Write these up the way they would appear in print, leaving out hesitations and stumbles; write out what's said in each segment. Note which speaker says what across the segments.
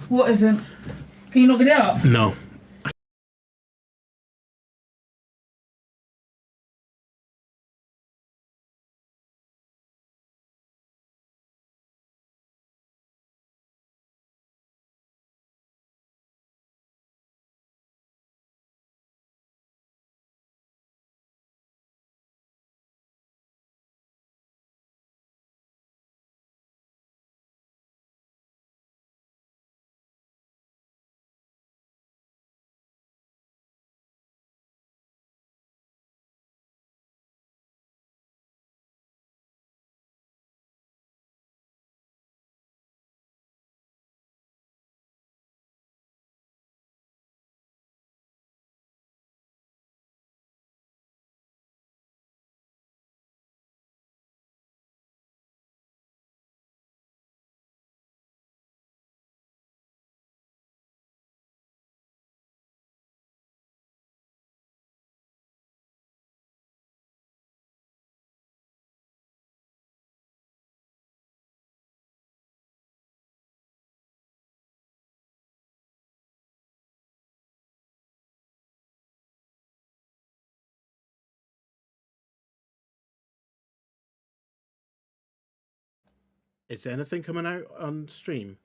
Speaker 1: What isn't? Can you not get it up?
Speaker 2: No. Is anything coming out on stream?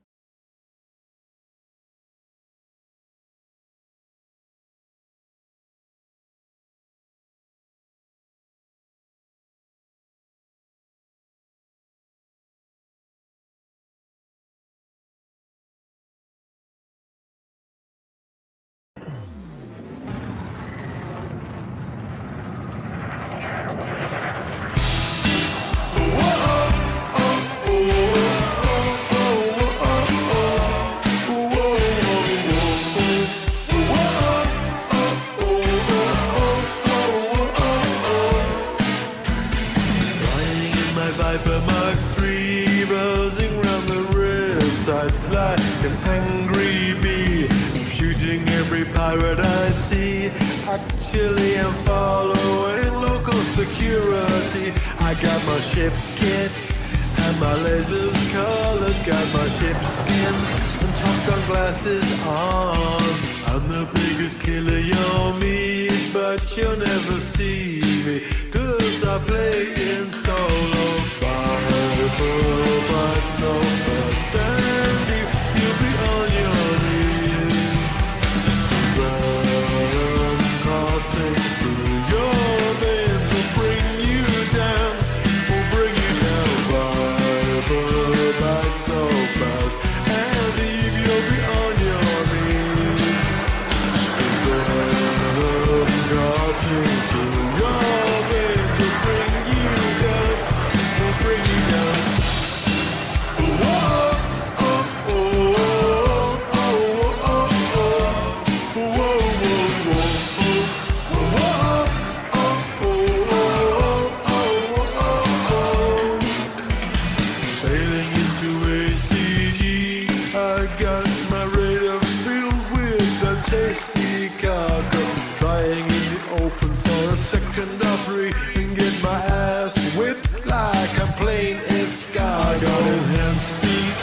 Speaker 3: Pirate I see. Actually, I'm following local security. I got my ship kit and my lasers colored. Got my ship skin and Top Gun glasses on. I'm the biggest killer you'll meet, but you'll never see me, 'cause I play in solo. Fireball, but so fast and deep, you'll be on your knees. Crossing through your veins will bring you down, will bring you down. Fireball, but so fast and deep, you'll be on your knees. Crossing through your veins will bring you down, will bring you down. Whoa, oh, oh, oh, oh, oh, oh, whoa, sailing into ACG, I got my radar filled with a tasty cargo. Flying in the open for a second or three and get my ass whipped like a plane escargot. Got enhanced speed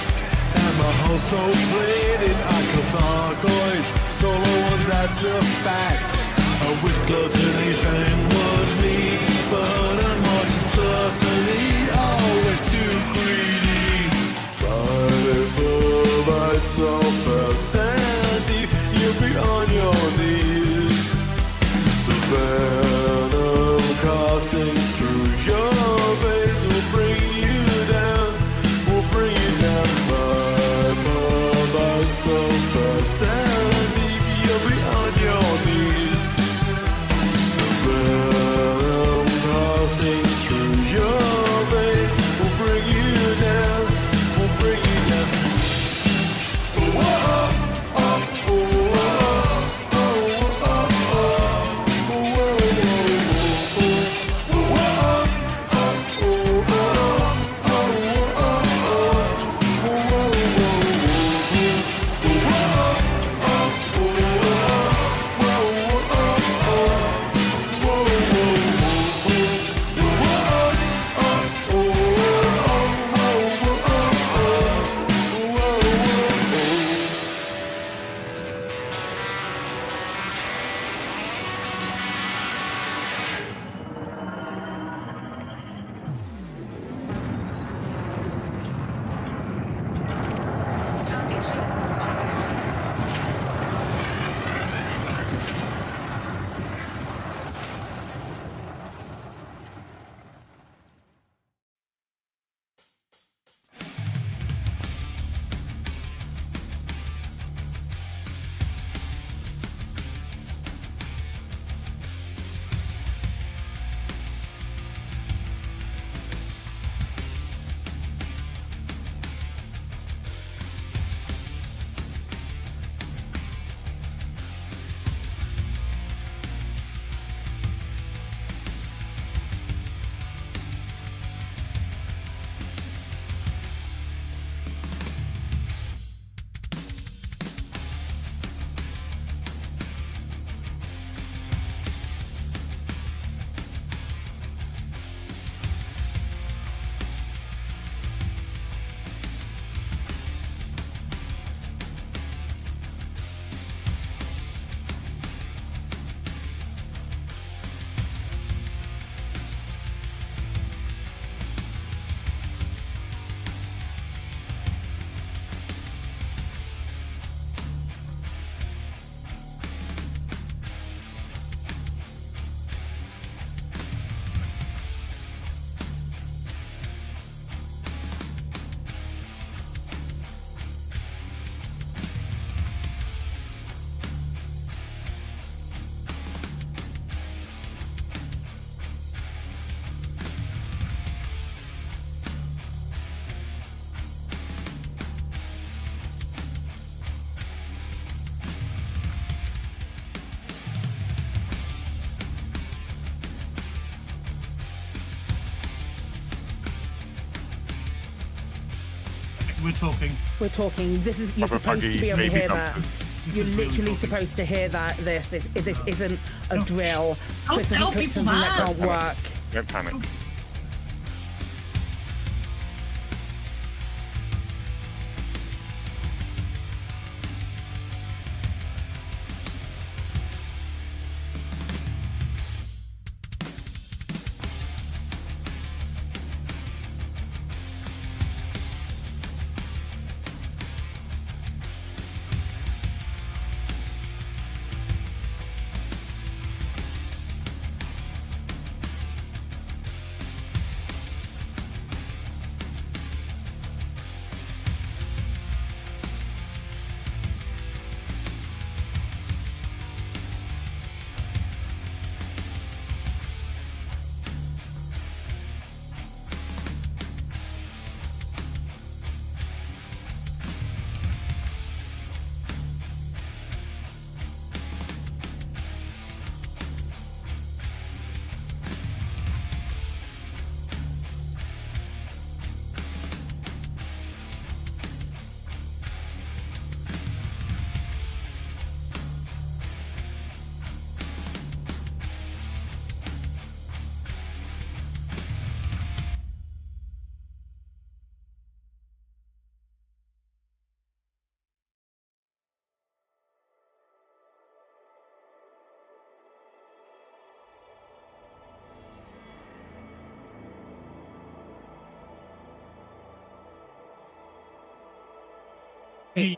Speaker 3: and my hull so plated I can Thargoids solo, and that's a fact. I wish gluttony fame was me, but I'm not gluttony, always too greedy. By so fast and deep, you'll be on your knees. The venom coursing through your veins will bring you down, will bring you down. By so fast and deep, you'll be on your knees. The
Speaker 1: We're talking.
Speaker 4: We're talking. This is, you're
Speaker 5: Proper
Speaker 4: supposed to be able to
Speaker 5: baby
Speaker 4: hear that.
Speaker 5: thumpers.
Speaker 4: You're
Speaker 1: is really
Speaker 4: literally
Speaker 1: talking.
Speaker 4: supposed to hear that. This isn't a
Speaker 1: No,
Speaker 4: drill.
Speaker 1: Don't
Speaker 4: Chris
Speaker 1: tell
Speaker 4: hasn't put
Speaker 1: people
Speaker 4: something that
Speaker 1: that.
Speaker 4: can't work.
Speaker 5: Don't panic.
Speaker 1: Hey,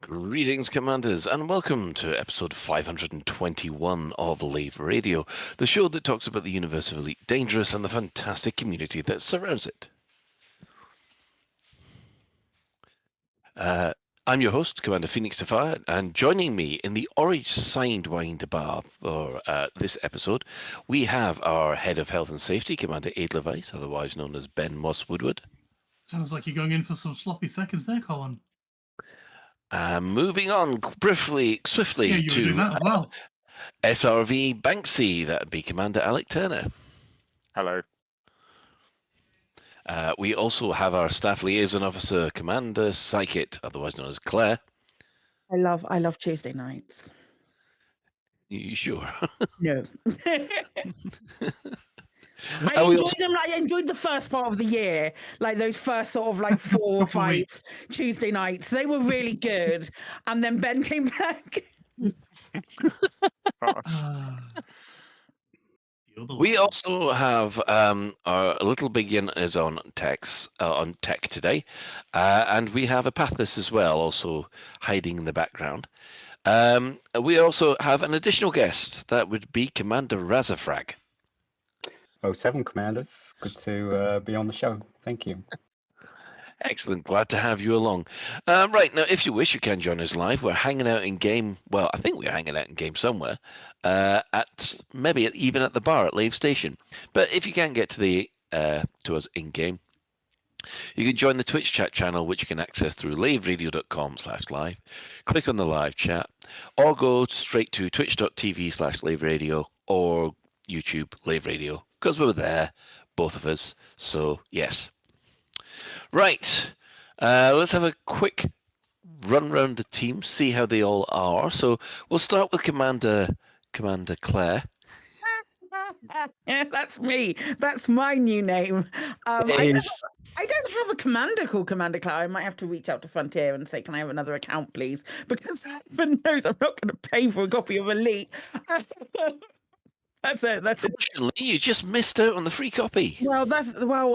Speaker 5: Greetings, Commanders, and welcome to episode 521 of Lave Radio, the show that talks about the universe of Elite Dangerous and the fantastic community that surrounds it. I'm your host, Commander Phoenix Defire, and joining me in the orange sidewind bar for this episode, we have our Head of Health and Safety, Commander Aid Levice, otherwise known as Ben Moss Woodward.
Speaker 1: Sounds like you're going in for some sloppy seconds there, Colin.
Speaker 5: Moving on swiftly
Speaker 1: Yeah, you were
Speaker 5: to
Speaker 1: doing that as well.
Speaker 5: SRV Banksy, that'd be Commander Alec Turner.
Speaker 6: Hello.
Speaker 5: We also have our Staff Liaison Officer, Commander Psychit, otherwise known as Claire.
Speaker 4: I love Tuesday nights.
Speaker 5: You sure?
Speaker 4: No. I
Speaker 5: And we
Speaker 4: enjoyed
Speaker 5: also-
Speaker 4: them. I enjoyed the first part of the year, like those first sort of like 4 or 5
Speaker 1: weeks.
Speaker 4: Tuesday nights. They were really good, and then Ben came back.
Speaker 5: We also have our little beginner is on on tech today, and we have a Pathos as well, also hiding in the background. We also have an additional guest. That would be Commander Razzafrag.
Speaker 7: 07 Commanders, good to be on the show. Thank you.
Speaker 5: Excellent. Glad to have you along. Right, now, if you wish, you can join us live. We're hanging out in game. Well, I think we're hanging out in game somewhere. At maybe even at the bar at Lave Station. But if you can't get to us in game, you can join the Twitch chat channel, which you can access through laveradio.com/live. Click on the live chat, or go straight to twitch.tv/laveradio or YouTube Lave Radio, because we're there, both of us. So yes. Right, let's have a quick run around the team, see how they all are. So we'll start with Commander Claire.
Speaker 4: Yeah, that's me. That's my new name. I don't have a commander called Commander Cloud. I might have to reach out to Frontier and say, can I have another account, please? Because heaven knows I'm not going to pay for a copy of Elite. That's it.
Speaker 5: Fortunately, you just missed out on the free copy.
Speaker 4: Well,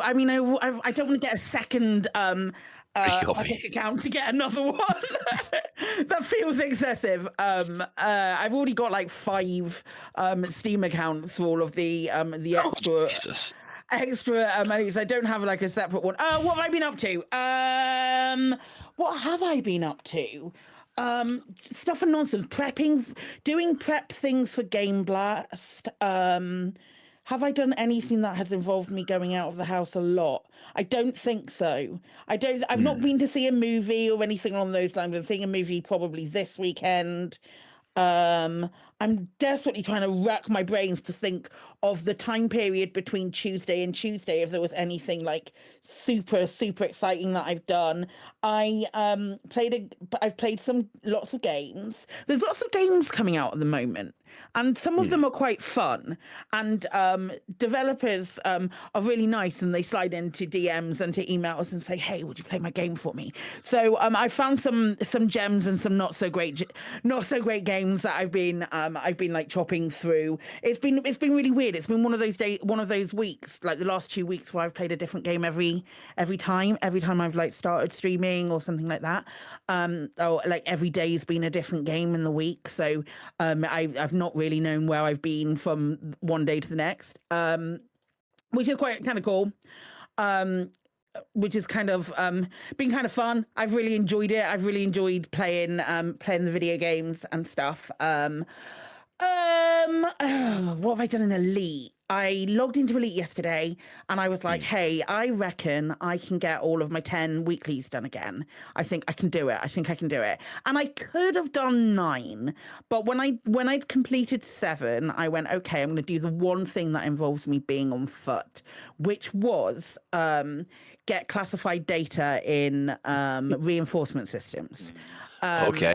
Speaker 4: I mean, I don't want to get a second
Speaker 5: copy.
Speaker 4: Epic account to get another one. That feels excessive. I've already got like 5 Steam accounts for all of the extra.
Speaker 5: Jesus.
Speaker 4: Extra monies. I don't have like a separate one. What have I been up to? What have I been up to? Stuff and nonsense. Doing prep things for GameBlast. Have I done anything that has involved me going out of the house a lot? I don't think so. I've not been to see a movie or anything along those lines. I'm seeing a movie probably this weekend. I'm desperately trying to rack my brains to think of the time period between Tuesday and Tuesday, if there was anything like super exciting that I've done. I've played lots of games. There's lots of games coming out at the moment, and some of them are quite fun. And developers are really nice, and they slide into DMs and to emails and say, "Hey, would you play my game for me?" So I found some gems and some not so great games that I've been like chopping through. It's been really weird. It's been one of those weeks, like the last 2 weeks, where I've played a different game every time I've like started streaming or something like that. Or like every day's been a different game in the week. So I've not really known where I've been from one day to the next, which is quite kind of cool. Which is kind of been kind of fun. I've really enjoyed it. I've really enjoyed playing the video games and stuff. What have I done in Elite? I logged into Elite yesterday and I was like, hey, I reckon I can get all of my 10 weeklies done again. I think I can do it. And I could have done 9, but when I'd completed 7, I went, okay, I'm going to do the one thing that involves me being on foot, which was get classified data in reinforcement systems.
Speaker 5: Okay.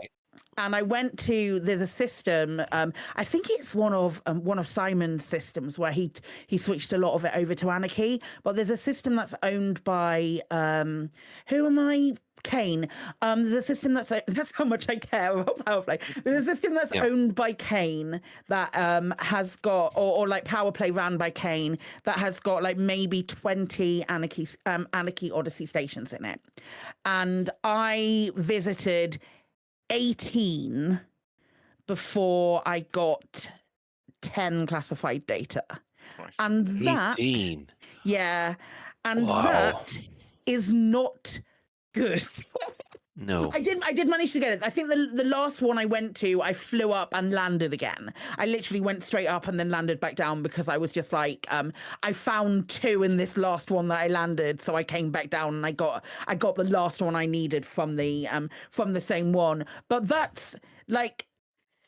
Speaker 4: And I went to, there's a system, I think it's one of Simon's systems where he switched a lot of it over to Anarchy, but there's a system that's owned by, who am I? Kane. The system that's how much I care about Powerplay. There's a system that's owned by Kane that has got, or like Powerplay ran by Kane, that has got like maybe 20 Anarchy Odyssey stations in it. And I visited 18 before I got 10 classified data.
Speaker 6: Christ.
Speaker 4: And that,
Speaker 5: 18.
Speaker 4: yeah, and
Speaker 5: Wow.
Speaker 4: that is not good.
Speaker 5: No.
Speaker 4: I did manage to get it. I think the last one I went to, I flew up and landed again. I literally went straight up and then landed back down because I was just like, I found 2 in this last one that I landed, so I came back down and I got the last one I needed from the same one. But that's like,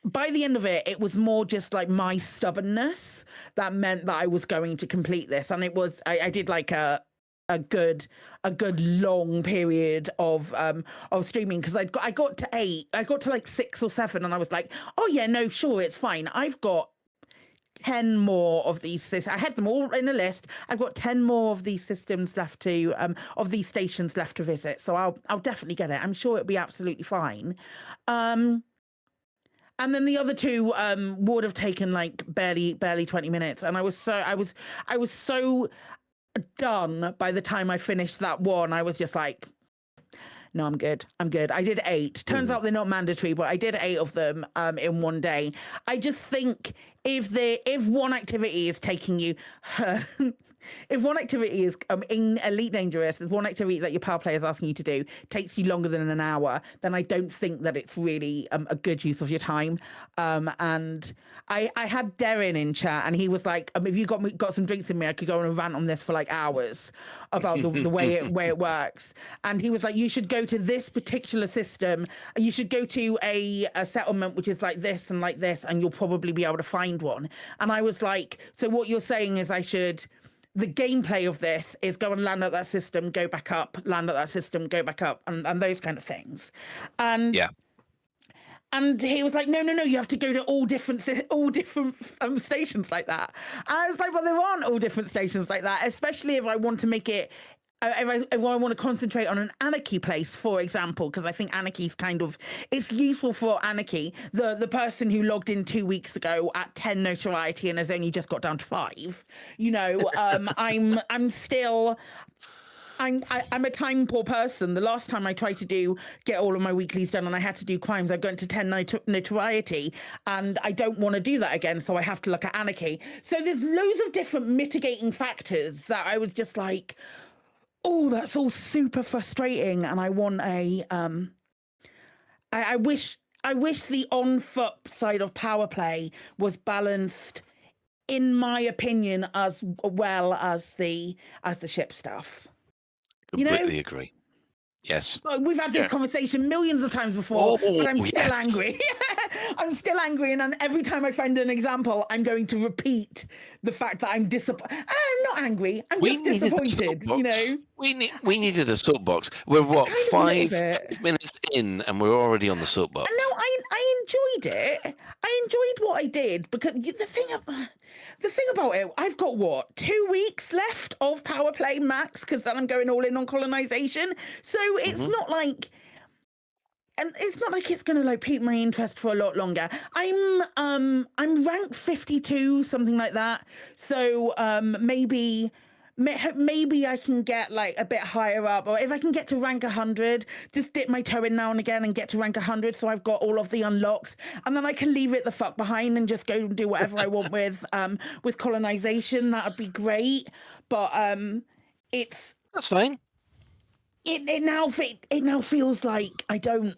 Speaker 4: by the end of it, it was more just like my stubbornness that meant that I was going to complete this, and it was I did like a good long period of streaming because I got to 8, I got to like 6 or 7, and I was like, oh yeah, no, sure, it's fine. I've got 10 more of these. I had them all in a list. I've got 10 more of these systems left to of these stations left to visit. So I'll definitely get it. I'm sure it'll be absolutely fine. And then the other 2 would have taken like barely 20 minutes, and I was so done by the time I finished that one. I was just like, no, I'm good. I did 8. Turns out they're not mandatory, but I did 8 of them in one day. I just think if one activity is taking you if one activity is in Elite Dangerous, is one activity that your power player is asking you to do takes you longer than an hour, then I don't think that it's really a good use of your time. And I had Darren in chat, and he was like, if you got some drinks in me, I could go on a rant on this for like hours about the way it works. And he was like, you should go to this particular system, you should go to a settlement which is like this, and you'll probably be able to find one. And I was like, so what you're saying is the gameplay of this is go and land at that system, go back up, land at that system, go back up, and those kind of things. And
Speaker 5: Yeah.
Speaker 4: And he was like, no, you have to go to all different stations like that. And I was like, well, there aren't all different stations like that, especially if I want to make it, if I want to concentrate on an anarchy place, for example, because I think anarchy's it's useful for anarchy. The person who logged in 2 weeks ago at 10 notoriety and has only just got down to 5, I'm a time poor person. The last time I tried to get all of my weeklies done and I had to do crimes, I got into 10 notoriety, and I don't want to do that again, so I have to look at anarchy. So there's loads of different mitigating factors that I was just like, oh, that's all super frustrating, and I want I wish the on-foot side of power play was balanced, in my opinion, as well as the ship stuff.
Speaker 5: Completely agree. Yes.
Speaker 4: Well, we've had this conversation millions of times before, but I'm still angry. I'm still angry, and every time I find an example, I'm going to repeat the fact that I'm disappointed. I'm not angry. I'm just disappointed.
Speaker 5: We needed a soapbox. We're what, 5 minutes in, and we're already on the soapbox.
Speaker 4: No, I enjoyed it. I enjoyed what I did, because the thing about it, I've got 2 weeks left of power play max, because then I'm going all in on colonization. So it's not like, and it's not like it's going to like pique my interest for a lot longer. I'm ranked 52, something like that. So maybe I can get like a bit higher up, or if I can get to rank 100, just dip my toe in now and again and get to rank 100, so I've got all of the unlocks, and then I can leave it the fuck behind and just go and do whatever I want with colonization. That would be great. But
Speaker 5: that's fine.
Speaker 4: It now feels like I don't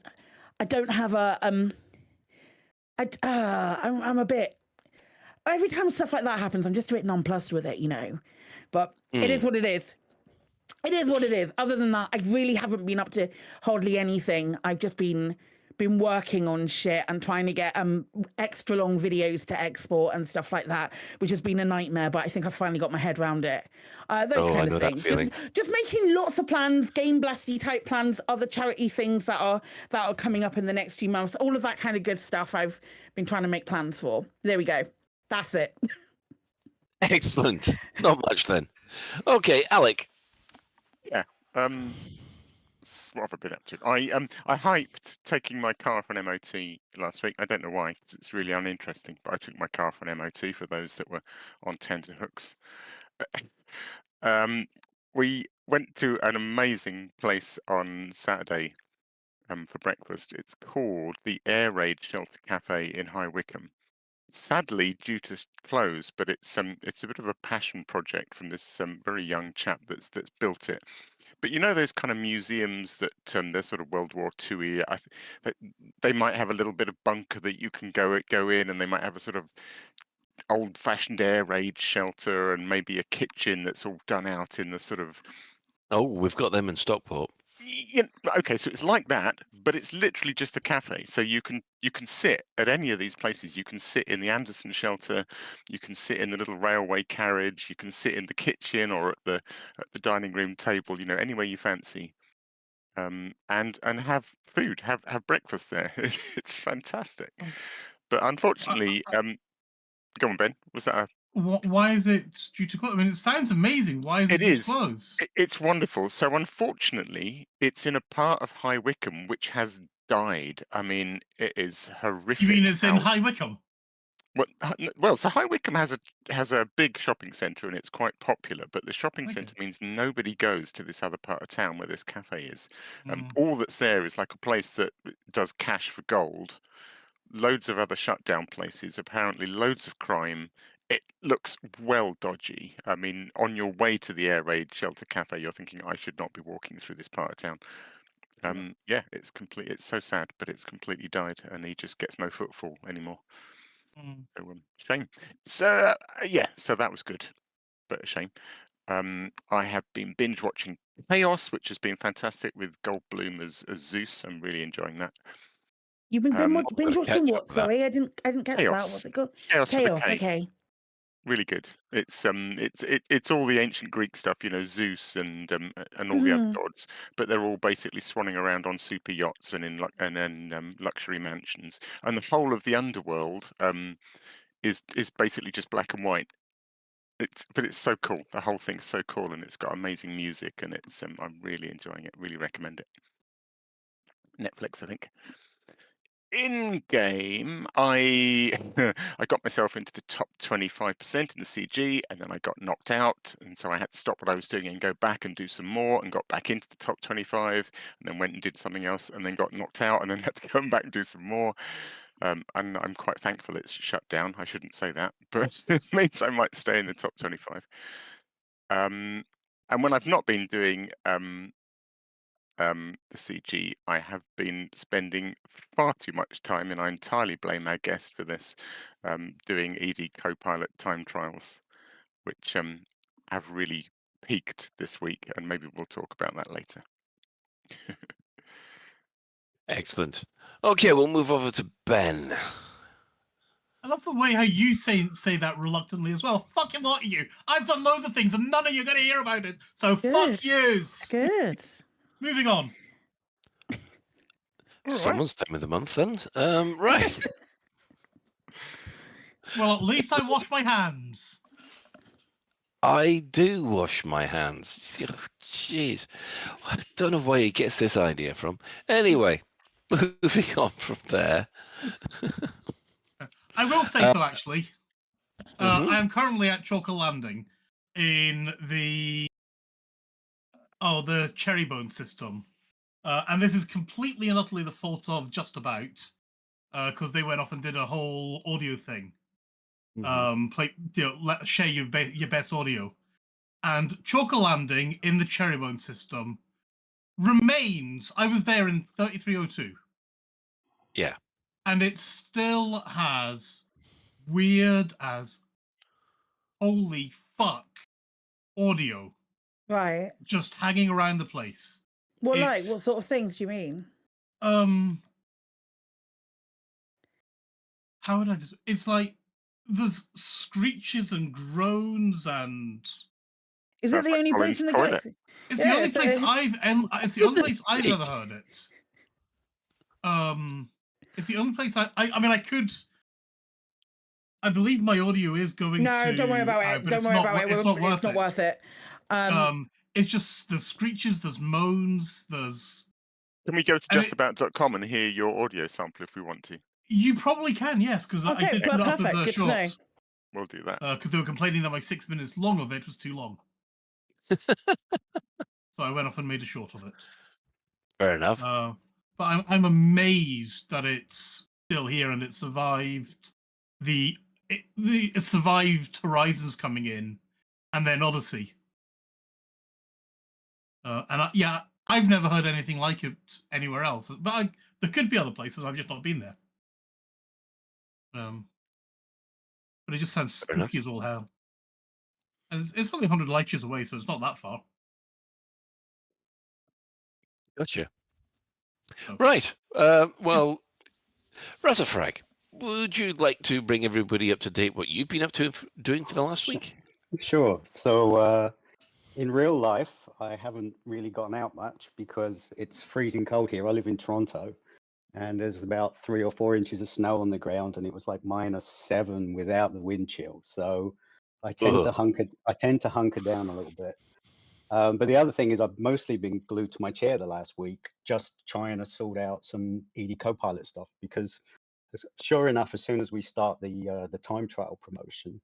Speaker 4: have a I'm a bit, every time stuff like that happens, I'm just a bit nonplussed with it, But it is what it is. It is what it is. Other than that, I really haven't been up to hardly anything. I've just been working on shit and trying to get extra long videos to export and stuff like that, which has been a nightmare, but I think I finally got my head around it. Those kind of things. Just making lots of plans, GameBlasty type plans, other charity things that are coming up in the next few months. All of that kind of good stuff I've been trying to make plans for. There we go. That's it.
Speaker 5: Excellent. Not much then. Okay, Alec.
Speaker 6: Yeah. What have I been up to? I hyped taking my car for an MOT last week. I don't know why, because it's really uninteresting, but I took my car for an MOT for those that were on tenterhooks. We went to an amazing place on Saturday for breakfast. It's called the Air Raid Shelter Cafe in High Wycombe. Sadly, due to close, but it's a bit of a passion project from this very young chap that's built it. But you know those kind of museums that they're sort of World War II-y. They might have a little bit of bunker that you can go in, and they might have a sort of old-fashioned air raid shelter, and maybe a kitchen that's all done out in the sort of.
Speaker 5: Oh, we've got them in Stockport.
Speaker 6: Okay, so it's like that, but it's literally just a cafe. So you can sit at any of these places. You can sit in the Anderson shelter, you can sit in the little railway carriage, you can sit in the kitchen or at the dining room table. Anywhere you fancy, and have food, have breakfast there. It's fantastic. But unfortunately, go on, Ben. Was that a?
Speaker 1: Why is it due to close? I mean, it sounds amazing. Why is it due to close?
Speaker 6: It's wonderful. So unfortunately, it's in a part of High Wycombe which has died. I mean, it is horrific.
Speaker 1: You mean it's in High Wycombe?
Speaker 6: Well, so High Wycombe has a big shopping centre and it's quite popular, but the shopping centre means nobody goes to this other part of town where this cafe is. All that's there is like a place that does cash for gold, loads of other shutdown places, apparently loads of crime. It looks well dodgy. I mean, on your way to the Air Raid Shelter Cafe, you're thinking, I should not be walking through this part of town. Yeah, it's complete. It's so sad, but it's completely died, and he just gets no footfall anymore. So shame. So yeah, so that was good, but a shame. I have been binge watching Chaos, which has been fantastic with Goldblum as Zeus. I'm really enjoying that.
Speaker 4: You've been binge
Speaker 5: catch
Speaker 4: watching
Speaker 5: up
Speaker 4: what?
Speaker 5: with that.
Speaker 4: Sorry, I didn't catch that.
Speaker 6: Chaos.
Speaker 4: What's it called?
Speaker 6: Chaos. with a
Speaker 4: Chaos.
Speaker 6: K.
Speaker 4: Okay.
Speaker 6: Really good. It's all the ancient Greek stuff, Zeus and all the other gods, but they're all basically swanning around on super yachts and in luxury mansions, and the whole of the underworld is basically just black and white. But it's so cool. The whole thing's so cool, and it's got amazing music, and it's I'm really enjoying it. Really recommend it. Netflix, I think. In game, I I got myself into the top 25% in the CG, and then I got knocked out, and so I had to stop what I was doing and go back and do some more, and got back into the top 25, and then went and did something else, and then got knocked out, and then had to come back and do some more. And I'm quite thankful it's shut down. I shouldn't say that, but it means I might stay in the top 25. And when I've not been doing the CG, I have been spending far too much time, and I entirely blame our guest for this, doing EDCoPilot time trials, which have really peaked this week, and maybe we'll talk about that later.
Speaker 5: Excellent. Okay, we'll move over to Ben.
Speaker 1: I love the way how you say that reluctantly as well. Fucking lot of you. I've done loads of things, and none of you are going to hear about it. So fuck yous.
Speaker 4: Good.
Speaker 1: Moving on.
Speaker 5: Someone's time of the month then. Right.
Speaker 1: Well, at least I wash my hands.
Speaker 5: I do wash my hands. Jeez. I don't know where he gets this idea from. Anyway, moving on from there.
Speaker 1: I will say though, actually, I am currently at Chalker Landing in the Cherrybone system. And this is completely and utterly the fault of Just About, because they went off and did a whole audio thing. Share your best audio. And Chalker Landing in the Cherrybone system remains. I was there in 3302.
Speaker 5: Yeah.
Speaker 1: And it still has weird as holy fuck audio.
Speaker 4: Right.
Speaker 1: Just hanging around the place.
Speaker 4: What sort of things do you mean?
Speaker 1: How would I just? It's like there's screeches and groans and.
Speaker 4: Is it the only place in the galaxy?
Speaker 1: It's the only place It's the only place I've ever heard it. It's the only place I mean I could. I believe my audio is going.
Speaker 4: No, don't worry about it. Don't worry about it.
Speaker 1: It's not
Speaker 4: worth it.
Speaker 1: It's just there's screeches, there's moans, there's.
Speaker 6: Can we go to justabout.com and hear your audio sample if we want to?
Speaker 1: You probably can, yes, because I did put it up as a short.
Speaker 6: We'll do that.
Speaker 1: Because they were complaining that my 6 minutes long of it was too long. So I went off and made a short of it.
Speaker 5: Fair enough.
Speaker 1: but I'm amazed that it's still here and it survived it survived Horizons coming in, and then Odyssey. I've never heard anything like it anywhere else. But there could be other places. I've just not been there. But it just sounds spooky as all hell. And it's only 100 light years away, so it's not that far.
Speaker 5: Gotcha.
Speaker 1: Oh.
Speaker 5: Right. Well, Razzafrag, would you like to bring everybody up to date what you've been up to doing for the last week?
Speaker 7: Sure. So in real life, I haven't really gotten out much because it's freezing cold here. I live in Toronto, and there's about 3 or 4 inches of snow on the ground, and it was like -7 without the wind chill. So I tend to hunker down a little bit. But the other thing is I've mostly been glued to my chair the last week, just trying to sort out some EDCoPilot stuff, because sure enough, as soon as we start the time trial promotion,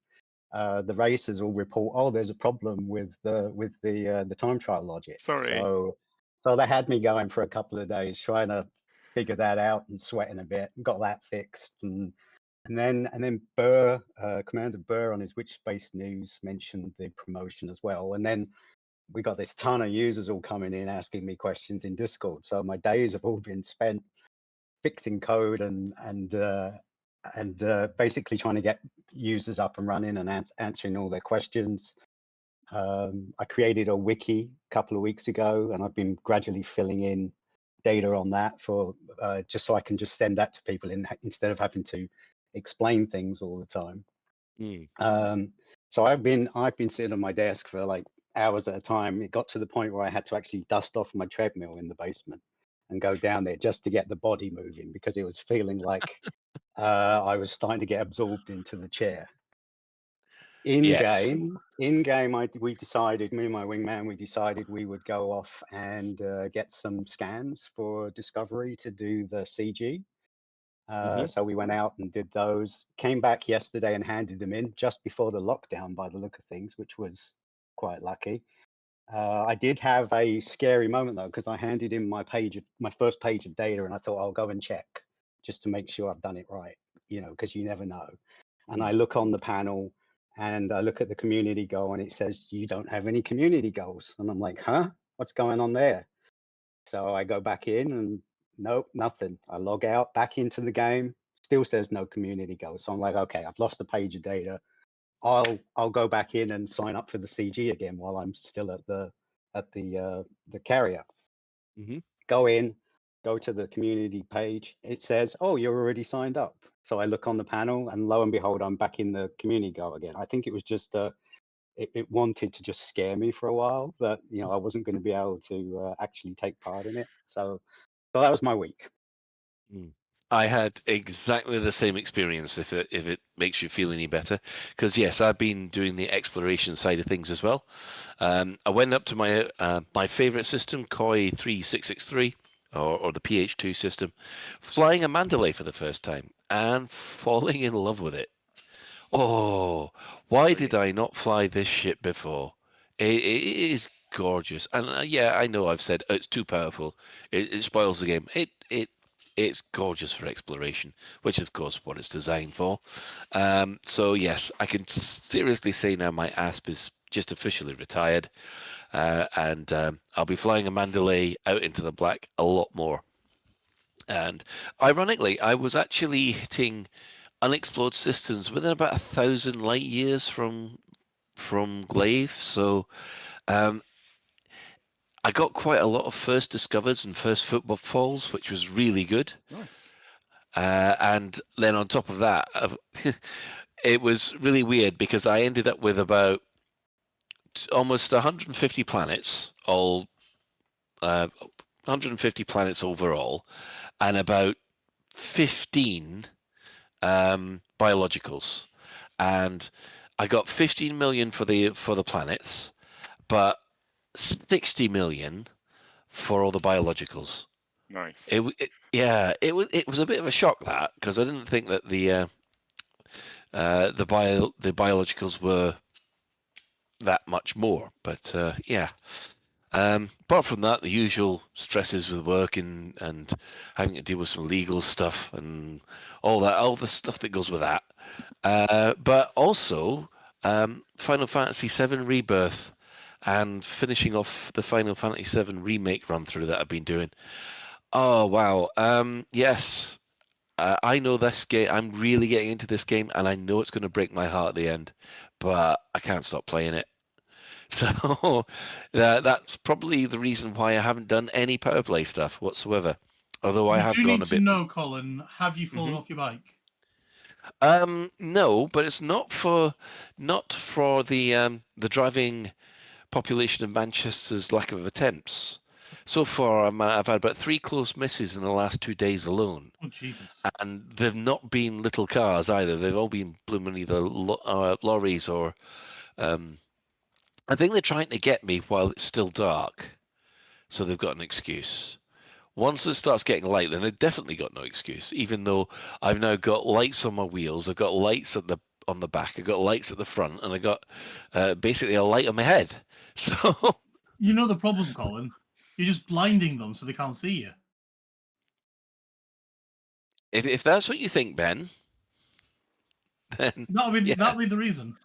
Speaker 7: the racers will report, oh, there's a problem with the time trial logic.
Speaker 6: Sorry.
Speaker 7: So they had me going for a couple of days trying to figure that out and sweating a bit. Got that fixed, and then Burr, Commander Burr on his Witch Space News mentioned the promotion as well, and then we got this ton of users all coming in asking me questions in Discord. So my days have all been spent fixing code and basically trying to get users up and running and answering all their questions. I created a wiki a couple of weeks ago, and I've been gradually filling in data on that for just so I can just send that to people instead of having to explain things all the time. So I've been sitting on my desk for like hours at a time. It got to the point where I had to actually dust off my treadmill in the basement and go down there just to get the body moving, because it was feeling like I was starting to get absorbed into the chair. In game, we decided, me and my wingman, we decided we would go off and get some scans for Discovery to do the CG. So we went out and did those, came back yesterday and handed them in just before the lockdown by the look of things, which was quite lucky. I did have a scary moment though, because I handed in my first page of data, and I thought I'll go and check just to make sure I've done it right, because you never know. And I look on the panel and I look at the community goal, and it says you don't have any community goals. And I'm like, huh? What's going on there? So I go back in and nope, nothing. I log out, back into the game, still says no community goals. So I'm like, okay, I've lost a page of data. I'll go back in and sign up for the CG again while I'm still at the carrier. Go in, go to the community page. It says, oh, you're already signed up. So I look on the panel, and lo and behold, I'm back in the community go again. I think it was just it wanted to just scare me for a while, that I wasn't going to be able to actually take part in it. So that was my week.
Speaker 5: I had exactly the same experience, if it makes you feel any better, because yes, I've been doing the exploration side of things as well. I went up to my favorite system, Koi 3663, or the PH2 system, flying a Mandalay for the first time and falling in love with it. Oh, why did I not fly this ship before? It is gorgeous, and yeah, I know I've said it's too powerful. It spoils the game. It's gorgeous for exploration, which of course what it's designed for. So yes, I can seriously say now my ASP is just officially retired, and I'll be flying a Mandalay out into the black a lot more. And ironically, I was actually hitting unexplored systems within about 1,000 light years from Lave. So I got quite a lot of first discovers and first footfalls, which was really good.
Speaker 6: Nice.
Speaker 5: And then on top of that, it was really weird because I ended up with about almost 150 planets, 150 planets overall, and about 15 biologicals. And I got 15 million for the planets, but 60 million for all the biologicals.
Speaker 6: Nice.
Speaker 5: It was a bit of a shock, that, because I didn't think that the biologicals were that much more. But yeah, Apart from that, the usual stresses with work and having to deal with some legal stuff and all the stuff that goes with that. But also Final Fantasy VII Rebirth and finishing off the Final Fantasy VII Remake run through that I've been doing. Oh wow! Yes, I know this game. I'm really getting into this game, and I know it's going to break my heart at the end, but I can't stop playing it. So that's probably the reason why I haven't done any power play stuff whatsoever. Although I
Speaker 1: You
Speaker 5: have
Speaker 1: do
Speaker 5: gone
Speaker 1: need
Speaker 5: a
Speaker 1: to
Speaker 5: bit.
Speaker 1: know, Colin, have you fallen
Speaker 5: Mhm.
Speaker 1: off your bike?
Speaker 5: No, but it's not for the driving population of Manchester's lack of attempts. So far, I've had about 3 close misses in the last 2 days alone,
Speaker 1: Oh, Jesus.
Speaker 5: and they've not been little cars either. They've all been blooming either lorries or. I think they're trying to get me while it's still dark, so they've got an excuse. Once it starts getting light, then they've definitely got no excuse. Even though I've now got lights on my wheels, I've got lights on the back, I've got lights at the front, and I got basically a light on my head. So
Speaker 1: You know the problem, Colin. You're just blinding them so they can't see you.
Speaker 5: if that's what you think, Ben, then yeah,
Speaker 1: That'll be the reason.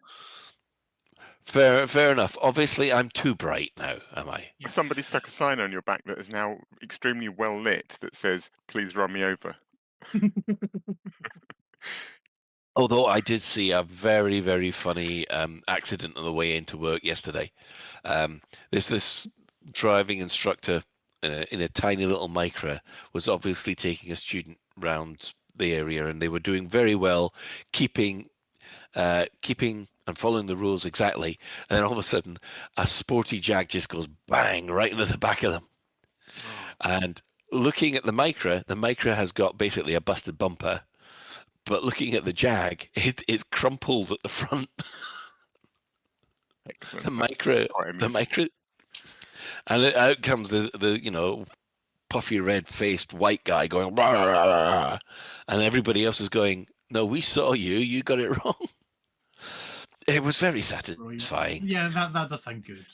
Speaker 5: fair enough. Obviously, I'm too bright now, am I?
Speaker 1: Yeah.
Speaker 6: Somebody stuck a sign on your back that is now extremely well lit that says, "Please run me over."
Speaker 5: Although I did see a very, very funny accident on the way into work yesterday. There's this driving instructor in a tiny little Micra was obviously taking a student round the area, and they were doing very well, keeping and following the rules exactly. And then all of a sudden, a sporty Jag just goes bang right into the back of them. And looking at the Micra has got basically a busted bumper. But looking at the Jag, it's crumpled at the front.
Speaker 6: Excellent.
Speaker 5: The
Speaker 6: That's quite amusing.
Speaker 5: Micra, and out comes the puffy red faced white guy going, rah, rah, rah, rah, and everybody else is going, no, we saw you, you got it wrong. It was very satisfying.
Speaker 1: Yeah, that does sound good.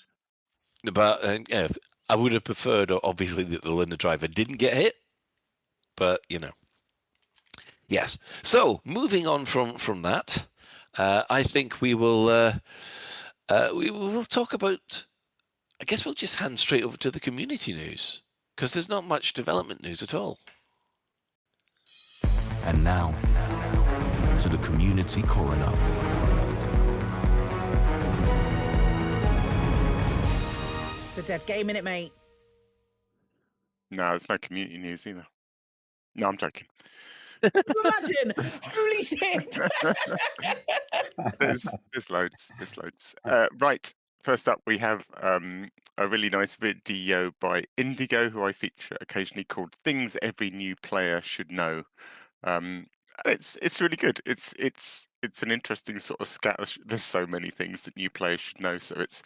Speaker 5: But yeah, I would have preferred, obviously, that the Linda driver didn't get hit. But yes. So moving on from that, I think we will talk about. I guess we'll just hand straight over to the community news because there's not much development news at all.
Speaker 8: And now to the community coroner.
Speaker 4: It's a dead game, innit, mate?
Speaker 6: No, there's no community news either. No, I'm joking.
Speaker 4: Imagine! Holy shit!
Speaker 6: There's loads. There's loads. Right. First up, we have a really nice video by Indigo, who I feature occasionally, called "Things Every New Player Should Know." It's really good. It's an interesting sort of scatter. There's so many things that new players should know. So it's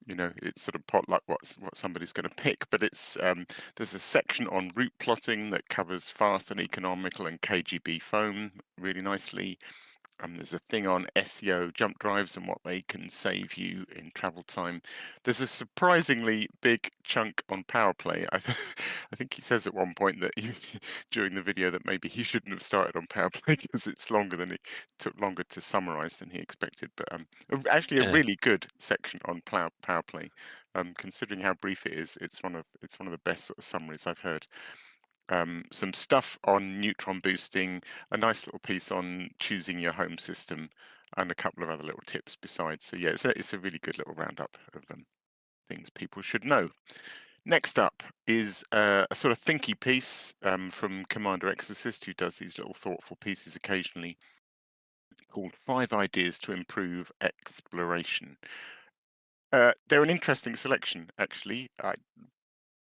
Speaker 6: it's sort of potluck what somebody's going to pick. But it's there's a section on route plotting that covers fast and economical and KGB foam really nicely. There's a thing on SEO jump drives and what they can save you in travel time. There's a surprisingly big chunk on power play. I think he says at one point that during the video that maybe he shouldn't have started on power play because it's longer than it took longer to summarize than he expected. But actually, a really good section on power play. Considering how brief it is, it's one of the best sort of summaries I've heard. Some stuff on neutron boosting, a nice little piece on choosing your home system, and a couple of other little tips besides. So yeah, it's a really good little roundup of things people should know. Next up is a sort of thinky piece from Commander Exorcist, who does these little thoughtful pieces occasionally, called 5 Ideas to Improve Exploration. They're an interesting selection, actually.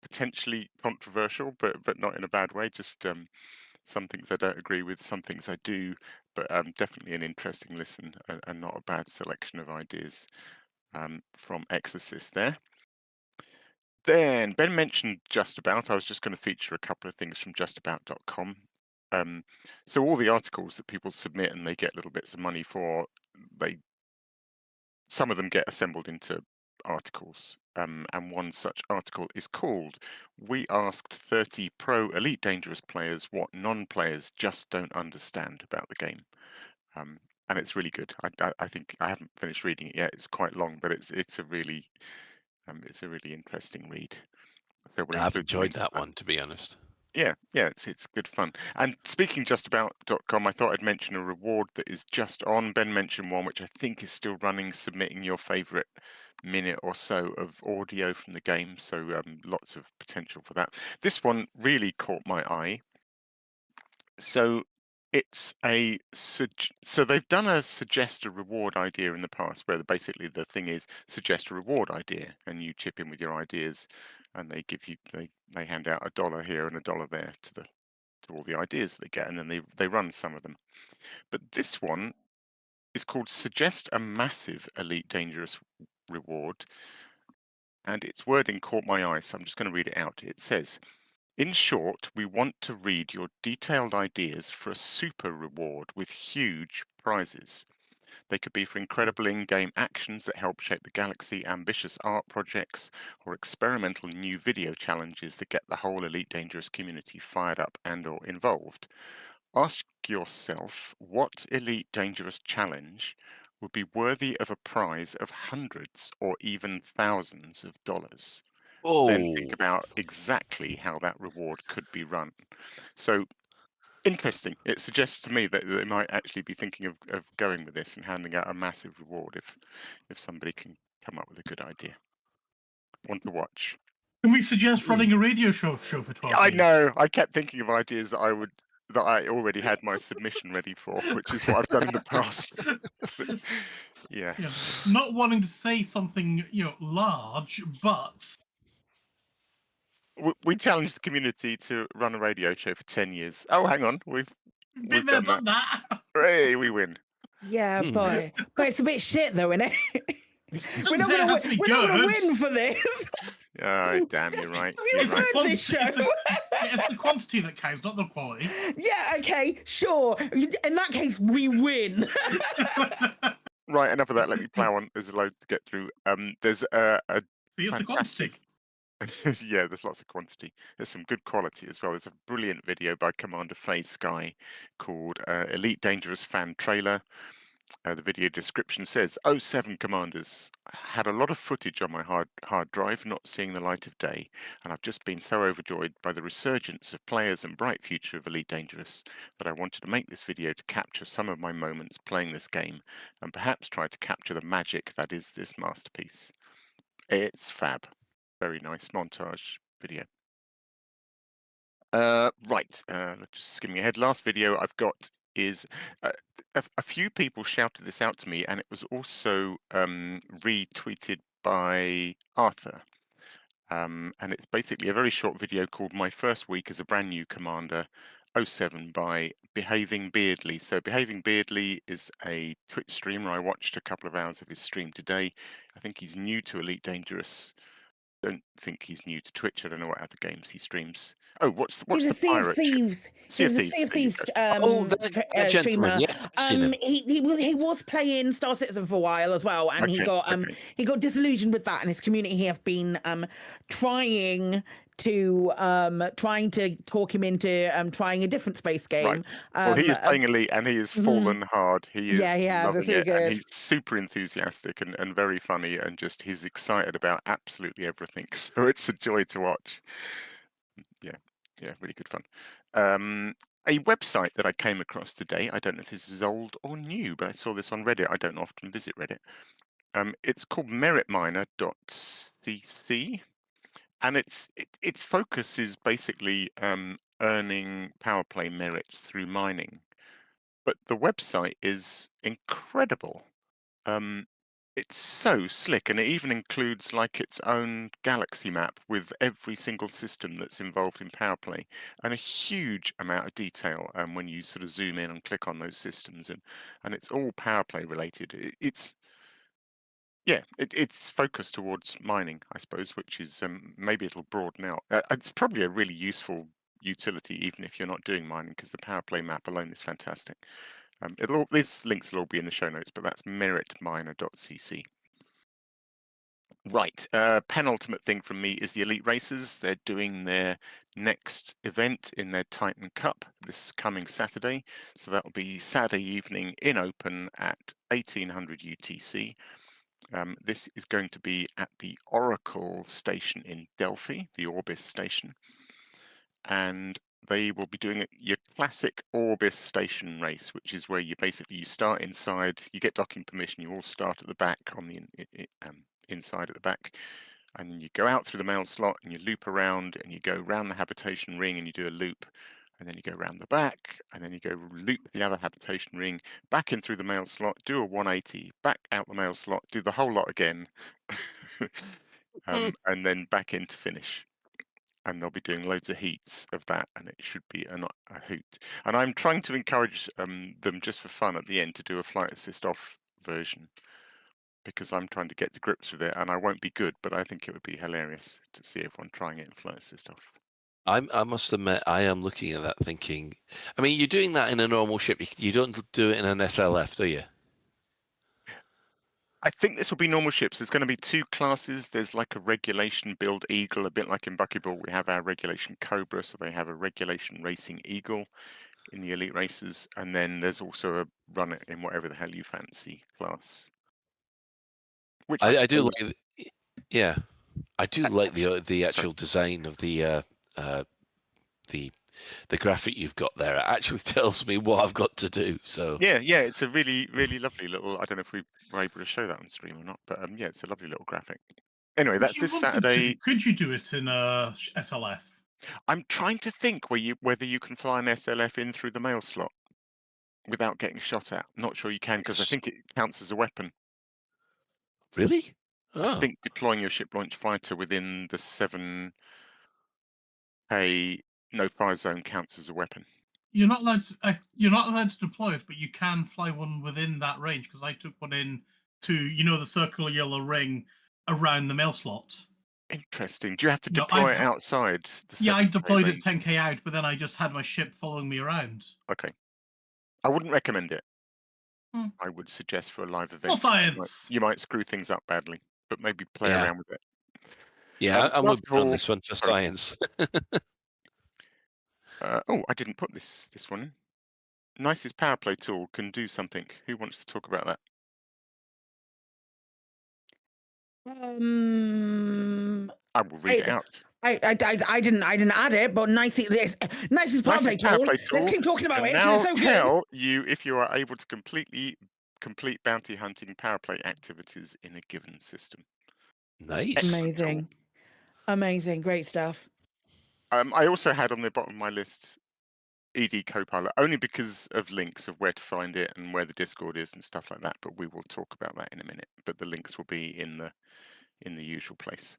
Speaker 6: Potentially controversial, but not in a bad way. Just some things I don't agree with, some things I do, but definitely an interesting listen and not a bad selection of ideas from Exorcist there. Then Ben mentioned Just About. I was just going to feature a couple of things from justabout.com. So all the articles that people submit and they get little bits of money for, some of them get assembled into articles. and one such article is called "We Asked 30 Pro Elite Dangerous Players What Non-Players Just Don't Understand About the Game." And it's really good. I think I haven't finished reading it yet. It's quite long, but it's a really interesting read. So we'll
Speaker 5: I've
Speaker 6: include the
Speaker 5: enjoyed
Speaker 6: link to
Speaker 5: that one, to be honest.
Speaker 6: Yeah, it's good fun. And speaking just about .com, I thought I'd mention a reward that is just on. Ben mentioned one which I think is still running, submitting your favourite minute or so of audio from the game. So lots of potential for that. This one really caught my eye. So it's so they've done a suggest a reward idea in the past, where basically the thing is suggest a reward idea, and you chip in with your ideas, and they give you they hand out $1 here and $1 there to all the ideas they get, and then they run some of them. But this one is called Suggest a Massive Elite Dangerous Reward, and its wording caught my eye, so I'm just going to read it out. It says, "In short, we want to read your detailed ideas for a super reward with huge prizes. They could be for incredible in-game actions that help shape the galaxy, ambitious art projects, or experimental new video challenges that get the whole Elite Dangerous community fired up and or involved. Ask yourself what Elite Dangerous challenge would be worthy of a prize of hundreds or even thousands of dollars. Then think
Speaker 5: Oh,
Speaker 6: about exactly how that reward could be run." So interesting. It suggests to me that they might actually be thinking of going with this and handing out a massive reward if somebody can come up with a good idea. One to watch.
Speaker 1: Can we suggest running a radio show for 12
Speaker 6: I
Speaker 1: weeks?
Speaker 6: know. I kept thinking of ideas that I already had my submission ready for, which is what I've done in the past. Yeah.
Speaker 1: You know, not wanting to say something, large, but
Speaker 6: We challenged the community to run a radio show for 10 years. Oh, hang on. We've
Speaker 1: been there,
Speaker 6: done
Speaker 1: done that.
Speaker 6: Hooray, we win.
Speaker 4: Yeah, but it's a bit shit though, isn't it? We're not
Speaker 1: Say it
Speaker 4: gonna
Speaker 1: has to be
Speaker 4: we're not gonna
Speaker 1: good.
Speaker 4: win for this.
Speaker 6: Oh, damn, you're right.
Speaker 4: Have you
Speaker 6: You're right.
Speaker 4: heard this show?
Speaker 1: It's the quantity that counts, not the quality.
Speaker 4: Yeah, okay, sure. In that case, we win.
Speaker 6: Right, enough of that. Let me plow on. There's a load to get through. There's a
Speaker 1: See, it's the quantity.
Speaker 6: fantastic. Yeah, there's lots of quantity. There's some good quality as well. There's a brilliant video by Commander Faye Sky called Elite Dangerous Fan Trailer. The video description says, "07 Commanders, I had a lot of footage on my hard drive not seeing the light of day, and I've just been so overjoyed by the resurgence of players and bright future of Elite Dangerous that I wanted to make this video to capture some of my moments playing this game and perhaps try to capture the magic that is this masterpiece." It's fab. Very nice montage video. Right, just skimming ahead. Last video I've got is a few people shouted this out to me, and it was also retweeted by Arthur. And it's basically a very short video called "My First Week as a Brand New Commander 07" by Behaving Beardly. So Behaving Beardly is a Twitch streamer. I watched a couple of hours of his stream today. I think he's new to Elite Dangerous. Don't think he's new to Twitch. I don't know what other games he streams. Oh, what's
Speaker 4: He's
Speaker 6: the
Speaker 4: a Sea of
Speaker 6: pirate?
Speaker 4: Thieves.
Speaker 6: Sea of
Speaker 4: He's a
Speaker 6: Thieves.
Speaker 4: Sea of
Speaker 6: there you
Speaker 4: Thieves
Speaker 6: go.
Speaker 5: that gentleman.
Speaker 4: streamer.
Speaker 5: Yes, I've seen him.
Speaker 4: He was playing Star Citizen for a while as well, and he
Speaker 6: Okay,
Speaker 4: got disillusioned with that, and his community have been trying to talk him into trying a different space game.
Speaker 6: Right. Well, he is playing Elite, and he has fallen hard. He is
Speaker 4: Yeah, he has.
Speaker 6: loving
Speaker 4: It's really
Speaker 6: it, and
Speaker 4: good.
Speaker 6: he's super enthusiastic and very funny, and just he's excited about absolutely everything. So it's a joy to watch. Yeah, really good fun. A website that I came across today. I don't know if this is old or new, but I saw this on Reddit. I don't often visit Reddit. It's called meritminer.cc. And its focus is basically earning power play merits through mining. But the website is incredible. It's so slick, and it even includes like its own galaxy map with every single system that's involved in power play, and a huge amount of detail when you sort of zoom in and click on those systems, and it's all power play related. It's focused towards mining, I suppose, which is maybe it'll broaden out. It's probably a really useful utility, even if you're not doing mining, because the power play map alone is fantastic. These links will all be in the show notes, but that's meritminer.cc. Right. Penultimate thing from me is the Elite Racers. They're doing their next event in their Titan Cup this coming Saturday. So that'll be Saturday evening in Open at 1800 UTC. This is going to be at the Oracle station in Delphi, the Orbis station. And they will be doing your classic Orbis station race, which is where you start inside, you get docking permission, you all start at the back on the inside at the back, and then you go out through the mail slot and you loop around and you go round the habitation ring and you do a loop, and then you go round the back and then you go loop the other habitation ring, back in through the mail slot, do a 180, back out the mail slot, do the whole lot again, and then back in to finish. And they'll be doing loads of heats of that, and it should be a hoot. And I'm trying to encourage them just for fun at the end to do a flight assist off version, because I'm trying to get to grips with it, and I won't be good, but I think it would be hilarious to see everyone trying it in flight assist off.
Speaker 5: I must admit, I am looking at that thinking, I mean, you're doing that in a normal ship. You don't do it in an SLF, do you?
Speaker 6: I think this will be normal ships. There's going to be two classes. There's like a regulation build Eagle, a bit like in Buckyball. We have our regulation Cobra, so they have a regulation racing Eagle in the Elite Racers. And then there's also a run it in whatever the hell you fancy class. Which
Speaker 5: I do
Speaker 6: suppose-
Speaker 5: like, yeah, I do like the actual design of the graphic you've got there. It actually tells me what I've got to do. So
Speaker 6: yeah, it's a really, really lovely little. I don't know if we were able to show that on stream or not, but yeah, it's a lovely little graphic. Anyway,
Speaker 1: If
Speaker 6: that's
Speaker 1: you
Speaker 6: this
Speaker 1: wanted
Speaker 6: Saturday.
Speaker 1: could you do it in a SLF?
Speaker 6: I'm trying to think whether you can fly an SLF in through the mail slot without getting shot at. Not sure you can, because I think it counts as a weapon.
Speaker 5: really,
Speaker 6: I think deploying your ship launch fighter within the 7K no-fire zone counts as a weapon.
Speaker 1: You're not allowed to deploy it, but you can fly one within that range, because I took one in to the circular yellow ring around the mail slot.
Speaker 6: Interesting. Do you have to
Speaker 1: No,
Speaker 6: deploy it
Speaker 1: I've-
Speaker 6: outside the 7K
Speaker 1: Yeah, I deployed it
Speaker 6: range?
Speaker 1: 10K out, but then I just had my ship following me around.
Speaker 6: Okay. I wouldn't recommend it.
Speaker 1: Hmm.
Speaker 6: I would suggest for a live event.
Speaker 1: More science.
Speaker 6: You might screw things up badly, but maybe play
Speaker 5: Yeah.
Speaker 6: around with it.
Speaker 5: yeah, I'm
Speaker 6: last
Speaker 5: with you on
Speaker 6: of all-
Speaker 5: this one for
Speaker 6: sorry.
Speaker 5: science.
Speaker 6: I didn't put this one in. Nicest power play tool can do something. Who wants to talk about that? I will read it out.
Speaker 4: I didn't add it, but nicest power play
Speaker 6: Nicest power
Speaker 4: tool.
Speaker 6: play
Speaker 4: Let's
Speaker 6: tool
Speaker 4: keep talking about
Speaker 6: can
Speaker 4: it.
Speaker 6: now
Speaker 4: It's so good.
Speaker 6: tell you if you are able to complete bounty hunting power play activities in a given system.
Speaker 5: Nice.
Speaker 6: Excellent.
Speaker 4: Amazing, great stuff.
Speaker 6: I also had on the bottom of my list EDCoPilot, only because of links of where to find it and where the Discord is and stuff like that. But we will talk about that in a minute. But the links will be in the usual place.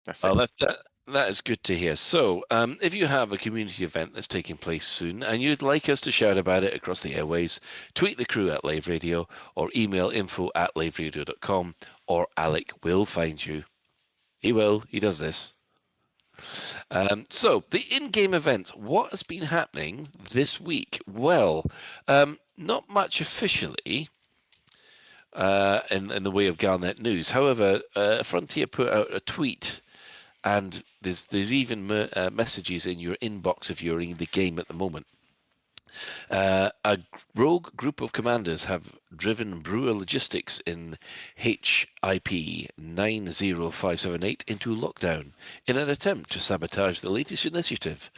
Speaker 6: That's
Speaker 5: Well,
Speaker 6: it.
Speaker 5: that is good to hear. So, if you have a community event that's taking place soon and you'd like us to shout about it across the airwaves, tweet the crew at Lave Radio or email info@laveradio.com, or Alec will find you. He will. He does this. So, the in-game events. What has been happening this week? Well, not much officially in the way of Galnet news. However, Frontier put out a tweet, and there's even messages in your inbox if you're in the game at the moment. A rogue group of commanders have driven Brewer Logistics in HIP 90578 into lockdown in an attempt to sabotage the latest initiative.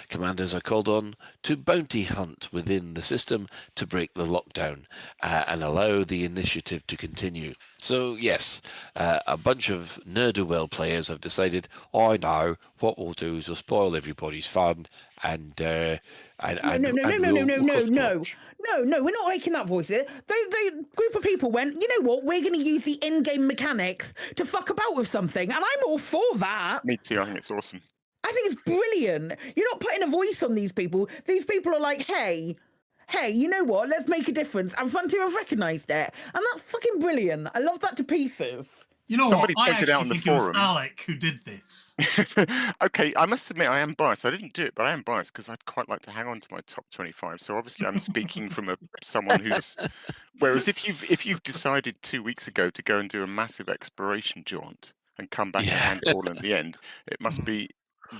Speaker 5: Commanders are called on to bounty hunt within the system to break the lockdown and allow the initiative to continue. So yes, a bunch of Nerderwell players have decided, I know, what we'll do is we'll spoil everybody's fun and
Speaker 4: No, we're not making that voice. The group of people went, you know what, we're going to use the in-game mechanics to fuck about with something, and I'm all for that.
Speaker 6: Me too. I think it's awesome.
Speaker 4: I think it's brilliant. You're not putting a voice on these people. These people are like, hey, you know what, let's make a difference. And Frontier have recognised it. And that's fucking brilliant. I love that to pieces.
Speaker 1: You know
Speaker 6: Somebody
Speaker 1: what? I
Speaker 6: pointed out
Speaker 1: actually
Speaker 6: on the
Speaker 1: think it was
Speaker 6: forum.
Speaker 1: Alec who did this.
Speaker 6: Okay, I must admit I am biased. I didn't do it, but I am biased because I'd quite like to hang on to my top 25. So obviously I'm speaking from someone who's. Whereas if you've decided 2 weeks ago to go and do a massive exploration jaunt and come back and
Speaker 5: Yeah.
Speaker 6: hand it all at the end, it must be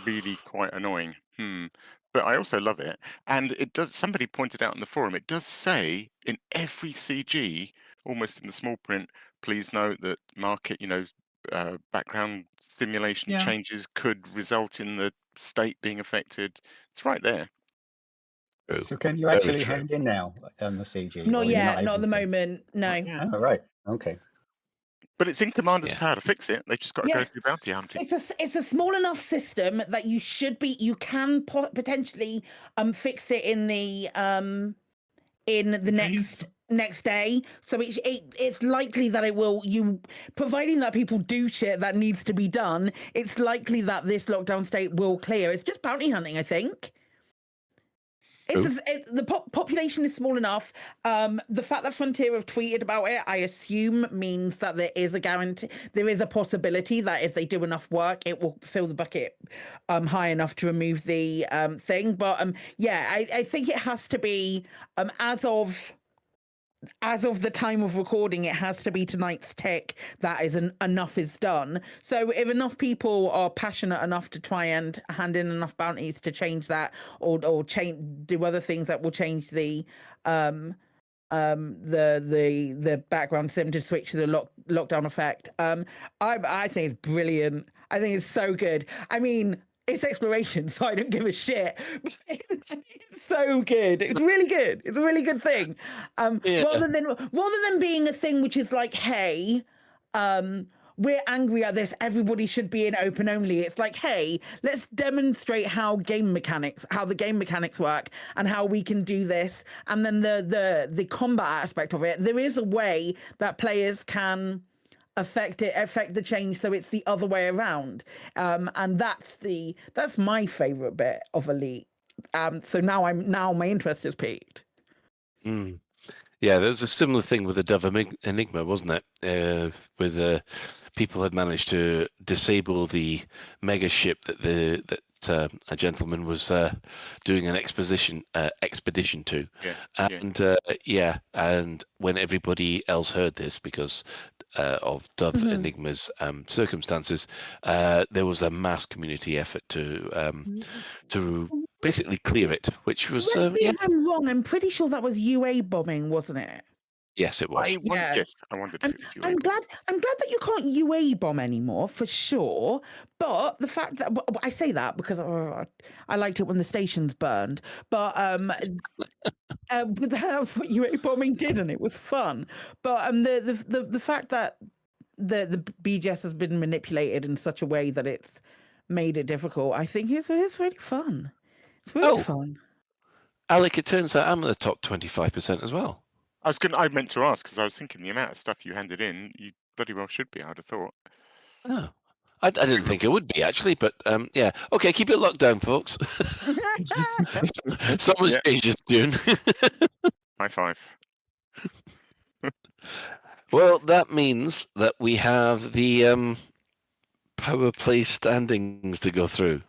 Speaker 6: really quite annoying. But I also love it, and it does. Somebody pointed out in the forum, it does say in every CG, almost in the small print, please note that market, background stimulation
Speaker 1: Yeah.
Speaker 6: changes could result in the state being affected. It's right there.
Speaker 5: True.
Speaker 7: So can you
Speaker 5: Very
Speaker 7: actually
Speaker 5: true.
Speaker 7: hand in now on the CG?
Speaker 4: Not
Speaker 7: or you're
Speaker 4: yet, not
Speaker 7: able
Speaker 4: at the
Speaker 7: to?
Speaker 4: moment. No.
Speaker 6: Yeah.
Speaker 7: Oh, right. Okay.
Speaker 6: But it's in Commander's
Speaker 5: Yeah.
Speaker 6: power to fix it. They just got to
Speaker 4: Yeah.
Speaker 6: go do bounty hunting.
Speaker 4: It's a small enough system that you can potentially fix it in the next day. So it's likely that it will, providing that people do shit that needs to be done, it's likely that this lockdown state will clear. It's just bounty hunting, I think. The population is small enough. The fact that Frontier have tweeted about it, I assume means that there is a guarantee, there is a possibility that if they do enough work, it will fill the bucket high enough to remove the thing. But I think it has to be as of the time of recording, it has to be tonight's tick that enough is done. So if enough people are passionate enough to try and hand in enough bounties to change that, or do other things that will change the background sim to switch to the lockdown effect, I think it's brilliant. I think it's so good. I mean, it's exploration, so I don't give a shit. It's so good. It's really good. It's a really good thing. Rather than being a thing which is like, hey, we're angry at this, everybody should be in open only. It's like, hey, let's demonstrate how the game mechanics work and how we can do this. And then the combat aspect of it, there is a way that players can affect the change, so it's the other way around, and that's my favorite bit of Elite. So now my interest is piqued.
Speaker 5: Yeah, there's a similar thing with the Dove Enigma, wasn't it? With people had managed to disable the mega ship that a gentleman was doing an expedition to, and when everybody else heard this, because of Dove Enigma's circumstances, there was a mass community effort to basically clear it, which was
Speaker 4: If I'm wrong, I'm pretty sure that was UA bombing, wasn't it?
Speaker 5: Yes, it was.
Speaker 6: Yes, I wondered if it was UA.
Speaker 4: I'm glad that you can't UA bomb anymore, for sure. But the fact that I say that because I liked it when the stations burned, but that's what UA bombing did, and it was fun. But the fact that the BGS has been manipulated in such a way that it's made it difficult, I think it's really fun. It's really fun.
Speaker 5: Alec, it turns out I'm in the top 25% as well.
Speaker 6: I meant to ask because I was thinking the amount of stuff you handed in, you bloody well should be. I'd have thought.
Speaker 5: Oh, I didn't think it would be actually, but yeah. Okay, keep it locked down, folks. Someone's changed his tune.
Speaker 6: High five.
Speaker 5: Well, that means that we have the power play standings to go through.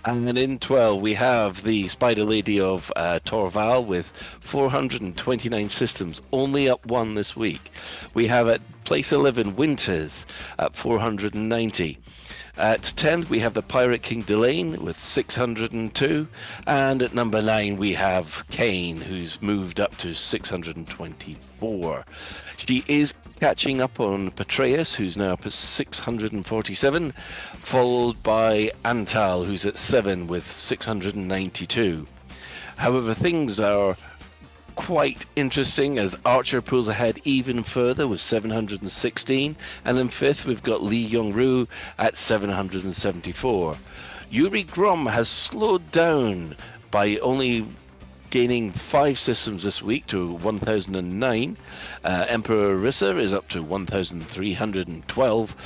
Speaker 5: And in 12, we have the Spider Lady of Torval with 429 systems, only up one this week. We have at place 11, Winters at 490. At 10th, we have the Pirate King Delane with 602. And at number 9, we have Kane, who's moved up to 624. She is catching up on Patreus, who's now up at 647, followed by Antal, who's at 7 with 692. However, things are quite interesting as Archer pulls ahead even further with 716, and in 5th we've got Lee Yong-ru at 774. Yuri Grom has slowed down by only gaining 5 systems this week to 1,009. Emperor Rissa is up to 1,312.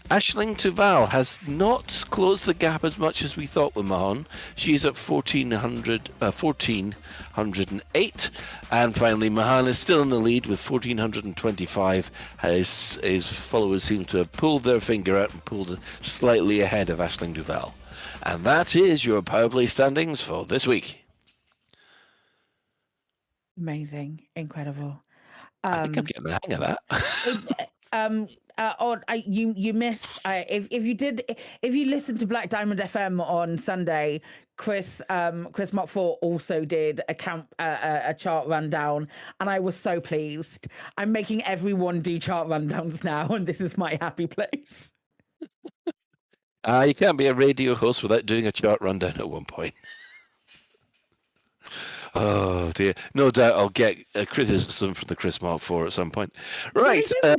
Speaker 5: Aisling Duval has not closed the gap as much as we thought with Mahon. She's at 1,408. And finally, Mahan is still in the lead with 1,425. His followers seem to have pulled their finger out and pulled slightly ahead of Aisling Duval. And that is your Power Play standings for this week.
Speaker 4: Amazing, incredible.
Speaker 5: I think I'm getting the hang of that.
Speaker 4: You missed if you listened to Black Diamond FM on Sunday, Chris Mockford also did a chart rundown, and I was so pleased. I'm making everyone do chart rundowns now, and this is my happy place.
Speaker 5: You can't be a radio host without doing a chart rundown at one point. Oh dear! No doubt I'll get a criticism from the Chris Mark 4 at some point. Right.
Speaker 4: Just to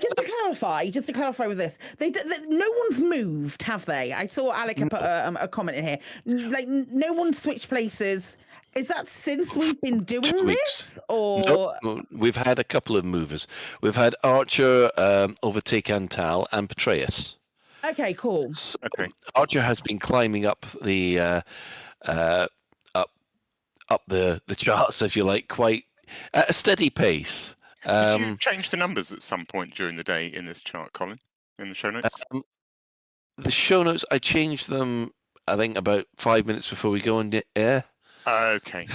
Speaker 4: clarify with this, no one's moved, have they? I saw Alec put a comment in here. Like no one's switched places. Is that since we've been doing this, or
Speaker 5: no, we've had a couple of movers? We've had Archer overtake Antal and Petraeus.
Speaker 4: Okay, cool.
Speaker 5: So Archer has been climbing up the up the charts, if you like, quite at a steady pace.
Speaker 6: Did you change the numbers at some point during the day in this chart, Colin, in the show notes?
Speaker 5: The show notes, I changed them, I think, about 5 minutes before we go on the air.
Speaker 6: Okay.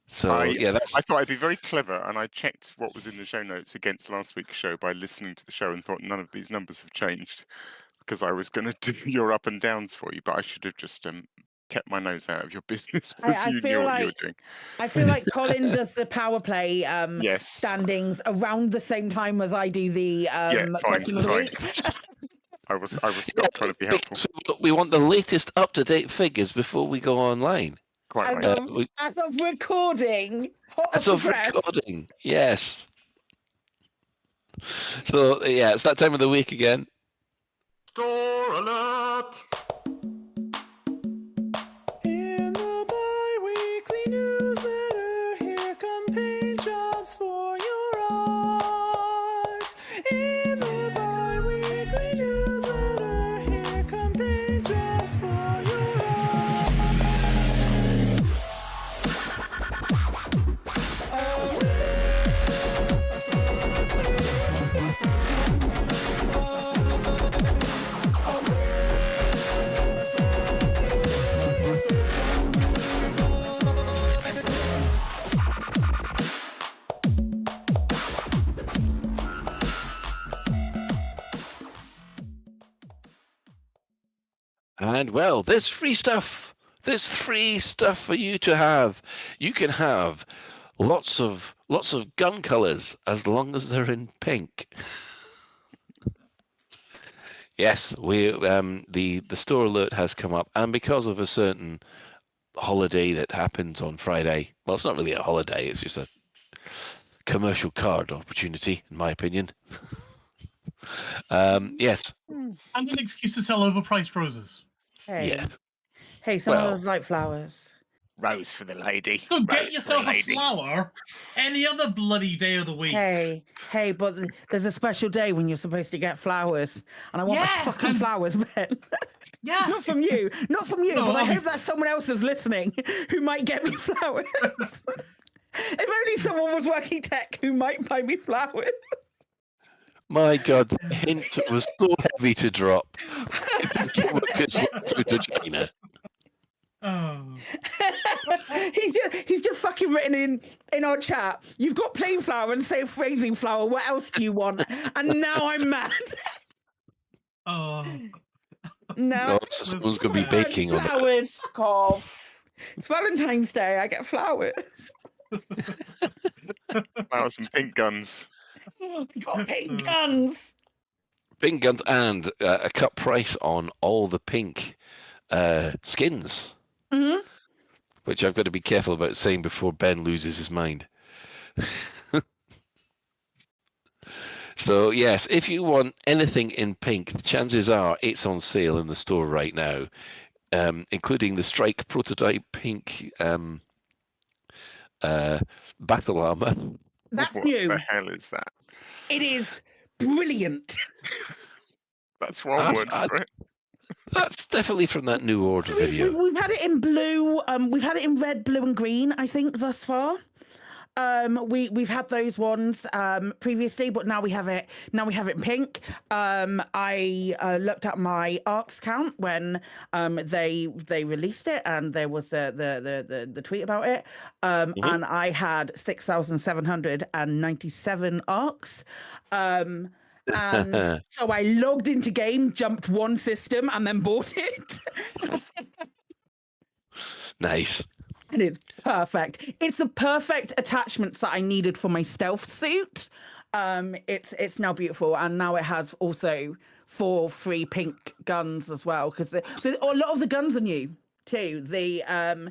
Speaker 5: So,
Speaker 6: I thought I'd be very clever, and I checked what was in the show notes against last week's show by listening to the show and thought none of these numbers have changed because I was going to do your up and downs for you, but I should have just kept my nose out of your business because you knew what you were doing.
Speaker 4: I feel like Colin does the power play standings around the same time as I do the question of the week.
Speaker 6: I was not trying to be helpful.
Speaker 5: We want the latest up-to-date figures before we go online.
Speaker 6: Quite right.
Speaker 4: As of recording.
Speaker 5: As of recording, yes. So, yeah, it's that time of the week again.
Speaker 3: Store alert! In the bi-weekly newsletter, here come paint jobs for your art. In the bi-weekly newsletter, here come paint jobs for your art.
Speaker 5: And well, there's free stuff. There's free stuff for you to have. You can have lots of gun colors as long as they're in pink. Yes, we the store alert has come up, and because of a certain holiday that happens on Friday. Well, it's not really a holiday; it's just a commercial card opportunity, in my opinion. Yes.
Speaker 1: And an excuse to sell overpriced roses.
Speaker 4: Hey.
Speaker 5: Yeah.
Speaker 4: Hey, some of us like flowers.
Speaker 6: Rose for the lady.
Speaker 1: So
Speaker 6: Rose
Speaker 1: get yourself
Speaker 6: for the
Speaker 1: a
Speaker 6: lady.
Speaker 1: flower any other bloody day of the week.
Speaker 4: Hey, but there's a special day when you're supposed to get flowers, and I want my fucking flowers, Ben.
Speaker 1: Yeah.
Speaker 4: Not from you,
Speaker 1: No,
Speaker 4: but I hope that someone else is listening who might get me flowers. If only someone was working tech who might buy me flowers.
Speaker 5: My God, the hint was so heavy to drop. It worked its way through to China.
Speaker 1: Oh.
Speaker 4: he's just fucking written in our chat. You've got plain flour and say phrasing flour. What else do you want? And now I'm mad.
Speaker 1: Oh.
Speaker 4: No,
Speaker 5: someone's going to be baking on it.
Speaker 4: flowers. Fuck off. It's Valentine's Day. I get flowers.
Speaker 6: Flowers and pink guns.
Speaker 4: Got pink guns.
Speaker 5: Pink guns and a cut price on all the pink skins.
Speaker 4: Mm-hmm.
Speaker 5: Which I've got to be careful about saying before Ben loses his mind. So, yes, if you want anything in pink, the chances are it's on sale in the store right now, including the Strike prototype pink battle armor.
Speaker 4: That's
Speaker 6: what
Speaker 4: new.
Speaker 6: the hell is that?
Speaker 4: It is brilliant.
Speaker 6: That's one word for it.
Speaker 5: That's definitely from that New Order
Speaker 4: So
Speaker 5: video.
Speaker 4: we've had it in blue. We've had it in red, blue, and green. I think thus far. We've had those ones previously, but now we have it. Now we have it in pink. I looked at my ARCs count when they released it, and there was the tweet about it. And I had 6,797 ARCs. And so I logged into game, jumped one system, and then bought it.
Speaker 5: Nice.
Speaker 4: And it's perfect. It's a perfect attachment that I needed for my stealth suit. It's now beautiful, and now it has also 4 free pink guns as well, because a lot of the guns are new too. The I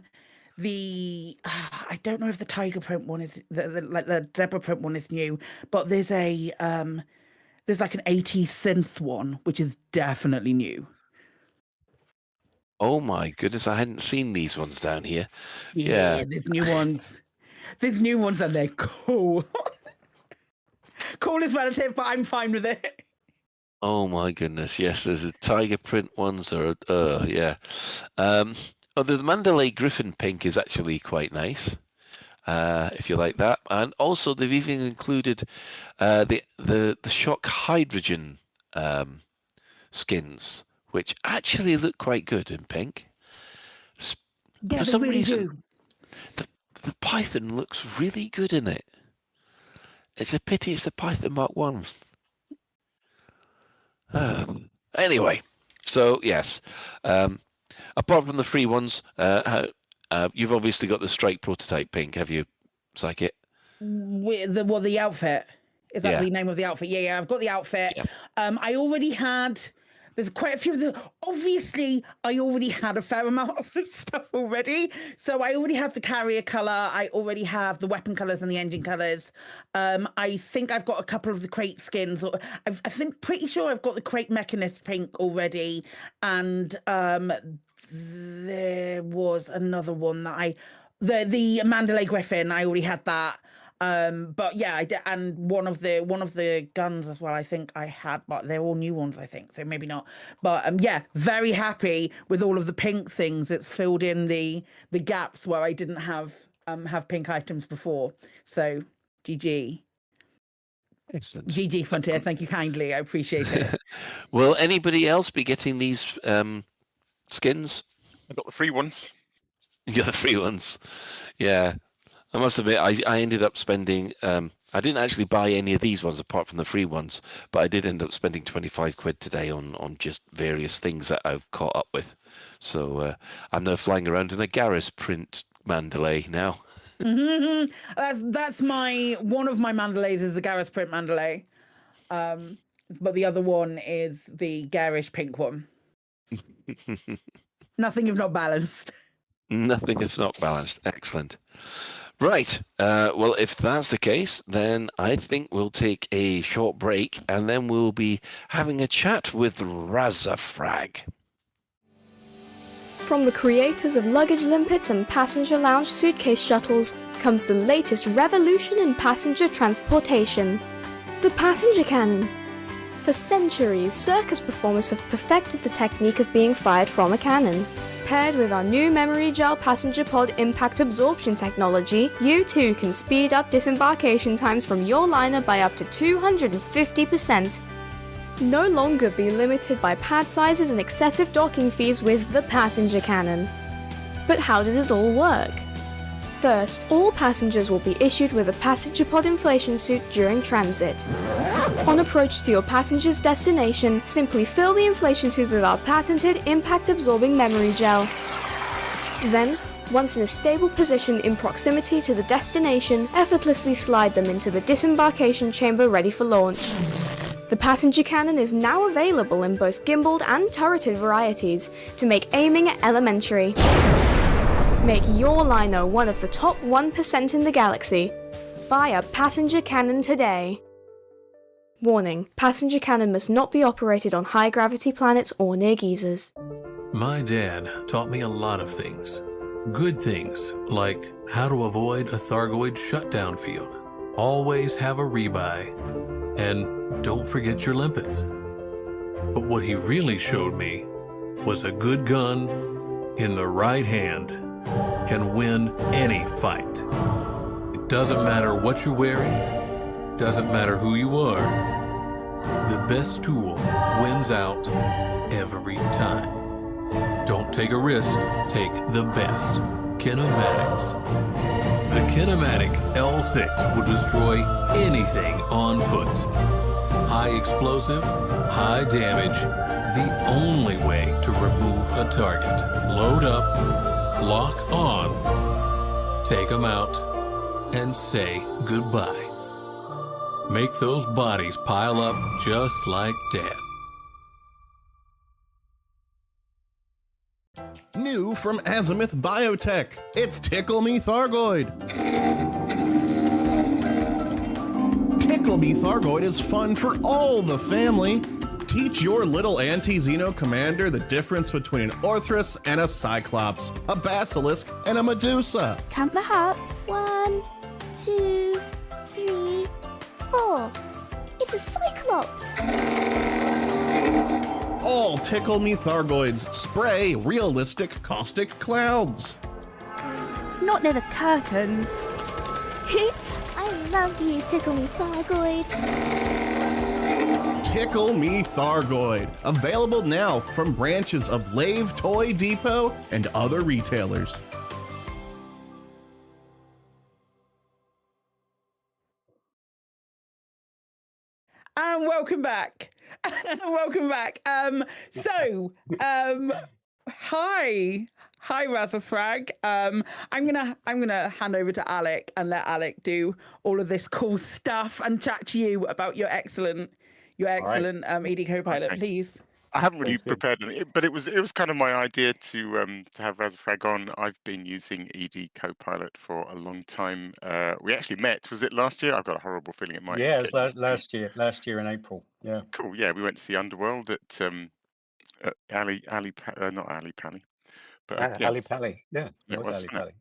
Speaker 4: don't know if the tiger print one is like the zebra print one is new, but there's like an 80s synth one which is definitely new.
Speaker 5: Oh my goodness, I hadn't seen these ones down here.
Speaker 4: Yeah, there's new ones. There's new ones and they're cool. Cool is relative, but I'm fine with it.
Speaker 5: Oh my goodness, yes, there's a tiger print ones or yeah. The Mandalay Griffin pink is actually quite nice. If you like that. And also they've even included the shock hydrogen skins, which actually look quite good in pink.
Speaker 4: Yeah,
Speaker 5: for some
Speaker 4: really
Speaker 5: reason, the Python looks really good in it. It's a pity it's the Python Mark 1. Anyway, so yes. Apart from the free ones, you've obviously got the Strike prototype pink, have you, Psychic?
Speaker 4: With the outfit? Is that the name of the outfit? Yeah, I've got the outfit.
Speaker 5: Yeah.
Speaker 4: I already had. There's quite a few of them. Obviously, I already had a fair amount of this stuff already. So I already have the carrier color. I already have the weapon colors and the engine colors. I think I've got a couple of the crate skins. Pretty sure I've got the crate mechanist pink already. And there was another one that the Mandalay Griffin. I already had that. But yeah, I did, and one of the guns as well. I think I had, but they're all new ones. I think so, maybe not. But yeah, very happy with all of the pink things. It's filled in the gaps where I didn't have pink items before. So GG.
Speaker 5: Excellent.
Speaker 4: GG Frontier. Thank you kindly. I appreciate it.
Speaker 5: Will anybody else be getting these skins?
Speaker 6: I got the free ones.
Speaker 5: You got the free ones. Yeah. I must admit, I ended up spending. I didn't actually buy any of these ones apart from the free ones, but I did end up spending 25 quid today on just various things that I've caught up with. So I'm now flying around in a Garrus print Mandalay now.
Speaker 4: Mm-hmm. That's one of my Mandalays is the Garrus print Mandalay, but the other one is the garish pink one. Nothing if not balanced.
Speaker 5: Nothing if not balanced. Excellent. Right. Well, if that's the case, then I think we'll take a short break and then we'll be having a chat with Razzafrag.
Speaker 9: From the creators of luggage limpets and passenger lounge suitcase shuttles comes the latest revolution in passenger transportation, the passenger cannon. For centuries, circus performers have perfected the technique of being fired from a cannon. Paired with our new memory gel passenger pod impact absorption technology, you too can speed up disembarkation times from your liner by up to 250%. No longer be limited by pad sizes and excessive docking fees with the passenger cannon. But how does it all work? First, all passengers will be issued with a passenger pod inflation suit during transit. On approach to your passenger's destination, simply fill the inflation suit with our patented impact-absorbing memory gel. Then, once in a stable position in proximity to the destination, effortlessly slide them into the disembarkation chamber ready for launch. The passenger cannon is now available in both gimbaled and turreted varieties to make aiming elementary. Make your liner one of the top 1% in the galaxy. Buy a passenger cannon today. Warning, passenger cannon must not be operated on high-gravity planets or near geysers.
Speaker 10: My dad taught me a lot of things. Good things, like how to avoid a Thargoid shutdown field. Always have a rebuy. And don't forget your limpets. But what he really showed me was a good gun in the right hand can win any fight. It doesn't matter what you're wearing, doesn't matter who you are. The best tool wins out every time. Don't take a risk, take the best. Kinematics. The Kinematic L6 will destroy anything on foot. High explosive, high damage, the only way to remove a target. Load up, lock on, take them out, and say goodbye. Make those bodies pile up just like Dad.
Speaker 11: New from Azimuth Biotech, it's Tickle Me Thargoid. Tickle Me Thargoid is fun for all the family. Teach your little anti-Xeno commander the difference between an Orthrus and a Cyclops, a Basilisk and a Medusa.
Speaker 9: Count the hearts. 1, 2, 3, 4. It's a Cyclops.
Speaker 11: All Tickle Me Thargoids spray realistic caustic clouds.
Speaker 9: Not near the curtains. I love you, Tickle Me Thargoid.
Speaker 11: Tickle Me Thargoid. Available now from branches of Lave Toy Depot and other retailers.
Speaker 4: And welcome back. Welcome back. Hi, Razzafrag. I'm gonna hand over to Alec and let Alec do all of this cool stuff and chat to you about your excellent EDCoPilot,
Speaker 6: Okay.
Speaker 4: please.
Speaker 6: I haven't really
Speaker 7: Sounds good.
Speaker 6: prepared anything, but it was kind of my idea to have Razzafrag on. I've been using EDCoPilot for a long time. We actually met. Was it last year? I've got a horrible feeling it might.
Speaker 7: Yeah, it
Speaker 6: get
Speaker 7: was
Speaker 6: used to.
Speaker 7: last year in April. Yeah.
Speaker 6: Cool. Yeah, we went to see Underworld at not Ali Pally, but yeah,
Speaker 7: Ali Pally. Yeah,
Speaker 6: it
Speaker 7: it was
Speaker 6: was,
Speaker 7: Ali
Speaker 6: wasn't it?
Speaker 7: Pally.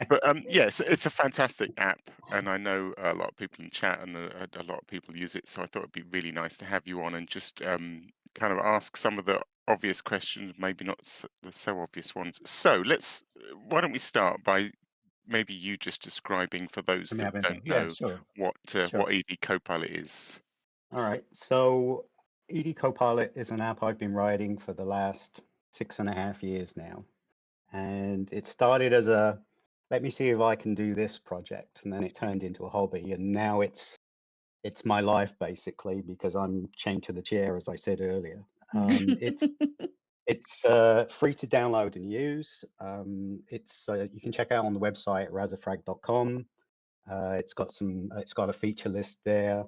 Speaker 6: But yes, it's a fantastic app, and I know a lot of people in chat and a lot of people use it. So I thought it'd be really nice to have you on and just kind of ask some of the obvious questions, maybe not the so obvious ones. So why don't we start by maybe you just describing for those that don't
Speaker 7: Yeah,
Speaker 6: know
Speaker 7: sure.
Speaker 6: what
Speaker 7: Sure.
Speaker 6: EDCoPilot is.
Speaker 7: All right. So EDCoPilot is an app I've been writing for the last 6.5 years now. And it started as let me see if I can do this project. And then it turned into a hobby. And now it's my life, basically, because I'm chained to the chair, as I said earlier. It's free to download and use. You can check out on the website razzafrag.com. It's got a feature list there.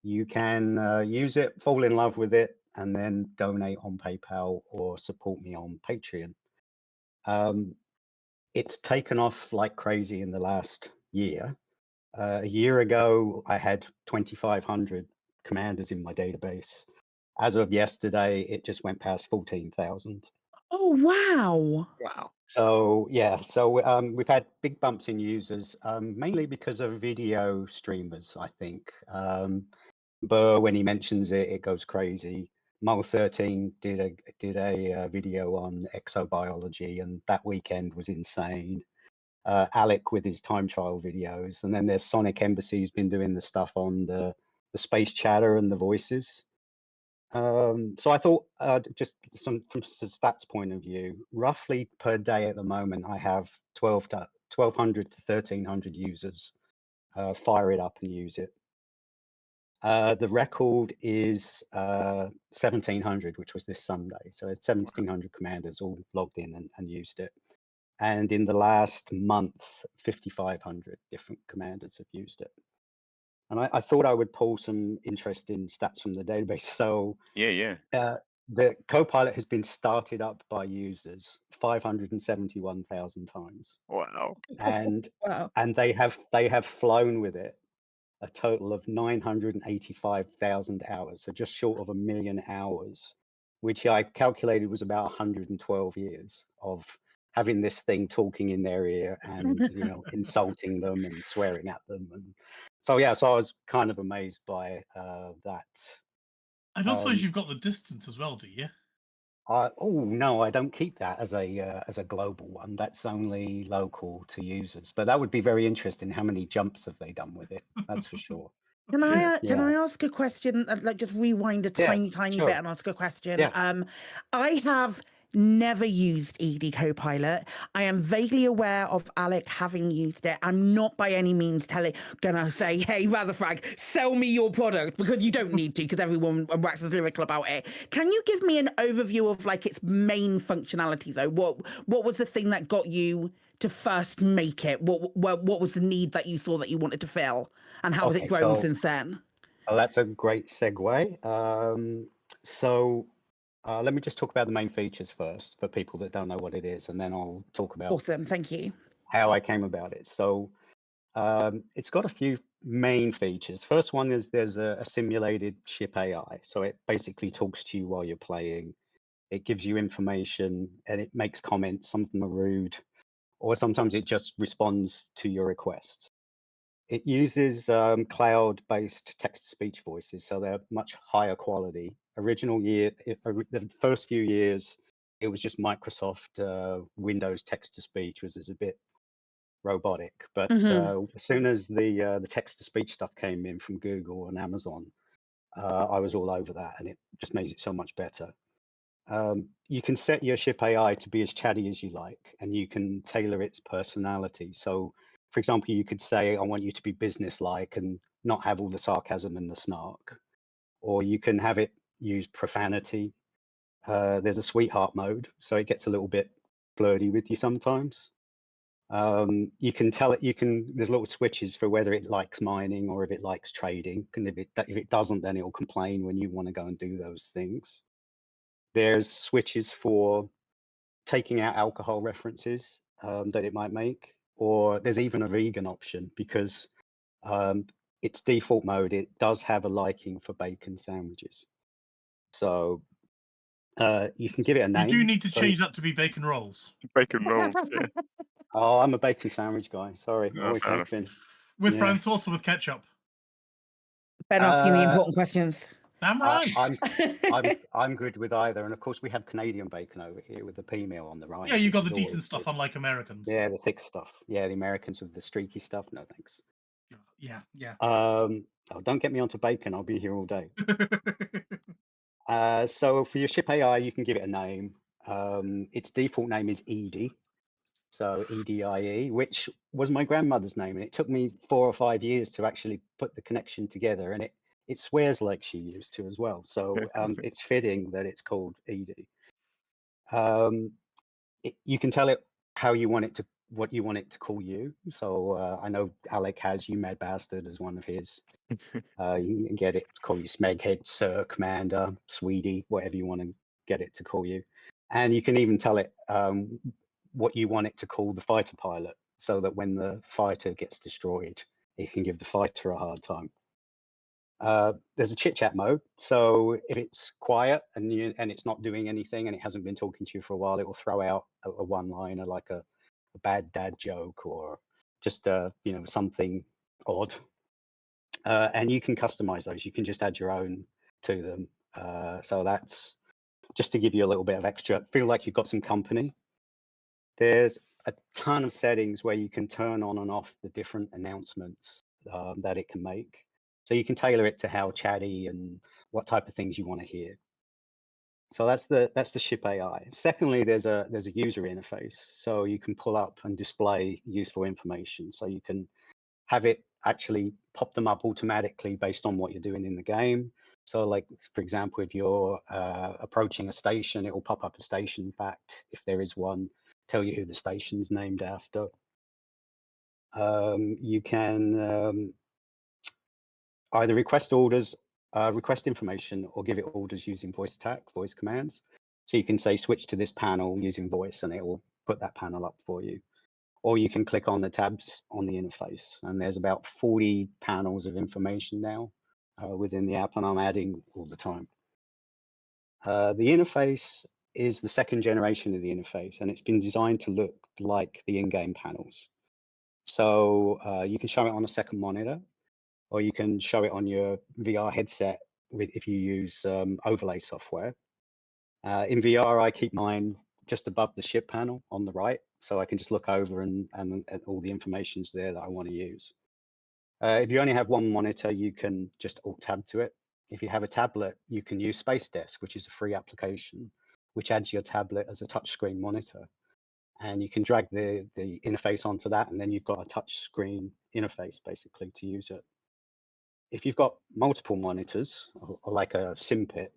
Speaker 7: You can use it, fall in love with it, and then donate on PayPal or support me on Patreon. It's taken off like crazy in the last year. A year ago, I had 2,500 commanders in my database. As of yesterday, it just went past 14,000.
Speaker 4: Oh wow!
Speaker 6: Wow.
Speaker 7: So yeah, we've had big bumps in users, mainly because of video streamers, I think. Burr, when he mentions it, it goes crazy. Mole13 did a video on exobiology, and that weekend was insane. Alec with his time trial videos, and then there's Sonic Embassy who's been doing the stuff on the space chatter and the voices. So I thought, just from a stats point of view, roughly per day at the moment, I have 1,200 to 1,300 users fire it up and use it. The record is 1,700, which was this Sunday. So it's 1,700 commanders all logged in and used it. And in the last month, 5,500 different commanders have used it. And I thought I would pull some interesting stats from the database. So
Speaker 6: Yeah.
Speaker 7: the Copilot has been started up by users 571,000 times.
Speaker 6: Wow.
Speaker 7: And
Speaker 4: Wow.
Speaker 7: and they have flown with it a total of 985,000 hours, so just short of 1 million hours, which I calculated was about 112 years of having this thing talking in their ear and insulting them and swearing at them. And so I was kind of amazed by that.
Speaker 1: I don't suppose you've got the distance as well, do you?
Speaker 7: Oh no, I don't keep that as a global one. That's only local to users. But that would be very interesting. How many jumps have they done with it? That's for sure.
Speaker 4: Can I
Speaker 7: Yeah.
Speaker 4: ask a question? Like, just rewind a tiny
Speaker 7: Yes,
Speaker 4: tiny
Speaker 7: sure.
Speaker 4: bit and ask a question.
Speaker 7: Yeah.
Speaker 4: I have never used EDCoPilot. I am vaguely aware of Alec having used it. I'm not by any means gonna say, hey, Razzafrag, sell me your product, because you don't need to, because everyone waxes lyrical about it. Can you give me an overview of like its main functionality though? What was the thing that got you to first make it? What was the need that you saw that you wanted to fill, and how has it
Speaker 7: Okay,
Speaker 4: grown
Speaker 7: so
Speaker 4: since then?
Speaker 7: that's a great segue. Let me just talk about the main features first for people that don't know what it is, and then I'll talk about
Speaker 4: Awesome, thank you.
Speaker 7: how I came about it. So it's got a few main features. First one is there's a simulated ship AI. So it basically talks to you while you're playing. It gives you information and it makes comments. Some of them are rude, or sometimes it just responds to your requests. It uses cloud-based text-to-speech voices, so they're much higher quality. The first few years, it was just Microsoft Windows text-to-speech, which is a bit robotic. But as soon as the text-to-speech stuff came in from Google and Amazon, I was all over that, and it just makes it so much better. You can set your ship AI to be as chatty as you like, and you can tailor its personality. So, for example, you could say, I want you to be businesslike and not have all the sarcasm and the snark. Or you can have it use profanity. There's a sweetheart mode, so it gets a little bit flirty with you sometimes. You can tell it, there's little switches for whether it likes mining or if it likes trading. And if it doesn't, then it'll complain when you want to go and do those things. There's switches for taking out alcohol references that it might make, or there's even a vegan option because its default mode, it does have a liking for bacon sandwiches. So you can give it a name.
Speaker 1: You do need to change that to be bacon rolls.
Speaker 6: Bacon rolls, yeah.
Speaker 7: Oh, I'm a bacon sandwich guy. Sorry, always
Speaker 6: fair
Speaker 7: have been.
Speaker 1: With brown sauce or with ketchup?
Speaker 4: Ben asking the important questions.
Speaker 1: Damn right.
Speaker 7: I'm good with either, and of course we have Canadian bacon over here with the pea meal on the right.
Speaker 1: Yeah, you got the decent stuff, unlike Americans.
Speaker 7: Yeah, the thick stuff. Yeah, the Americans with the streaky stuff. No thanks.
Speaker 1: Yeah.
Speaker 7: Oh, don't get me onto bacon. I'll be here all day. So for your ship AI, you can give it a name. Its default name is Edie. So EDIE, which was my grandmother's name, and it took me 4 or 5 years to actually put the connection together, and it swears like she used to as well. So it's fitting that it's called Edie. You can tell it how you want it to, what you want it to call you. So I know Alec has "you mad bastard" as one of his. You can get it to call you Smeghead, Sir, Commander, Sweetie, whatever you want to get it to call you. And you can even tell it what you want it to call the fighter pilot, so that when the fighter gets destroyed, it can give the fighter a hard time. There's a chit chat mode, so if it's quiet and it's not doing anything and it hasn't been talking to you for a while, it will throw out a one-liner like a bad dad joke or just something odd. And you can customize those. You can just add your own to them. So that's just to give you a little bit of extra. Feel like you've got some company. There's a ton of settings where you can turn on and off the different announcements that it can make. So you can tailor it to how chatty and what type of things you want to hear. So that's the ship AI. Secondly, there's a user interface. So you can pull up and display useful information. So you can have it actually pop them up automatically based on what you're doing in the game. So like, for example, if you're approaching a station, it will pop up a station fact, if there is one, tell you who the station's named after. You can either request orders, request information, or give it orders using voice commands. So you can say switch to this panel using voice and it will put that panel up for you. Or you can click on the tabs on the interface, and there's about 40 panels of information now within the app, and I'm adding all the time. The interface is the second generation of the interface, and it's been designed to look like the in-game panels. So you can show it on a second monitor, or you can show it on your VR headset if you use overlay software. In VR, I keep mine just above the ship panel on the right, so I can just look over and all the information's there that I want to use. If you only have one monitor, you can just alt-tab to it. If you have a tablet, you can use Space Desk, which is a free application, which adds your tablet as a touchscreen monitor. And you can drag the interface onto that, and then you've got a touchscreen interface, basically, to use it. If you've got multiple monitors, or like a sim pit,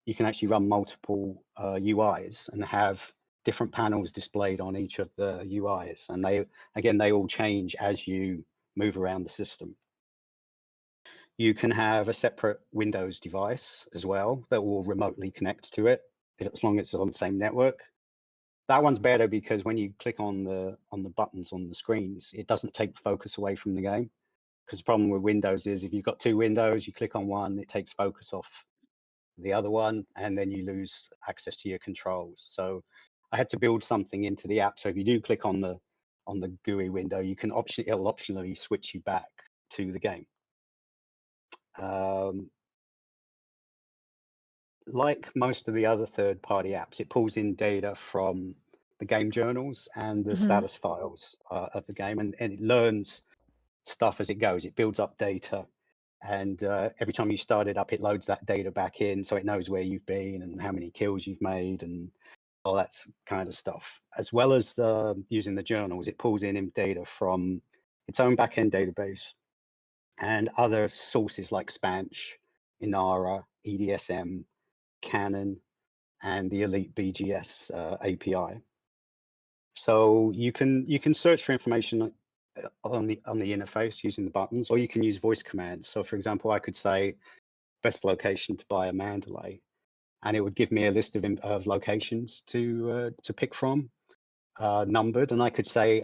Speaker 7: you can actually run multiple UIs and have different panels displayed on each of the UIs. And they all change as you move around the system. You can have a separate Windows device as well that will remotely connect to it, as long as it's on the same network. That one's better because when you click on the buttons on the screens, it doesn't take the focus away from the game. Because the problem with Windows is if you've got two windows, you click on one, it takes focus off the other one, and then you lose access to your controls. So I had to build something into the app. So if you do click on the GUI window, you can it'll optionally switch you back to the game. Like most of the other third-party apps, it pulls in data from the game journals and the status files of the game, and it learns stuff as it goes. It builds up data, and every time you start it up, it loads that data back in, so it knows where you've been and how many kills you've made and all that kind of stuff. As well as using the journals, it pulls in data from its own backend database and other sources like Spanch, Inara, EDSM, Canon, and the Elite BGS API. So you can search for information on the interface using the buttons, or you can use voice commands. So for example, I could say best location to buy a Mandalay, and it would give me a list of locations to pick from, numbered, and I could say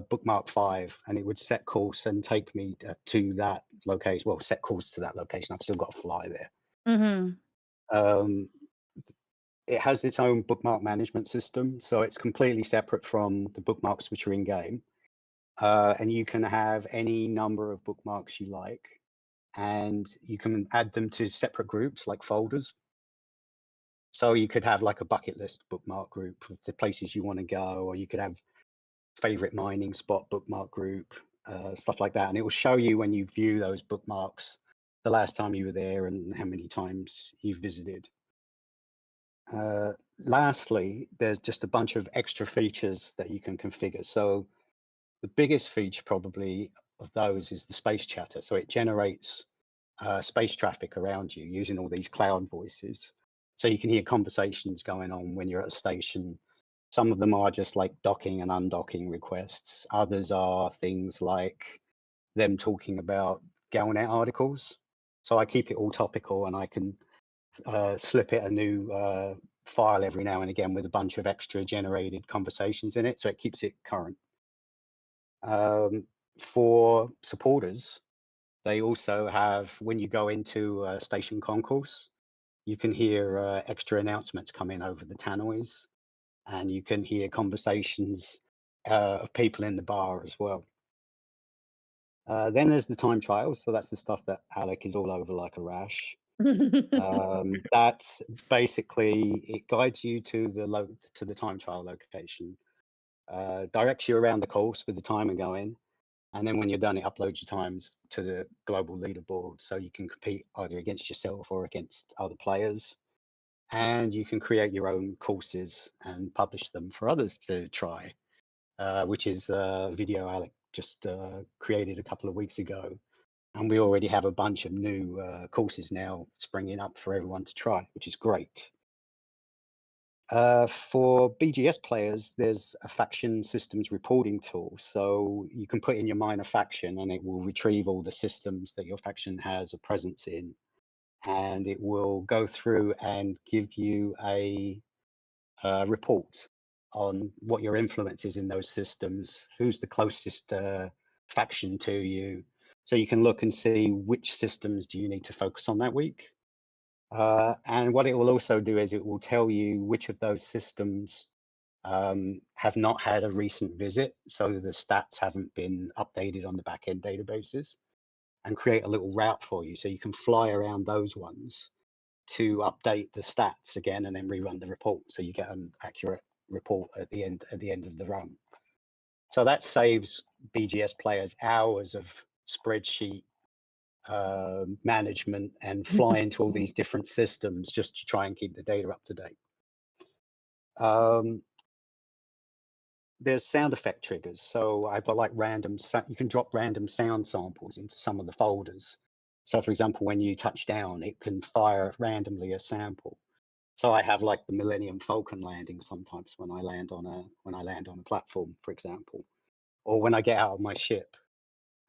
Speaker 7: bookmark 5, and it would set course and take me to that location. Well, set course to that location. I've still got to fly there. It has its own bookmark management system, so it's completely separate from the bookmarks which are in game. And you can have any number of bookmarks you like, and you can add them to separate groups like folders. So you could have like a bucket list bookmark group of the places you want to go, or you could have favorite mining spot bookmark group, stuff like that. And it will show you when you view those bookmarks the last time you were there and how many times you've visited. Lastly, there's just a bunch of extra features that you can configure. So the biggest feature probably of those is the space chatter. So it generates space traffic around you using all these cloud voices. So you can hear conversations going on when you're at a station. Some of them are just like docking and undocking requests. Others are things like them talking about Galnet articles. So I keep it all topical, and I can slip it a new file every now and again with a bunch of extra generated conversations in it, so it keeps it current. For supporters, they also have, when you go into a station concourse, you can hear extra announcements come in over the tannoys, and you can hear conversations of people in the bar as well. Then there's the time trials, so that's the stuff that Alec is all over like a rash. That's basically, it guides you to the time trial location, directs you around the course with the timer going, and then when you're done, it uploads your times to the global leaderboard, so you can compete either against yourself or against other players. And you can create your own courses and publish them for others to try, which is a video Alec just created a couple of weeks ago. And we already have a bunch of new courses now springing up for everyone to try, which is great. For BGS players, there's a faction systems reporting tool. So you can put in your minor faction, and it will retrieve all the systems that your faction has a presence in. And it will go through and give you a report on what your influence is in those systems, who's the closest faction to you. So you can look and see which systems do you need to focus on that week. And what it will also do is it will tell you which of those systems have not had a recent visit, so the stats haven't been updated on the backend databases. and create a little route for you, so you can fly around those ones to update the stats again, and then rerun the report, so you get an accurate report at the end of the run. So that saves BGS players hours of spreadsheet management and flying to all these different systems just to try and keep the data up to date. There's sound effect triggers. So I've got like you can drop random sound samples into some of the folders. So for example, when you touch down, it can fire randomly a sample. So I have like the Millennium Falcon landing sometimes when I land on a platform, for example, or when I get out of my ship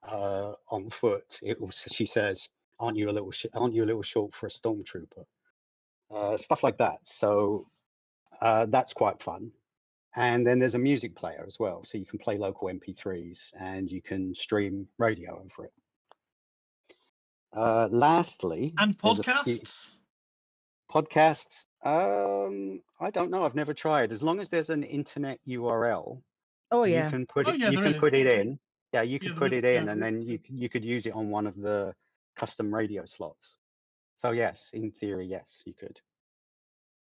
Speaker 7: on foot, she says, "Aren't you a little short for a stormtrooper?" Stuff like that. So that's quite fun. And then there's a music player as well, so you can play local MP3s and you can stream radio over it. Lastly,
Speaker 1: And
Speaker 7: there's a few-
Speaker 1: podcasts?
Speaker 7: Podcasts, I don't know. I've never tried. As long as there's an internet URL,
Speaker 4: Oh
Speaker 7: you
Speaker 4: yeah.
Speaker 7: can put
Speaker 1: Oh,
Speaker 7: it.
Speaker 1: yeah,
Speaker 7: You
Speaker 1: there
Speaker 7: can put
Speaker 1: is.
Speaker 7: it in. Yeah, you
Speaker 1: Yeah,
Speaker 7: can
Speaker 1: there
Speaker 7: put it
Speaker 1: is,
Speaker 7: in,
Speaker 1: yeah.
Speaker 7: and then you could use it on one of the custom radio slots. So yes, in theory, yes, you could.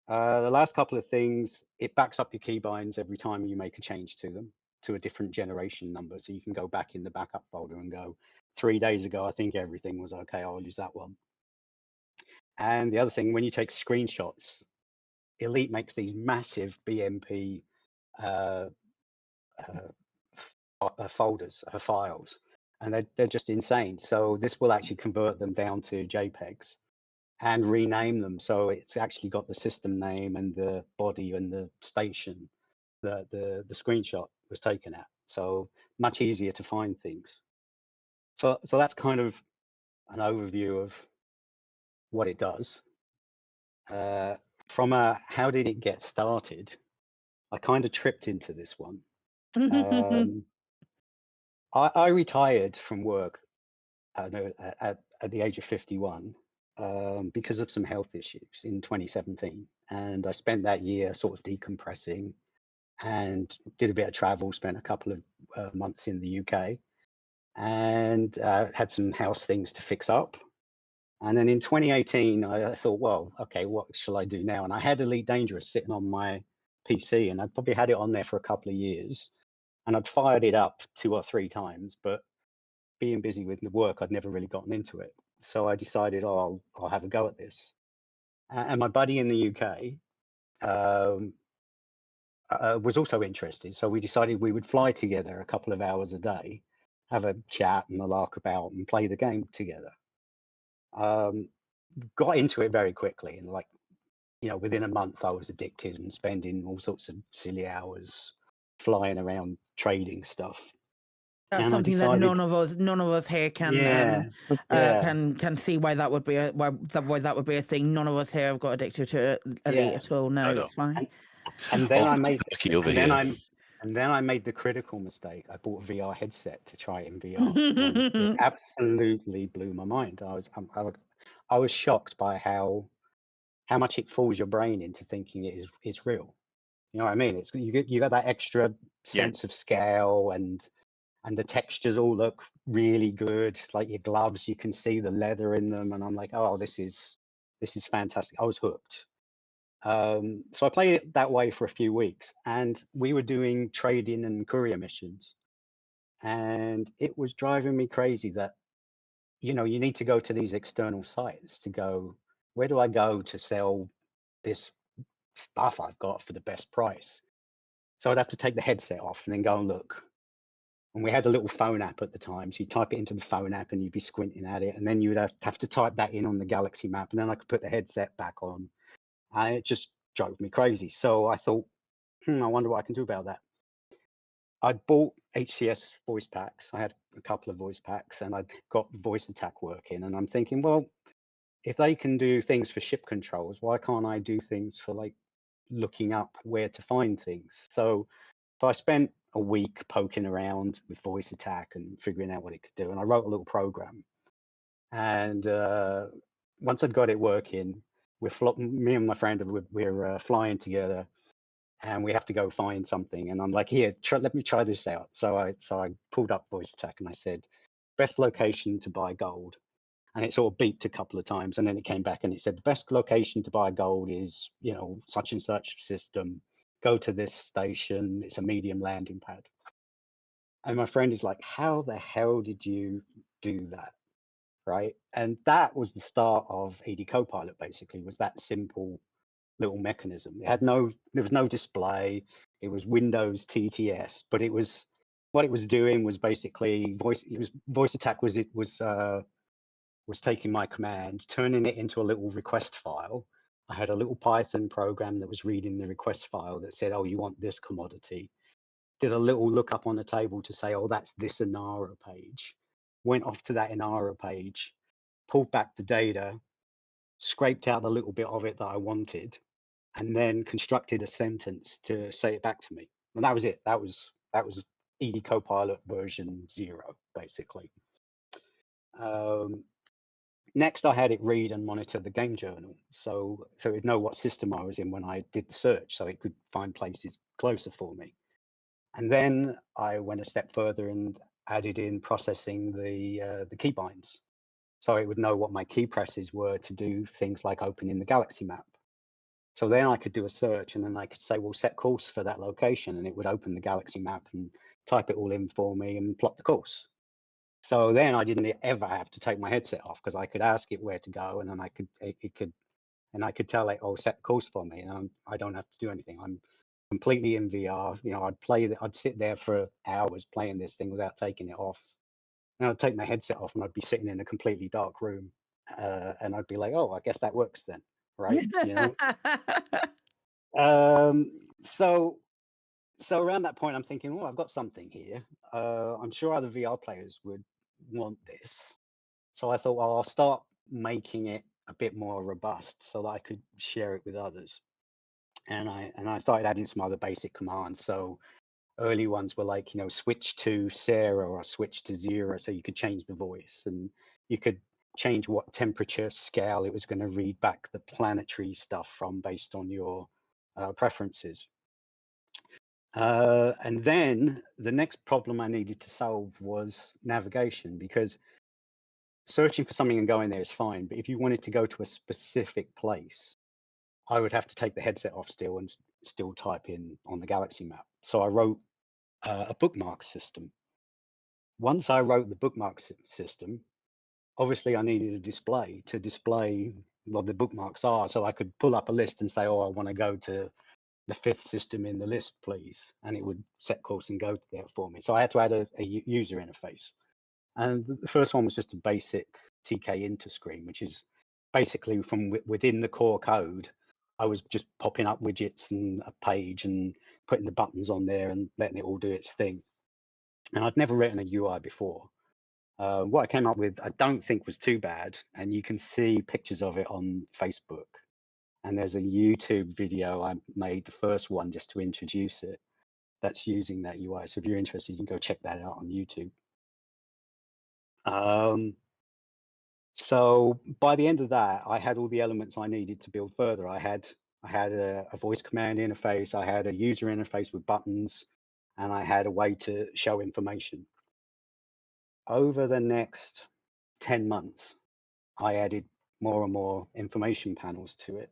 Speaker 7: The last couple of things, it backs up your keybinds every time you make a change to them, to a different generation number. So you can go back in the backup folder and go, 3 days ago, I think everything was okay. I'll use that one. And the other thing, when you take screenshots, Elite makes these massive BMP folders, files, and they're just insane. So this will actually convert them down to JPEGs and rename them, so it's actually got the system name and the body and the station that the screenshot was taken at. So much easier to find things. So that's kind of an overview of what it does. From a how did it get started, I kind of tripped into this one. I retired from work at the age of 51 because of some health issues in 2017. And I spent that year sort of decompressing and did a bit of travel, spent a couple of months in the UK, and had some house things to fix up. And then in 2018, I thought, well, okay, what shall I do now? And I had Elite Dangerous sitting on my PC, and I'd probably had it on there for a couple of years. And I'd fired it up 2 or 3 times, but being busy with the work, I'd never really gotten into it. So I decided, oh, I'll have a go at this. And my buddy in the UK was also interested. So we decided we would fly together a couple of hours a day, have a chat and a lark about and play the game together. Got into it very quickly. And within a month, I was addicted and spending all sorts of silly hours flying around trading stuff.
Speaker 4: That's
Speaker 7: And
Speaker 4: something that none of us here can can see why that would be why that would be a thing. None of us here have got addicted to Elite at all. No, it's fine.
Speaker 7: And then I made the critical mistake. I bought a VR headset to try it in VR. And it absolutely blew my mind. I was shocked by how much it fools your brain into thinking it's real. You know what I mean? It's you got that extra sense of scale, and the textures all look really good. Like your gloves, you can see the leather in them, and I'm like, oh, this is fantastic. I was hooked. So I played it that way for a few weeks, and we were doing trading and courier missions, and it was driving me crazy that you need to go to these external sites to go, where do I go to sell this stuff I've got for the best price? So I'd have to take the headset off and then go and look. And we had a little phone app at the time, so you type it into the phone app and you'd be squinting at it, and then you would have to type that in on the Galaxy map, and then I could put the headset back on. And it just drove me crazy. So I thought, I wonder what I can do about that. I bought HCS voice packs. I had a couple of voice packs, and I'd got voice attack working. And I'm thinking, well, if they can do things for ship controls, why can't I do things for looking up where to find things? So I spent a week poking around with voice attack and figuring out what it could do. And I wrote a little program. And once I'd got it working, me and my friend, we're flying together, and we have to go find something. And I'm like, here, let me try this out. So I pulled up voice attack and I said, best location to buy gold. And it sort of beeped a couple of times, and then it came back and it said the best location to buy gold is, you know, such and such system. Go to this station. It's a medium landing pad. And my friend is like, how the hell did you do that? Right. And that was the start of EDCoPilot, basically, was that simple little mechanism. There was no display. It was Windows TTS, but it was, what it was doing was basically voice attack was taking my command, turning it into a little request file. I had a little Python program that was reading the request file that said, oh, you want this commodity. Did a little lookup on the table to say, oh, that's this Inara page. Went off to that Inara page, pulled back the data, scraped out the little bit of it that I wanted, and then constructed a sentence to say it back to me. And that was it. That was EDCoPilot version 0, basically. Next, I had it read and monitor the game journal, so it'd know what system I was in when I did the search, so it could find places closer for me. And then I went a step further and added in processing the keybinds, so it would know what my key presses were to do things like opening the galaxy map. So then I could do a search, and then I could say, well, set course for that location, and it would open the galaxy map and type it all in for me and plot the course. So then I didn't ever have to take my headset off, because I could ask it where to go, and then I could tell it, oh, set the course for me, and I don't have to do anything. I'm completely in VR. You know, I'd sit there for hours playing this thing without taking it off. And I'd take my headset off, and I'd be sitting in a completely dark room, and I'd be like, oh, I guess that works then, right? You know. So around that point, I'm thinking, well, I've got something here. I'm sure other VR players would want this. So I thought, well, I'll start making it a bit more robust so that I could share it with others. And I started adding some other basic commands. So early ones were like, you know, switch to Sarah or switch to 0, so you could change the voice, and you could change what temperature scale it was going to read back the planetary stuff from based on your preferences. And then the next problem I needed to solve was navigation, because searching for something and going there is fine, but if you wanted to go to a specific place, I would have to take the headset off still and still type in on the galaxy map. So I wrote a bookmark system. Once I wrote the bookmark system, obviously I needed a display to display what the bookmarks are, so I could pull up a list and say, oh, I want to go to the 5th system in the list, please, and it would set course and go there for me. So I had to add a user interface, and the first one was just a basic TK interscreen, which is basically from within the core code. I was just popping up widgets and a page and putting the buttons on there and letting it all do its thing. And I'd never written a UI before. What I came up with, I don't think was too bad, and you can see pictures of it on Facebook. And there's a YouTube video I made, the first one, just to introduce it, that's using that UI. So if you're interested, you can go check that out on YouTube. So by the end of that, I had all the elements I needed to build further. I had a voice command interface, I had a user interface with buttons, and I had a way to show information. Over the next 10 months, I added more and more information panels to it.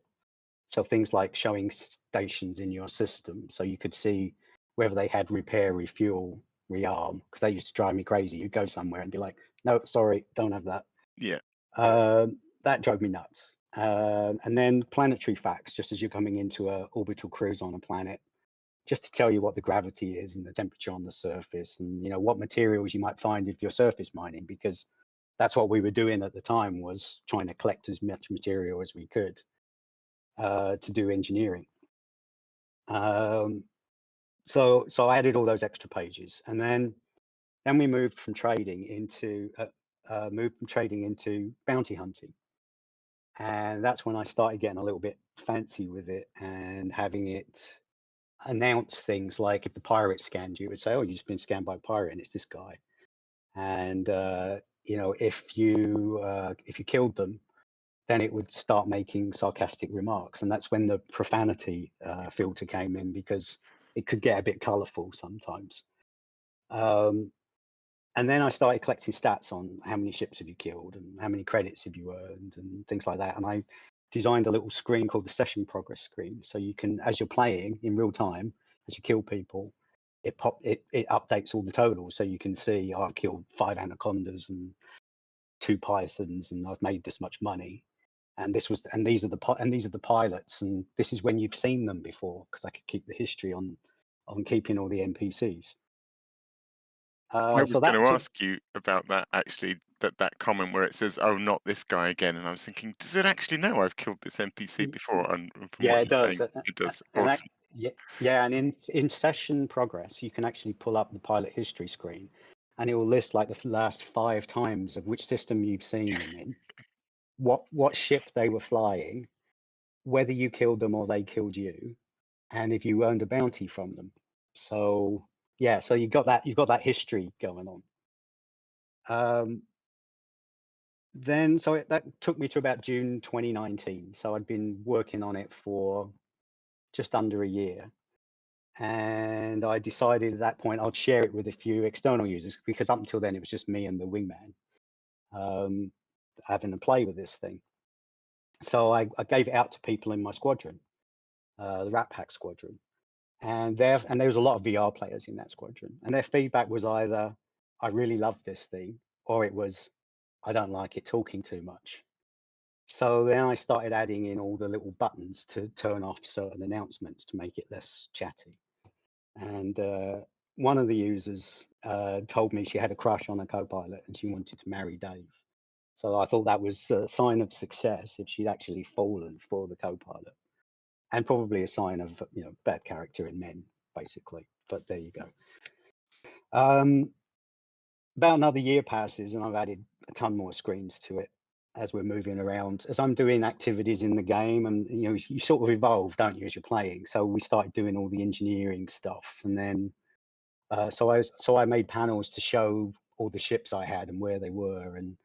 Speaker 7: So things like showing stations in your system, so you could see whether they had repair, refuel, rearm, because they used to drive me crazy. You'd go somewhere and be like, no, sorry, don't have that.
Speaker 6: Yeah.
Speaker 7: That drove me nuts. And then planetary facts, just as you're coming into an orbital cruise on a planet, just to tell you what the gravity is and the temperature on the surface, and you know what materials you might find if you're surface mining, because that's what we were doing at the time, was trying to collect as much material as we could to do engineering. So I added all those extra pages, and then we moved from trading into bounty hunting, and that's when I started getting a little bit fancy with it and having it announce things like, if the pirate scanned you, it would say, oh, you've just been scanned by a pirate and it's this guy. And you know, if you killed them, then it would start making sarcastic remarks, and that's when the profanity filter came in, because it could get a bit colorful sometimes. And then I started collecting stats on how many ships have you killed and how many credits have you earned and things like that. And I designed a little screen called the session progress screen. So you can, as you're playing in real time, as you kill people, it updates all the totals. So you can see, I've killed 5 anacondas and 2 pythons and I've made this much money. And these are the pilots. And this is when you've seen them before, because I could keep the history on keeping all the NPCs.
Speaker 6: I was
Speaker 7: So
Speaker 6: going
Speaker 7: that
Speaker 6: to
Speaker 7: took,
Speaker 6: ask you about that actually, that comment where it says, "Oh, not this guy again," and I was thinking, does it actually know I've killed this NPC before? And from
Speaker 7: yeah,
Speaker 6: what
Speaker 7: it
Speaker 6: you're
Speaker 7: does.
Speaker 6: saying, it does.
Speaker 7: And
Speaker 6: Awesome.
Speaker 7: yeah, and in session progress, you can actually pull up the pilot history screen, and it will list like the last 5 times of which system you've seen them in, what ship they were flying, whether you killed them or they killed you, and if you earned a bounty from them. So yeah, so you've got that history going on. Then that took me to about June 2019. So I'd been working on it for just under a year. And I decided at that point I'd share it with a few external users, because up until then it was just me and the wingman having to play with this thing. So I gave it out to people in my squadron, the Rat Pack squadron, and there was a lot of VR players in that squadron, and their feedback was either I really love this thing, or it was I don't like it talking too much. So then I started adding in all the little buttons to turn off certain announcements to make it less chatty. And one of the users told me she had a crush on a co-pilot and she wanted to marry Dave. So I thought that was a sign of success if she'd actually fallen for the co-pilot, and probably a sign of bad character in men, basically. But there you go. About another year passes and I've added a ton more screens to it as we're moving around, as I'm doing activities in the game, and you sort of evolve, don't you, as you're playing. So we started doing all the engineering stuff, and then so I made panels to show all the ships I had and where they were and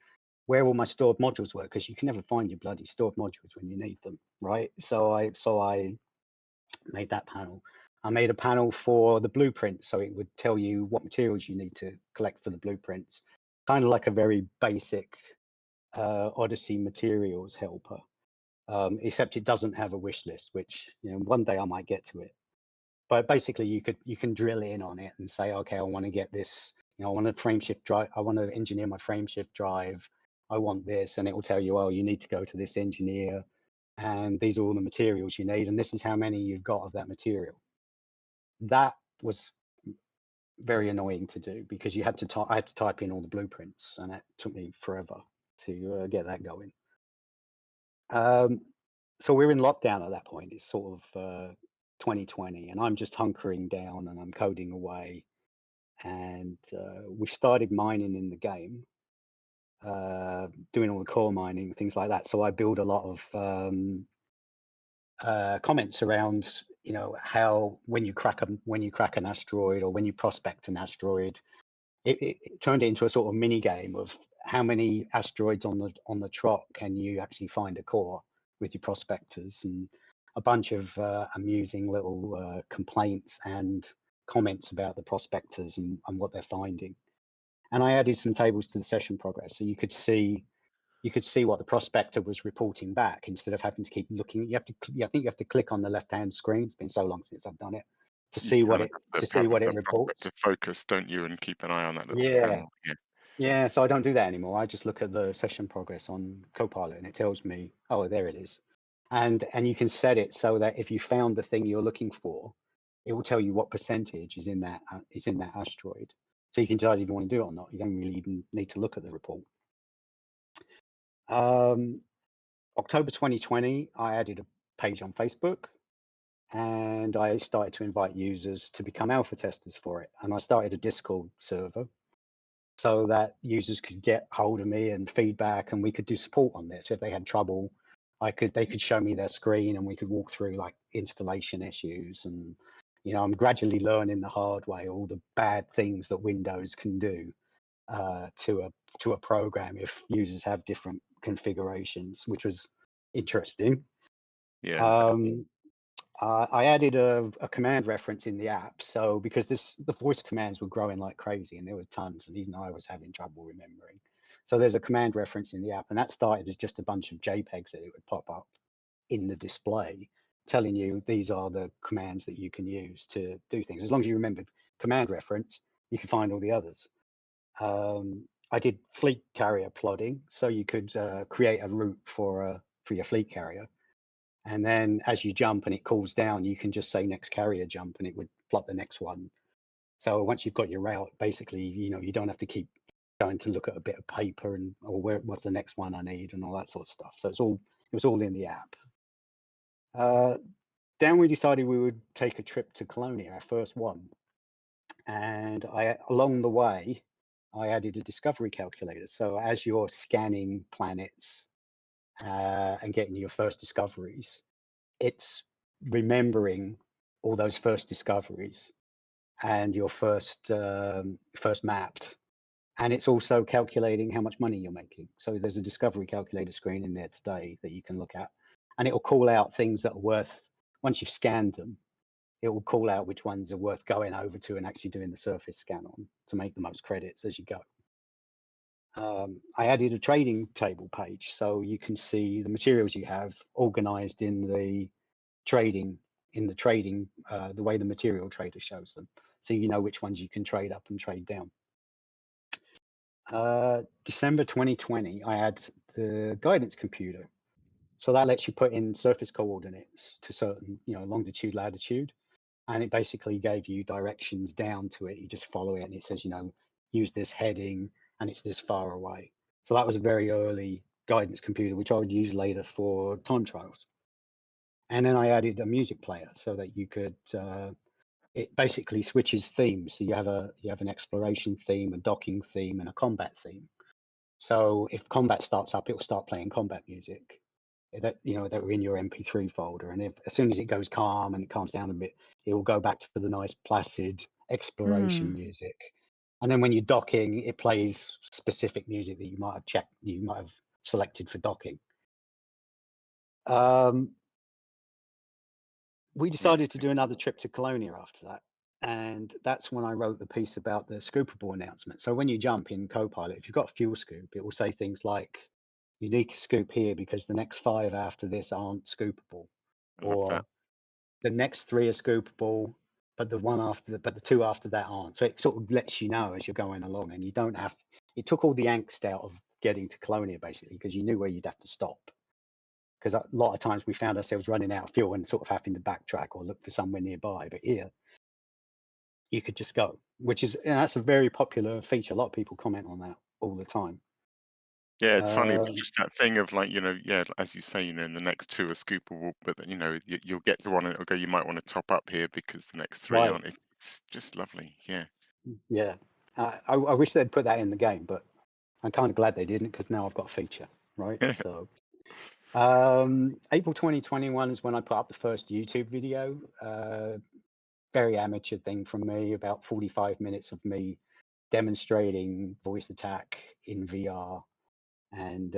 Speaker 7: where all my stored modules were, because you can never find your bloody stored modules when you need them, right? So I made that panel. I made a panel for the blueprint, so it would tell you what materials you need to collect for the blueprints, kind of like a very basic Odyssey materials helper, except it doesn't have a wish list, which one day I might get to it. But basically, you can drill in on it and say, okay, I want to get this. I want a frameshift drive. I want to engineer my frameshift drive. I want this, and it will tell you, oh, you need to go to this engineer, and these are all the materials you need, and this is how many you've got of that material. That was very annoying to do, because I had to type in all the blueprints, and it took me forever to get that going. So we're in lockdown at that point. It's sort of 2020, and I'm just hunkering down and I'm coding away. And we started mining in the game, doing all the core mining, things like that. So I build a lot of comments around, how when you crack an asteroid, or when you prospect an asteroid, it turned it into a sort of mini game of how many asteroids on the trot can you actually find a core with your prospectors, and a bunch of amusing little complaints and comments about the prospectors and what they're finding. And I added some tables to the session progress, so you could see what the prospector was reporting back, instead of having to keep looking. I think you have to click on the left-hand screen. It's been so long since I've done it, to see what it reports.
Speaker 6: To focus, don't you, and keep an eye on that little panel.
Speaker 7: Yeah, so I don't do that anymore. I just look at the session progress on Copilot, and it tells me, oh, there it is. And you can set it so that if you found the thing you're looking for, it will tell you what percentage is in that asteroid. So you can decide if you want to do it or not. You don't really even need to look at the report. October 2020, I added a page on Facebook, and I started to invite users to become alpha testers for it. And I started a Discord server, so that users could get hold of me and feedback, and we could do support on this. If they had trouble, they could show me their screen, and we could walk through like installation issues. And I'm gradually learning the hard way all the bad things that Windows can do to a program if users have different configurations, which was interesting.
Speaker 6: Yeah.
Speaker 7: I added a command reference in the app. So because the voice commands were growing like crazy, and there was tons, and even I was having trouble remembering. So there's a command reference in the app, and that started as just a bunch of JPEGs that it would pop up in the display, telling you these are the commands that you can use to do things. As long as you remembered command reference, you can find all the others. I did fleet carrier plotting, so you could create a route for your fleet carrier. And then as you jump and it cools down, you can just say next carrier jump and it would plot the next one. So once you've got your route, basically, you don't have to keep going to look at a bit of paper and what's the next one I need and all that sort of stuff. So it was all in the app. Then we decided we would take a trip to Colonia, our first one. And along the way, I added a discovery calculator. So as you're scanning planets and getting your first discoveries, it's remembering all those first discoveries and your first mapped, and it's also calculating how much money you're making. So there's a discovery calculator screen in there today that you can look at, and it will call out things that are worth, once you've scanned them, it will call out which ones are worth going over to and actually doing the surface scan on to make the most credits as you go. I added a trading table page, so you can see the materials you have organized in the trading, the way the material trader shows them. So you know which ones you can trade up and trade down. December 2020, I had the guidance computer. So that lets you put in surface coordinates to certain, longitude, latitude. And it basically gave you directions down to it. You just follow it and it says, use this heading and it's this far away. So that was a very early guidance computer, which I would use later for time trials. And then I added a music player so that you could, it basically switches themes. So you have an exploration theme, a docking theme, and a combat theme. So if combat starts up, it will start playing combat music that were in your MP3 folder. And as soon as it goes calm and it calms down a bit, it will go back to the nice placid exploration music. And then when you're docking, it plays specific music that you might have selected for docking. We decided to do another trip to Colonia after that. And that's when I wrote the piece about the scoopable announcement. So when you jump in Copilot, if you've got a fuel scoop, it will say things like, you need to scoop here because the next 5 after this aren't scoopable. Or the next 3 are scoopable, but the 2 after that aren't. So it sort of lets you know as you're going along, and you don't have, it took all the angst out of getting to Colonia basically, because you knew where you'd have to stop. Because a lot of times we found ourselves running out of fuel and sort of having to backtrack or look for somewhere nearby. But here, you could just go, which is, that's a very popular feature. A lot of people comment on that all the time.
Speaker 6: Yeah, it's funny. It's just that thing of like, as you say, in the next 2 are scoopable, but you'll get to one and it'll go, you might want to top up here because the next 3 aren't. It's just lovely. Yeah.
Speaker 7: Yeah. I wish they'd put that in the game, but I'm kind of glad they didn't, because now I've got a feature, right? So April 2021 is when I put up the first YouTube video. Very amateur thing from me, about 45 minutes of me demonstrating voice attack in VR and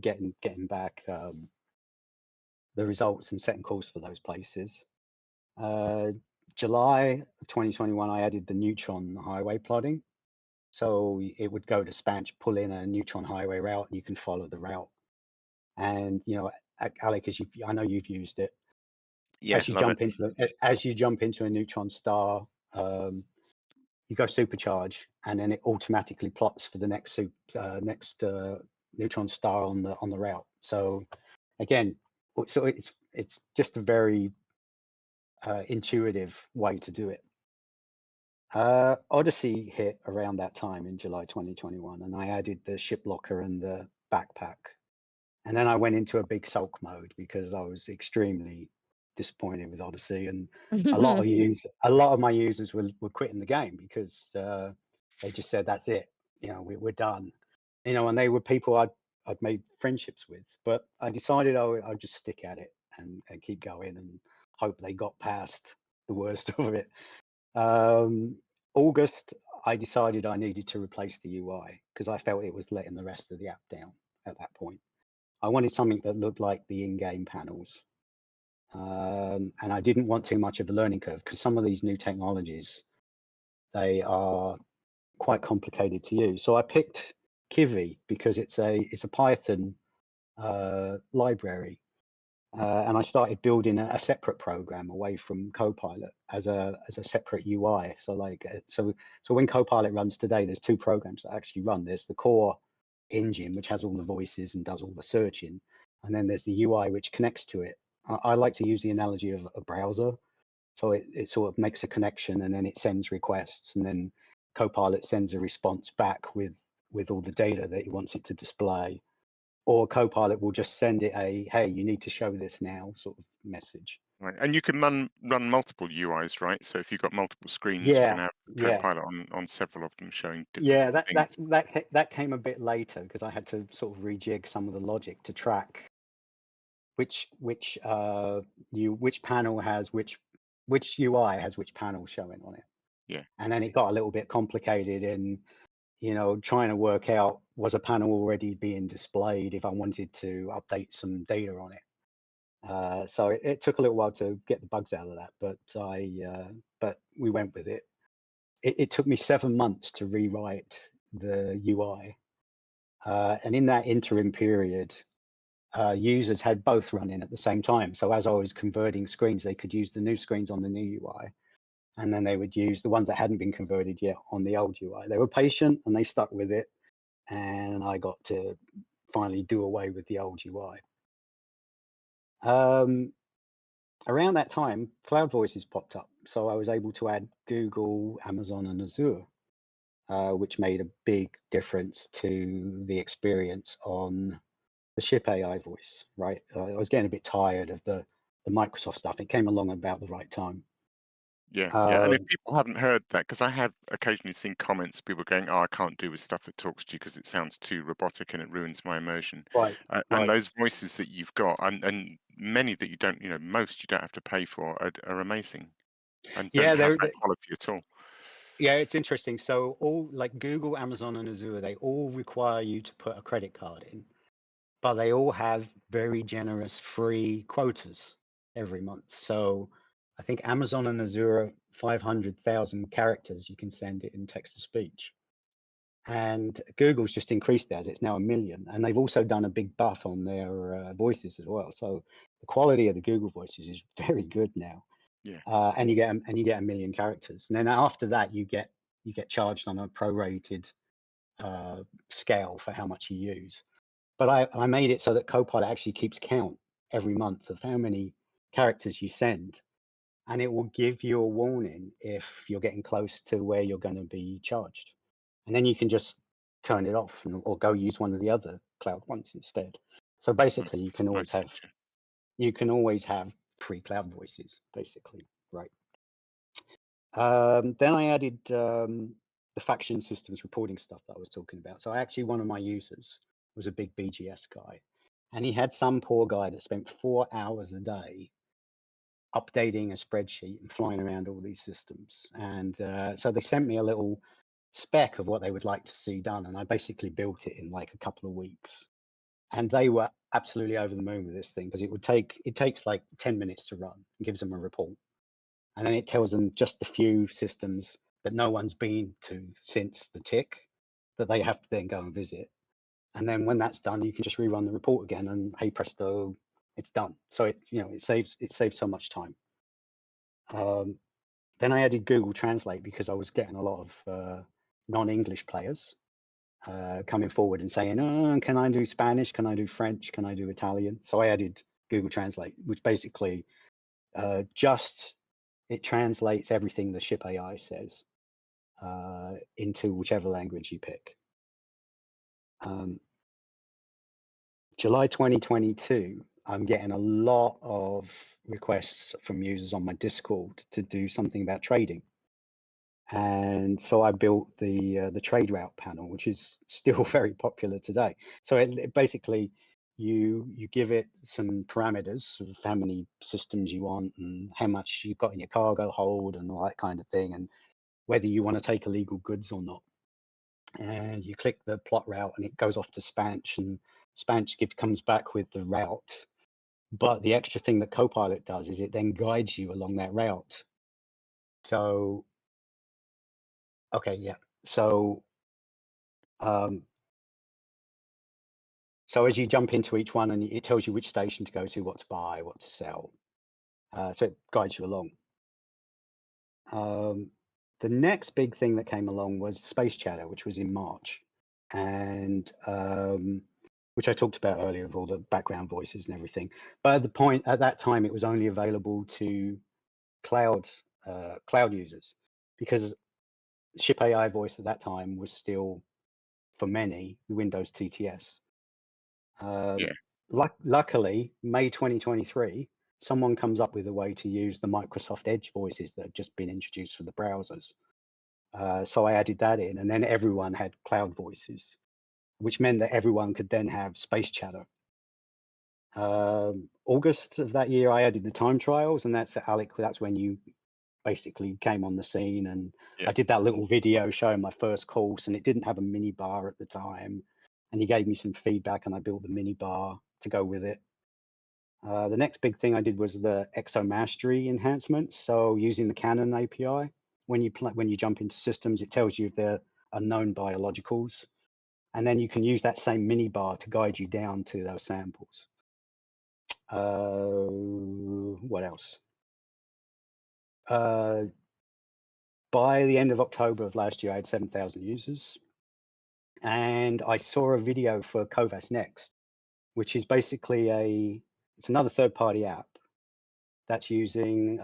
Speaker 7: getting back the results and setting calls for those places. July of 2021, I added the neutron highway plotting. So it would go to Spanch, pull in a neutron highway route, and you can follow the route. And Alec, I know you've used it.
Speaker 6: Yeah,
Speaker 7: as you jump into a neutron star, you go supercharge, and then it automatically plots for the next neutron star on the route. So again, it's just a very intuitive way to do it. Odyssey hit around that time in July 2021, and I added the ship locker and the backpack. And then I went into a big sulk mode because I was extremely disappointed with Odyssey, and a lot of my users were quitting the game because they just said, that's it, we're done, and they were people I'd made friendships with. But I decided I'd just stick at it and keep going and hope they got past the worst of it. August, I decided I needed to replace the UI because I felt it was letting the rest of the app down at that point. I wanted something that looked like the in-game panels. and I didn't want too much of a learning curve because some of these new technologies, they are quite complicated to use. So I picked Kivy because it's a Python library, and I started building a separate program away from Copilot as a separate UI. So so when Copilot runs today, there's two programs that actually run. There's the core engine, which has all the voices and does all the searching, and then there's the UI which connects to it. I like to use the analogy of a browser. So it sort of makes a connection and then it sends requests, and then Copilot sends a response back with all the data that it wants it to display. Or Copilot will just send it a, hey, you need to show this now sort of message.
Speaker 6: Right, and you can run multiple UIs, right? So if you've got multiple screens, you can
Speaker 7: Yeah,
Speaker 6: have
Speaker 7: yeah.
Speaker 6: Copilot on several of them showing different
Speaker 7: Yeah,
Speaker 6: things.
Speaker 7: that came a bit later because I had to sort of rejig some of the logic to track which panel has which UI has which panel showing on it.
Speaker 6: Yeah.
Speaker 7: And then it got a little bit complicated in, trying to work out, was a panel already being displayed if I wanted to update some data on it. So it took a little while to get the bugs out of that, but we went with it. It took me 7 months to rewrite the UI. And in that interim period, users had both running at the same time. So as I was converting screens, they could use the new screens on the new UI, and then they would use the ones that hadn't been converted yet on the old UI. They were patient and they stuck with it, and I got to finally do away with the old UI. Around that time, Cloud Voices popped up, so I was able to add Google, Amazon, and Azure, which made a big difference to the experience on the ship AI voice, right? I was getting a bit tired of the Microsoft stuff. It came along about the right time.
Speaker 6: Yeah, yeah. And if people haven't heard that, because I have occasionally seen comments, people going, "Oh, I can't do with stuff that talks to you because it sounds too robotic and it ruins my immersion."
Speaker 7: Right.
Speaker 6: And those voices that you've got, and many that you don't, most you don't have to pay for, are amazing, and
Speaker 7: Yeah,
Speaker 6: don't have that quality at all.
Speaker 7: Yeah, it's interesting. So all like Google, Amazon, and Azure, they all require you to put a credit card in, but they all have very generous free quotas every month. So I think Amazon and Azure, 500,000 characters you can send it in text to speech. And Google's just increased theirs. It's now 1 million. And they've also done a big buff on their voices as well. So the quality of the Google voices is very good now.
Speaker 6: Yeah.
Speaker 7: And you get 1 million characters. And then after that, you get charged on a prorated scale for how much you use. But I made it so that Copilot actually keeps count every month of how many characters you send, and it will give you a warning if you're getting close to where you're going to be charged, and then you can just turn it off or go use one of the other cloud ones instead. So basically, you can always have free cloud voices, basically, right? Then I added the faction systems reporting stuff that I was talking about. So actually, one of my users was a big BGS guy, and he had some poor guy that spent 4 hours a day updating a spreadsheet and flying around all these systems. And so they sent me a little spec of what they would like to see done, and I basically built it in like a couple of weeks. And they were absolutely over the moon with this thing because it takes like 10 minutes to run. It gives them a report. And then it tells them just the few systems that no one's been to since the tick that they have to then go and visit. And then when that's done, you can just rerun the report again, and hey presto, it's done. So it saves so much time. Then I added Google Translate because I was getting a lot of non-English players coming forward and saying, "Oh, can I do Spanish? Can I do French? Can I do Italian?" So I added Google Translate, which basically it translates everything the ship AI says into whichever language you pick. July 2022, I'm getting a lot of requests from users on my Discord to do something about trading. And so I built the trade route panel, which is still very popular today. So it basically, you give it some parameters of how many systems you want and how much you've got in your cargo hold and all that kind of thing, and whether you want to take illegal goods or not. And you click the plot route and it goes off to Spanch, and Spanch comes back with the route But the extra thing that Copilot does is it then guides you along that route. So, okay, yeah. So, so as you jump into each one, and it tells you which station to go to, what to buy, what to sell. So it guides you along. The next big thing that came along was Space Chatter, which was in March, and which I talked about earlier, of all the background voices and everything. But at that time, it was only available to cloud users, because Ship AI voice at that time was still, for many, Windows TTS. Luckily, May 2023, someone comes up with a way to use the Microsoft Edge voices that had just been introduced for the browsers. So I added that in, and then everyone had cloud voices, which meant that everyone could then have Space Chatter. August of that year, I added the time trials, and that's when you basically came on the scene, and I did that little video showing my first course, and it didn't have a mini bar at the time, and he gave me some feedback, and I built the mini bar to go with it. The next big thing I did was the Exo Mastery enhancements. So using the Canon API, when you jump into systems, it tells you if they're unknown biologicals, and then you can use that same mini bar to guide you down to those samples. What else? By the end of October of last year, I had 7,000 users, and I saw a video for Covas Next, which is basically it's another third-party app that's using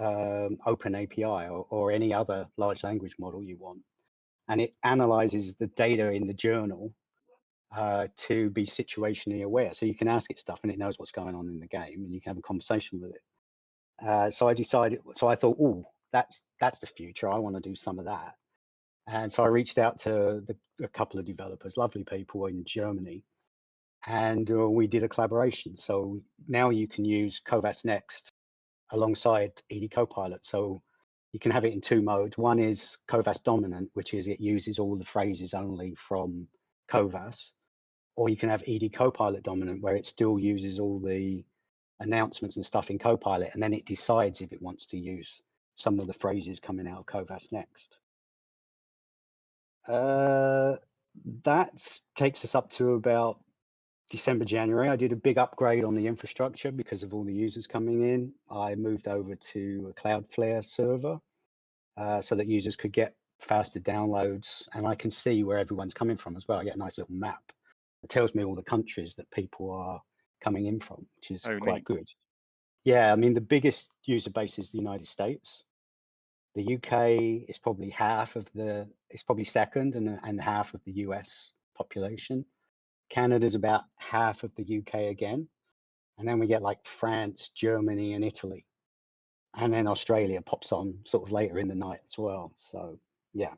Speaker 7: Open API or any other large language model you want, and it analyzes the data in the journal to be situationally aware. So you can ask it stuff, and it knows what's going on in the game, and you can have a conversation with it. So I thought, oh, that's the future. I want to do some of that. And so I reached out to a couple of developers, lovely people in Germany, and we did a collaboration. So now you can use Covas Next alongside EDCoPilot. So you can have it in two modes. One is Covas Dominant, which is it uses all the phrases only from Covas, or you can have EDCoPilot Dominant, where it still uses all the announcements and stuff in Copilot, and then it decides if it wants to use some of the phrases coming out of Covas Next. That takes us up to about December, January. I did a big upgrade on the infrastructure because of all the users coming in. I moved over to a Cloudflare server so that users could get faster downloads, and I can see where everyone's coming from as well. I get a nice little map. It tells me all the countries that people are coming in from, which is quite good. Yeah, I mean, the biggest user base is the United States. The UK is probably it's probably second, and half of the US population. Canada's about half of the UK again. And then we get like France, Germany, and Italy. And then Australia pops on sort of later in the night as well. So, yeah.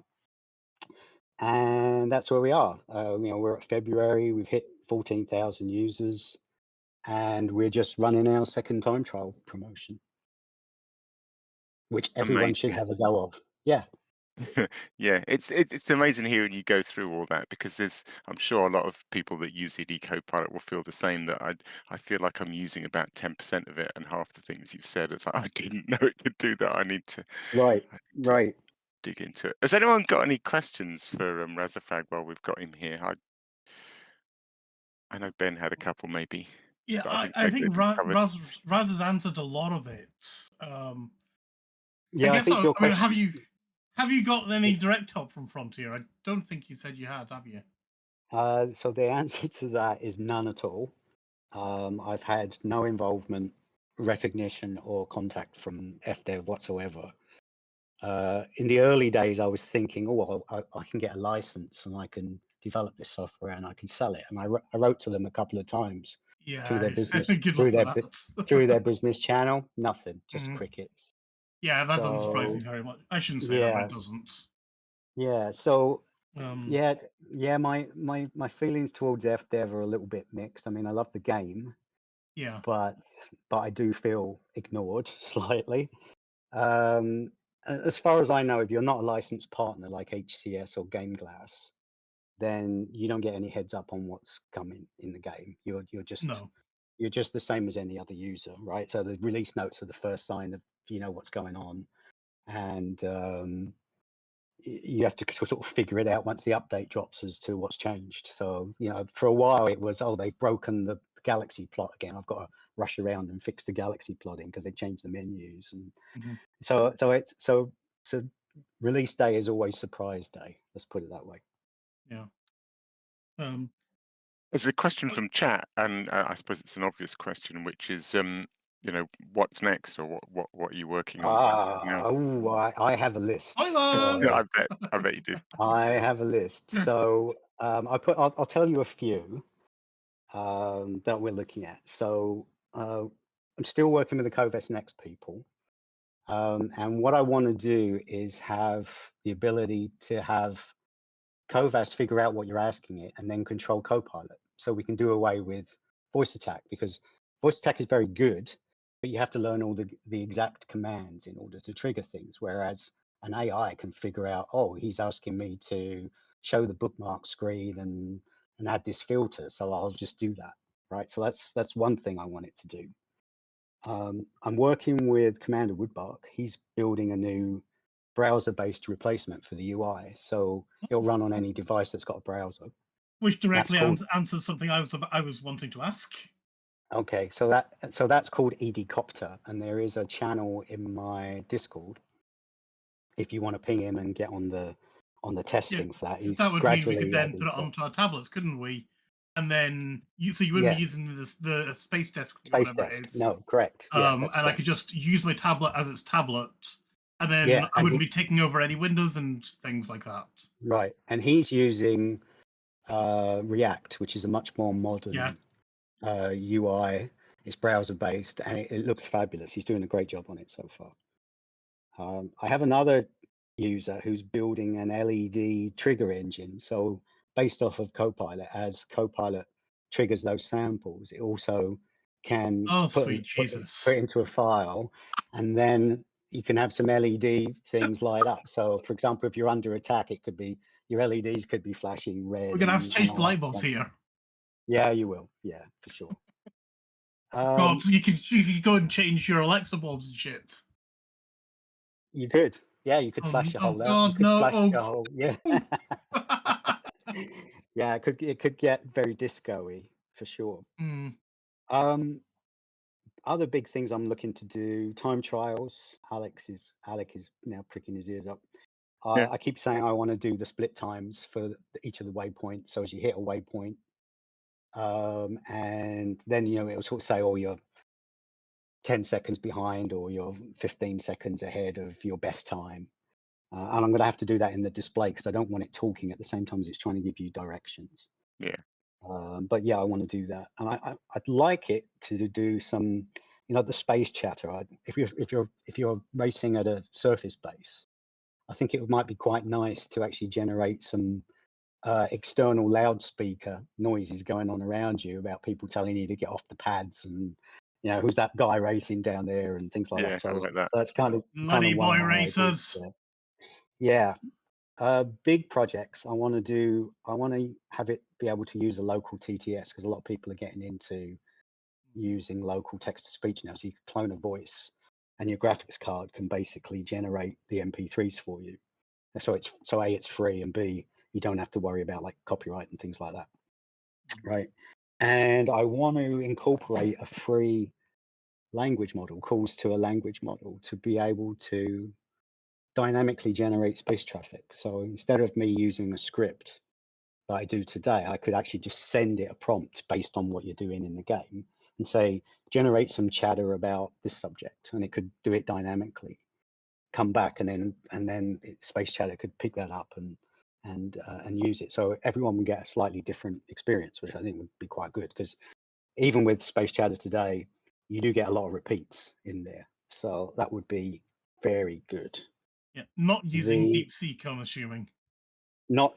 Speaker 7: And that's where we are. We're at February. We've hit 14,000 users. And we're just running our second time trial promotion, which everyone should have a go of. Yeah.
Speaker 6: Yeah, it's amazing hearing you go through all that, because I'm sure a lot of people that use EDCoPilot will feel the same, that I feel like I'm using about 10% of it, and half the things you've said, it's like, I didn't know it could do that. I need to dig into it. Has anyone got any questions for Razzafrag while we've got him here? I know Ben had a couple, maybe.
Speaker 1: Yeah, I think Raz has answered a lot of it.
Speaker 7: Yeah,
Speaker 1: I guess
Speaker 7: think your question...
Speaker 1: have you got any direct help from Frontier? I don't think you said you had, have you?
Speaker 7: So the answer to that is none at all. I've had no involvement, recognition, or contact from FDev whatsoever. In the early days, I was thinking, oh, I can get a license and I can develop this software and I can sell it. And I wrote to them a couple of times through their business, through their business channel. Nothing, just crickets.
Speaker 1: Yeah, that doesn't surprise me very much. I shouldn't say that, but it doesn't.
Speaker 7: Yeah. So my feelings towards FDev are a little bit mixed. I mean, I love the game.
Speaker 1: Yeah.
Speaker 7: But I do feel ignored slightly. As far as I know, if you're not a licensed partner like HCS or GameBlast, then you don't get any heads up on what's coming in the game. You're just you're just the same as any other user, right? So the release notes are the first sign of what's going on, and you have to sort of figure it out once the update drops as to what's changed. So for a while it was, oh, they've broken the galaxy plot again. I've got to rush around and fix the galaxy plotting because they changed the menus, and so release day is always surprise day. Let's put it that way.
Speaker 1: Yeah.
Speaker 6: There's a question from chat, and I suppose it's an obvious question, which is, what's next, or what are you working on?
Speaker 7: I have a list.
Speaker 6: Yeah, I bet you do.
Speaker 7: I have a list. So I'll tell you a few that we're looking at. So I'm still working with the Coves Next people. And what I want to do is have the ability to have Coves figure out what you're asking it and then control Copilot. So we can do away with voice attack, because voice attack is very good, but you have to learn all the exact commands in order to trigger things. Whereas an AI can figure out, oh, he's asking me to show the bookmark screen and add this filter. So I'll just do that. Right. So that's one thing I want it to do. I'm working with Commander Woodbark. He's building a new browser-based replacement for the UI, so it'll run on any device that's got a browser.
Speaker 1: Which directly answers something I was wanting to ask.
Speaker 7: Okay, so that's called EDCoPilot, and there is a channel in my Discord if you want to ping him and get on the testing for that.
Speaker 1: He's that would mean we could then put it onto our tablets, couldn't we? And then you wouldn't be using the space desk, whatever it is.
Speaker 7: No, correct.
Speaker 1: And I could just use my tablet as its tablet, and then I wouldn't be taking over any windows and things like that.
Speaker 7: Right, and he's using React, which is a much more modern UI. It's browser based, and it looks fabulous. He's doing a great job on it so far. I have another user who's building an LED trigger engine. So based off of Copilot, as Copilot triggers those samples, it also can put it into a file, and then you can have some LED things light up. So for example, if you're under attack, it could be your LEDs could be flashing red.
Speaker 1: We're gonna have to change the light bulbs here.
Speaker 7: Yeah, you will. Yeah, for sure.
Speaker 1: God, you could go and change your Alexa bulbs and shit.
Speaker 7: You could. Yeah, you could flash your whole
Speaker 1: God, no.
Speaker 7: Yeah. Yeah, it could get very disco-y for sure. Other big things I'm looking to do: time trials. Alec is now pricking his ears up. I keep saying I want to do the split times for each of the waypoints. So as you hit a waypoint, and then it'll sort of say, oh, you're 10 seconds behind, or you're 15 seconds ahead of your best time. And I'm going to have to do that in the display because I don't want it talking at the same time as it's trying to give you directions.
Speaker 6: Yeah.
Speaker 7: But yeah, I want to do that, and I'd like it to do some, the space chatter. If you're racing at a surface base, I think it might be quite nice to actually generate some external loudspeaker noises going on around you about people telling you to get off the pads, and who's that guy racing down there and things like that. So
Speaker 6: I like that.
Speaker 7: That's kind of
Speaker 1: Money boy racers.
Speaker 7: Yeah. Big projects I want to have it be able to use a local TTS, because a lot of people are getting into using local text to speech now. So you can clone a voice, and your graphics card can basically generate the MP3s for you. So A, it's free, and B, you don't have to worry about like copyright and things like that. Right. And I want to incorporate a free language model, calls to a language model, to be able to dynamically generate space traffic. So instead of me using a script that I do today, I could actually just send it a prompt based on what you're doing in the game and say, generate some chatter about this subject, and it could do it dynamically, come back, and then space chatter could pick that up and use it. So everyone would get a slightly different experience, which I think would be quite good, because even with space chatter today, you do get a lot of repeats in there. So that would be very good.
Speaker 1: Yeah, not using DeepSeek, I'm assuming.
Speaker 7: Not.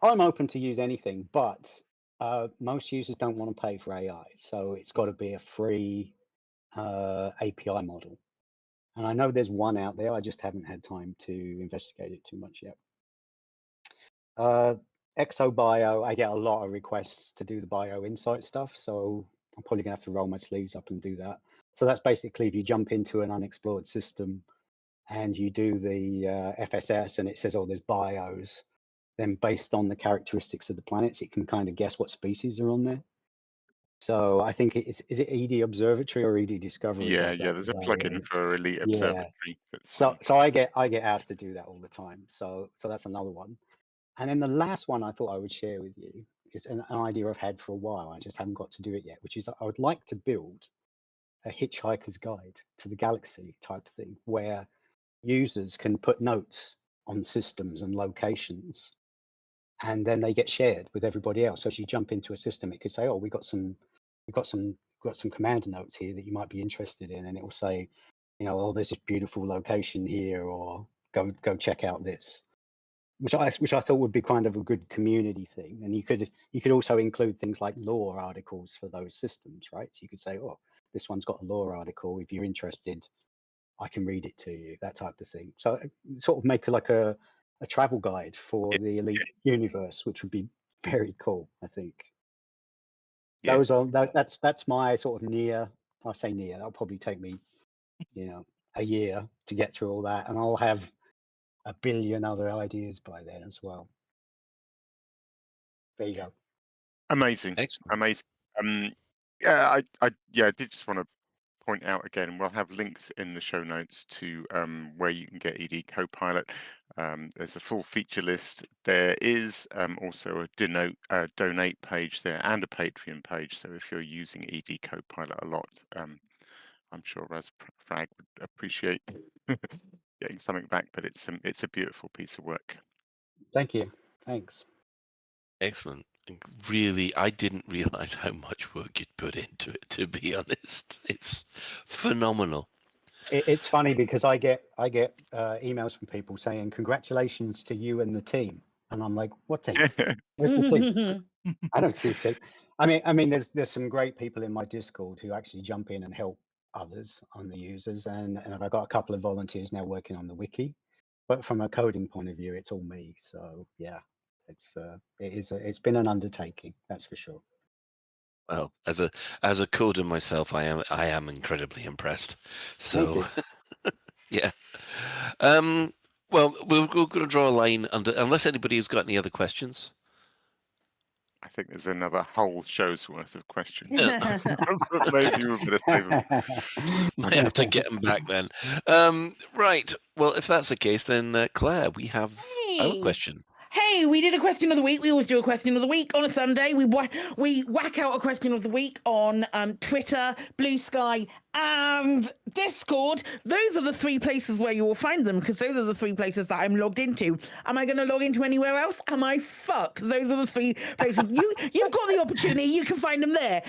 Speaker 7: I'm open to use anything, but most users don't want to pay for AI, so it's got to be a free API model. And I know there's one out there. I just haven't had time to investigate it too much yet. ExoBio, I get a lot of requests to do the bio insight stuff, so I'm probably gonna have to roll my sleeves up and do that. So that's basically if you jump into an unexplored system and you do the FSS and it says, oh, there's bios, then based on the characteristics of the planets, it can kind of guess what species are on there. So I think is it ED Observatory or ED Discovery?
Speaker 6: Yeah,
Speaker 7: does
Speaker 6: yeah.
Speaker 7: that
Speaker 6: There's a
Speaker 7: today,
Speaker 6: plugin
Speaker 7: right?
Speaker 6: for Elite
Speaker 7: Yeah.
Speaker 6: Observatory. That's,
Speaker 7: So I get asked to do that all the time. So that's another one. And then the last one I thought I would share with you is an idea I've had for a while. I just haven't got to do it yet, which is I would like to build a hitchhiker's guide to the galaxy type thing where users can put notes on systems and locations and then they get shared with everybody else. So as you jump into a system, it could say, oh, we've got some commander notes here that you might be interested in. And it will say, you know, oh, there's this beautiful location here, or go check out this. Which I thought would be kind of a good community thing. And you could also include things like lore articles for those systems, right? So you could say, oh, this one's got a lore article. If you're interested, I can read it to you, that type of thing. So sort of make like a travel guide for the Elite universe, which would be very cool, I think.
Speaker 6: Yeah.
Speaker 7: That's my sort of near. I say near. That'll probably take me, you know, a year to get through all that, and I'll have a billion other ideas by then as well. There you go.
Speaker 6: Amazing.
Speaker 5: Excellent.
Speaker 6: Amazing. Yeah, I did just want to point out again, we'll have links in the show notes to where you can get EDCoPilot. There's a full feature list. There is also a donate page there and a Patreon page. So if you're using EDCoPilot a lot, I'm sure Razzafrag would appreciate getting something back. But it's a beautiful piece of work.
Speaker 7: Thank you. Thanks.
Speaker 5: Excellent. Really, I didn't realize how much work you'd put into it, to be honest. It's phenomenal.
Speaker 7: It's funny because I get emails from people saying congratulations to you and the team, and I'm like, what team? Where's the team? I don't see a team. I mean, there's some great people in my Discord who actually jump in and help others on the users, and I've got a couple of volunteers now working on the wiki. But from a coding point of view, it's all me. So yeah, it's been an undertaking, that's for sure.
Speaker 5: Well, as a coder myself, I am incredibly impressed. So, yeah. Well, we're going to draw a line under, unless anybody has got any other questions.
Speaker 6: I think there's another whole show's worth of questions. Maybe we better save them.
Speaker 5: Might have to get them back then. Right. Well, if that's the case, then Claire, we have our question.
Speaker 4: Hey, we did a question of the week. We always do a question of the week on a Sunday. We whack out a question of the week on Twitter, Blue Sky, and Discord. Those are the three places where you will find them, because those are the three places that I'm logged into. Am I going to log into anywhere else? Am I fuck? Those are the three places. You've got the opportunity. You can find them there.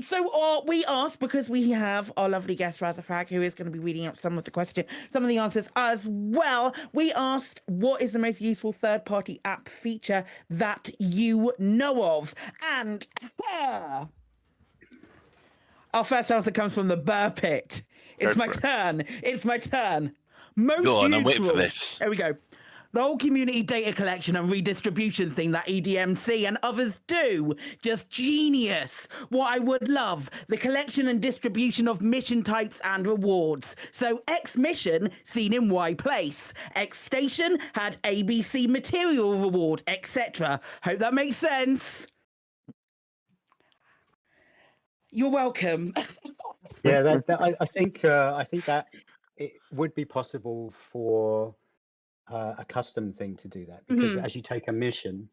Speaker 4: So we asked, because we have our lovely guest Razzafrag, who is going to be reading out some of the answers as well. We asked, what is the most useful third-party app feature that you know of? And our first answer comes from the Burr Pit. It's my turn. It's my turn. Most
Speaker 5: Go on,
Speaker 4: useful.
Speaker 5: I'm waiting for this.
Speaker 4: There we go. The whole community data collection and redistribution thing that EDMC and others do. Just genius. What I would love. The collection and distribution of mission types and rewards. So X mission seen in Y place. X station had ABC material reward, etc. Hope that makes sense. You're welcome.
Speaker 7: Yeah, I think that it would be possible for a custom thing to do that, because as you take a mission,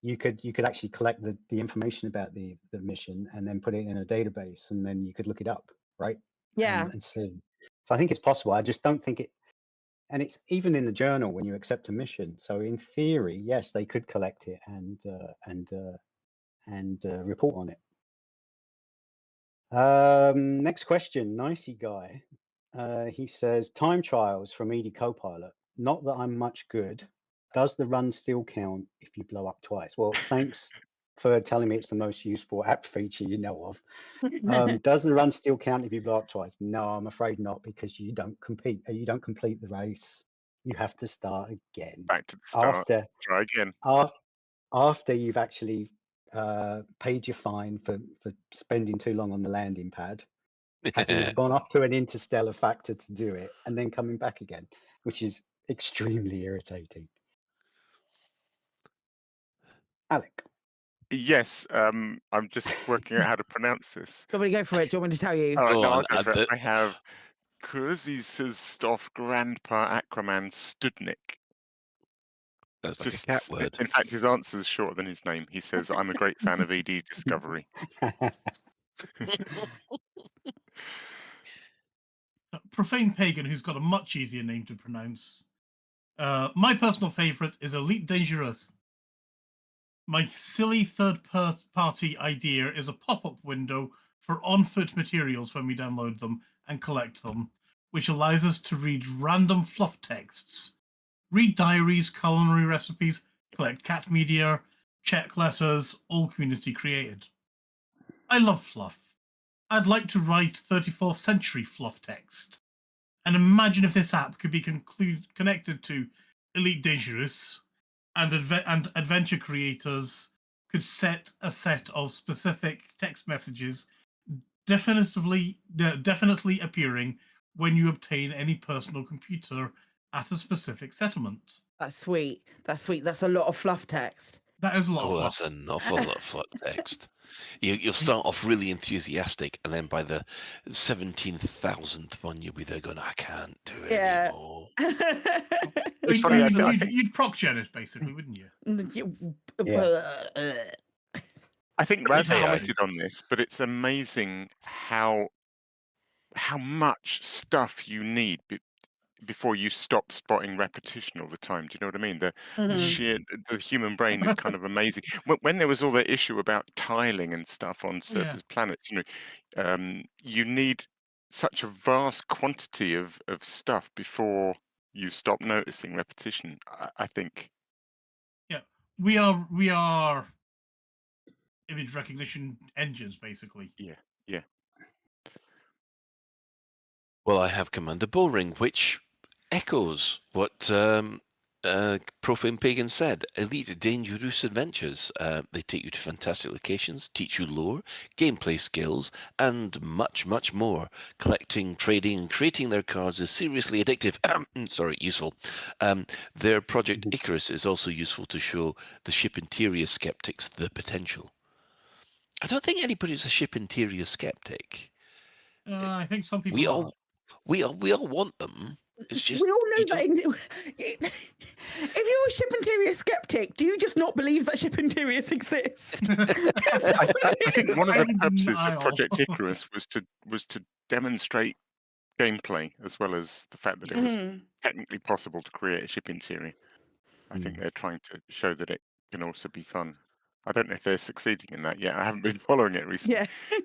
Speaker 7: you could actually collect the information about the mission and then put it in a database, and then you could look it up, right?
Speaker 4: Yeah.
Speaker 7: And see. So I think it's possible. I just don't think it. And it's even in the journal when you accept a mission. So in theory, yes, they could collect it and report on it. Next question, Nicey guy. He says, time trials from EDCoPilot. Not that I'm much good. Does the run still count if you blow up twice? Well, thanks for telling me it's the most useful app feature you know of. Does the run still count if you blow up twice? No, I'm afraid not, because you don't compete. You don't complete the race. You have to start again.
Speaker 6: Back to the start. Try again.
Speaker 7: after you've actually paid your fine for spending too long on the landing pad, having gone up to an interstellar factor to do it, and then coming back again, which is extremely irritating. Alec.
Speaker 6: Yes, I'm just working out how to pronounce this.
Speaker 4: Do you want me to go for it? Do you want me to tell you?
Speaker 6: All right,
Speaker 5: Go
Speaker 6: no,
Speaker 5: on,
Speaker 6: I'll go for it.
Speaker 5: add
Speaker 6: I have Kruzisstoff Grandpa Aquaman Studnik.
Speaker 5: That's like a cat word.
Speaker 6: In fact, his answer is shorter than his name. He says, "I'm a great fan of ED Discovery."
Speaker 1: Profane Pagan, who's got a much easier name to pronounce. My personal favourite is Elite Dangerous. My silly third-party idea is a pop-up window for on-foot materials when we download them and collect them, which allows us to read random fluff texts, read diaries, culinary recipes, collect cat media, check letters, all community created. I love fluff. I'd like to write 34th century fluff text. And imagine if this app could be connected to Elite Dangerous and adventure creators could set a set of specific text messages definitely appearing when you obtain any personal computer at a specific settlement.
Speaker 4: That's sweet. That's sweet. That's a lot of fluff text.
Speaker 1: That is a lot of fluff.
Speaker 5: That's an awful lot of fluff text. You'll start off really enthusiastic, and then by the 17,000th one, you'll be there going, I can't do it anymore.
Speaker 6: It's funny,
Speaker 1: You'd proc gen it, basically, wouldn't you?
Speaker 6: I think Raz commented on this, but it's amazing how much stuff you need before you stop spotting repetition all the time. Do you know what I mean? The human brain is kind of amazing. When there was all the issue about tiling and stuff on surface planets, you need such a vast quantity of stuff before you stop noticing repetition, I think.
Speaker 1: Yeah, we are image recognition engines, basically.
Speaker 6: Yeah.
Speaker 5: Well, I have Commander Bullring, which echoes what Profane Pagan said. Elite Dangerous Adventures. They take you to fantastic locations, teach you lore, gameplay skills, and much, much more. Collecting, trading, and creating their cards is seriously addictive. Useful. Their Project Icarus is also useful to show the ship interior skeptics the potential. I don't think anybody's a ship interior skeptic.
Speaker 1: I think some people
Speaker 5: we all want them. It's just
Speaker 4: we all know that. If you're a ship interior skeptic, do you just not believe that ship interiors exist?
Speaker 6: I think one of the purposes of Project Icarus was to demonstrate gameplay, as well as the fact that it was technically possible to create a ship interior. I think they're trying to show that it can also be fun. I don't know if they're succeeding in that yet. I haven't been following it recently.
Speaker 4: Yeah.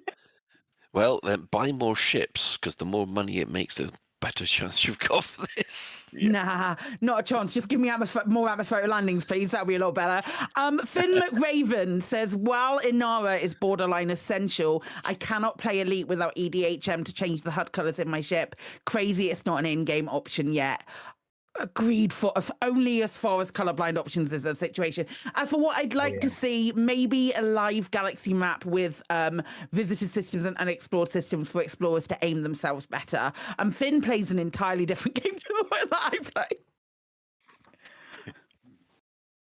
Speaker 5: Well, then buy more ships, because the more money it makes, the better chance you've got for this.
Speaker 6: Yeah.
Speaker 4: Nah, not a chance. Just give me more atmospheric landings, please. That'll be a lot better. Finn McRaven says, while Inara is borderline essential, I cannot play Elite without EDHM to change the HUD colors in my ship. Crazy it's not an in-game option yet. Agreed, for us only as far as colorblind options is a situation. As for what I'd like to see, maybe a live galaxy map with visited systems and unexplored systems for explorers to aim themselves better. Finn plays an entirely different game to the one that I play.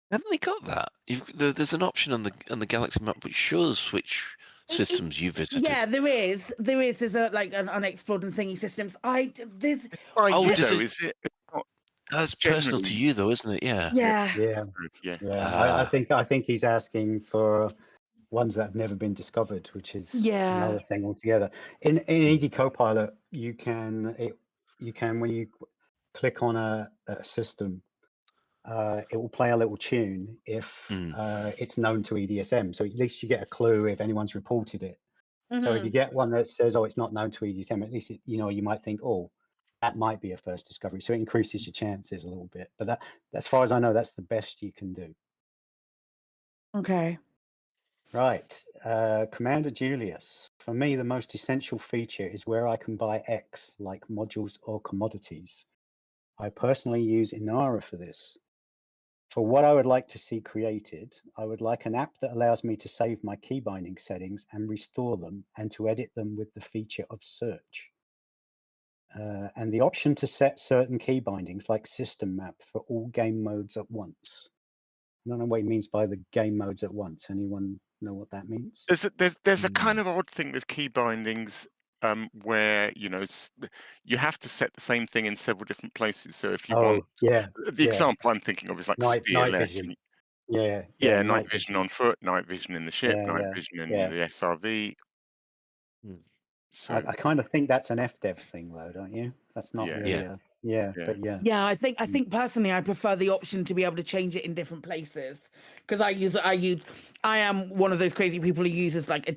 Speaker 5: Haven't they got that? There's an option on the galaxy map which shows which systems you visited.
Speaker 4: Yeah, there is. There's an unexplored and thingy systems.
Speaker 6: Is it?
Speaker 5: That's personal to you, though, isn't it? Yeah.
Speaker 7: I think he's asking for ones that have never been discovered, which is another thing altogether. In EDCoPilot, you can when you click on a system, it will play a little tune if it's known to EDSM. So at least you get a clue if anyone's reported it. So if you get one that says, "Oh, it's not known to EDSM," at least you might think, "Oh, that might be a first discovery." So it increases your chances a little bit. But that, as far as I know, that's the best you can do.
Speaker 4: Okay.
Speaker 7: Right. Commander Julius. For me, the most essential feature is where I can buy X, like modules or commodities. I personally use Inara for this. For what I would like to see created, I would like an app that allows me to save my key binding settings and restore them, and to edit them with the feature of search. And the option to set certain key bindings like system map for all game modes at once. I don't know what he means by the game modes at once. Anyone know what that means?
Speaker 6: There's a kind of odd thing with key bindings where you have to set the same thing in several different places. So if you want, the example I'm thinking of is like
Speaker 7: night
Speaker 6: steer
Speaker 7: vision.
Speaker 6: Night vision on foot, night vision in the ship, night vision in the SRV. So
Speaker 7: I kind of think that's an FDev thing, though, don't you? That's not really
Speaker 4: Yeah, I think personally I prefer the option to be able to change it in different places, because I am one of those crazy people who uses like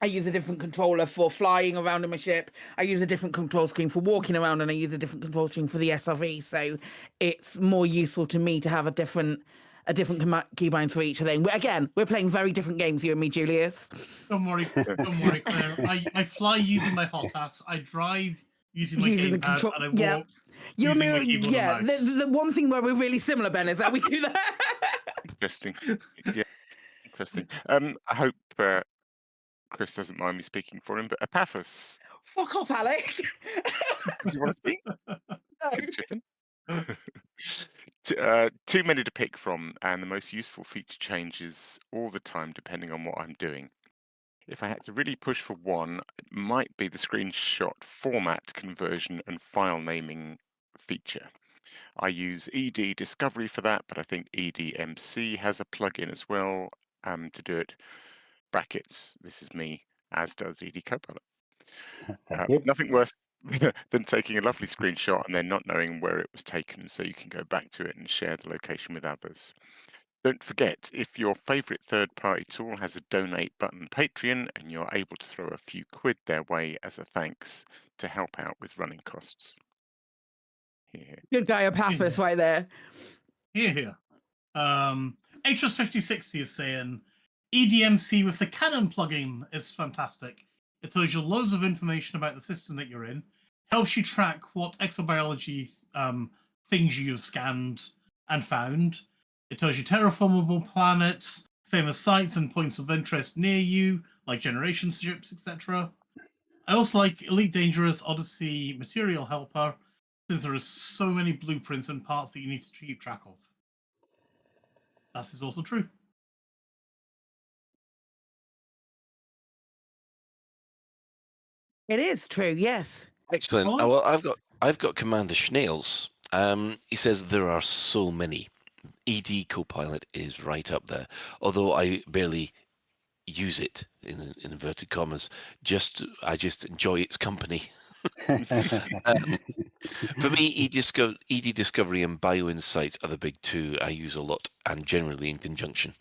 Speaker 4: I use a different controller for flying around in my ship. I use a different control screen for walking around, and I use a different control screen for the SRV. So it's more useful to me to have a different keybind for each of them. Again, we're playing very different games, you and me, Julius.
Speaker 1: Don't worry, Claire. I fly using my hot ass. I drive using my gamepad, and I walk using my keyboard and mouse.
Speaker 4: The one thing where we're really similar, Ben, is that we do that.
Speaker 6: Interesting. Yeah, interesting. I hope Chris doesn't mind me speaking for him, but Epaphras.
Speaker 4: Fuck off, Alex.
Speaker 6: Does he want to speak? Could chip in. Too many to pick from, and the most useful feature changes all the time depending on what I'm doing. If I had to really push for one, it might be the screenshot format conversion and file naming feature. I use EDCoPilot for that, but I think EDMC has a plugin as well to do it. Brackets, this is me, as does EDCoPilot. Nothing worse than taking a lovely screenshot and then not knowing where it was taken, so you can go back to it and share the location with others. Don't forget, if your favorite third-party tool has a donate button Patreon, and you're able to throw a few quid their way as a thanks to help out with running costs. Here.
Speaker 4: Good guy, Epaphras, right there.
Speaker 1: Here. HRS 5060 is saying EDMC with the Canon plugin is fantastic. It tells you loads of information about the system that you're in, helps you track what exobiology things you've scanned and found. It tells you terraformable planets, famous sites and points of interest near you, like generation ships, etc. I also like Elite Dangerous Odyssey Material Helper, since there are so many blueprints and parts that you need to keep track of. That is also true.
Speaker 4: It is true, yes.
Speaker 5: Excellent. Oh, well, I've got Commander Schnails. He says there are so many. EDCoPilot is right up there, although I barely use it in inverted commas. I just enjoy its company. For me, ED Discovery and BioInsights are the big two I use a lot, and generally in conjunction.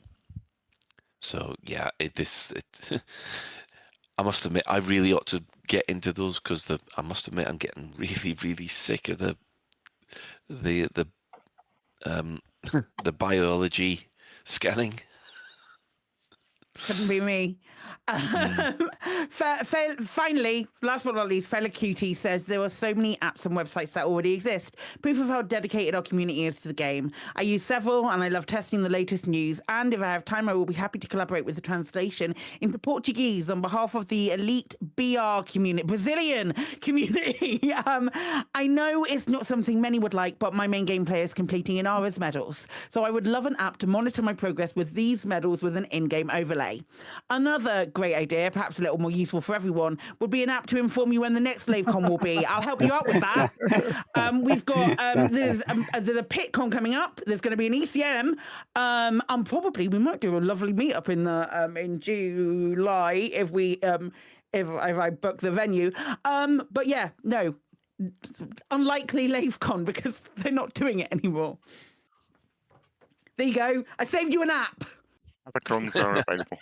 Speaker 5: So yeah, I must admit I really ought to get into those, because I must admit I'm getting really, really sick of the biology scanning.
Speaker 4: Couldn't be me. Finally, last but not least, Fella Cutie says there are so many apps and websites that already exist. Proof of how dedicated our community is to the game. I use several, and I love testing the latest news. And if I have time, I will be happy to collaborate with the translation into Portuguese on behalf of the elite BR community, Brazilian community. I know it's not something many would like, but my main gameplay is completing Inara's medals. So I would love an app to monitor my progress with these medals with an in-game overlay. Another great idea, perhaps a little more useful for everyone, would be an app to inform you when the next LaveCon will be. I'll help you out with that. We've got there's a PitCon coming up. There's going to be an ECM. We might do a lovely meetup in July if I book the venue. But yeah, no, unlikely LaveCon because they're not doing it anymore. There you go. I saved you an app.
Speaker 6: Other cons are available.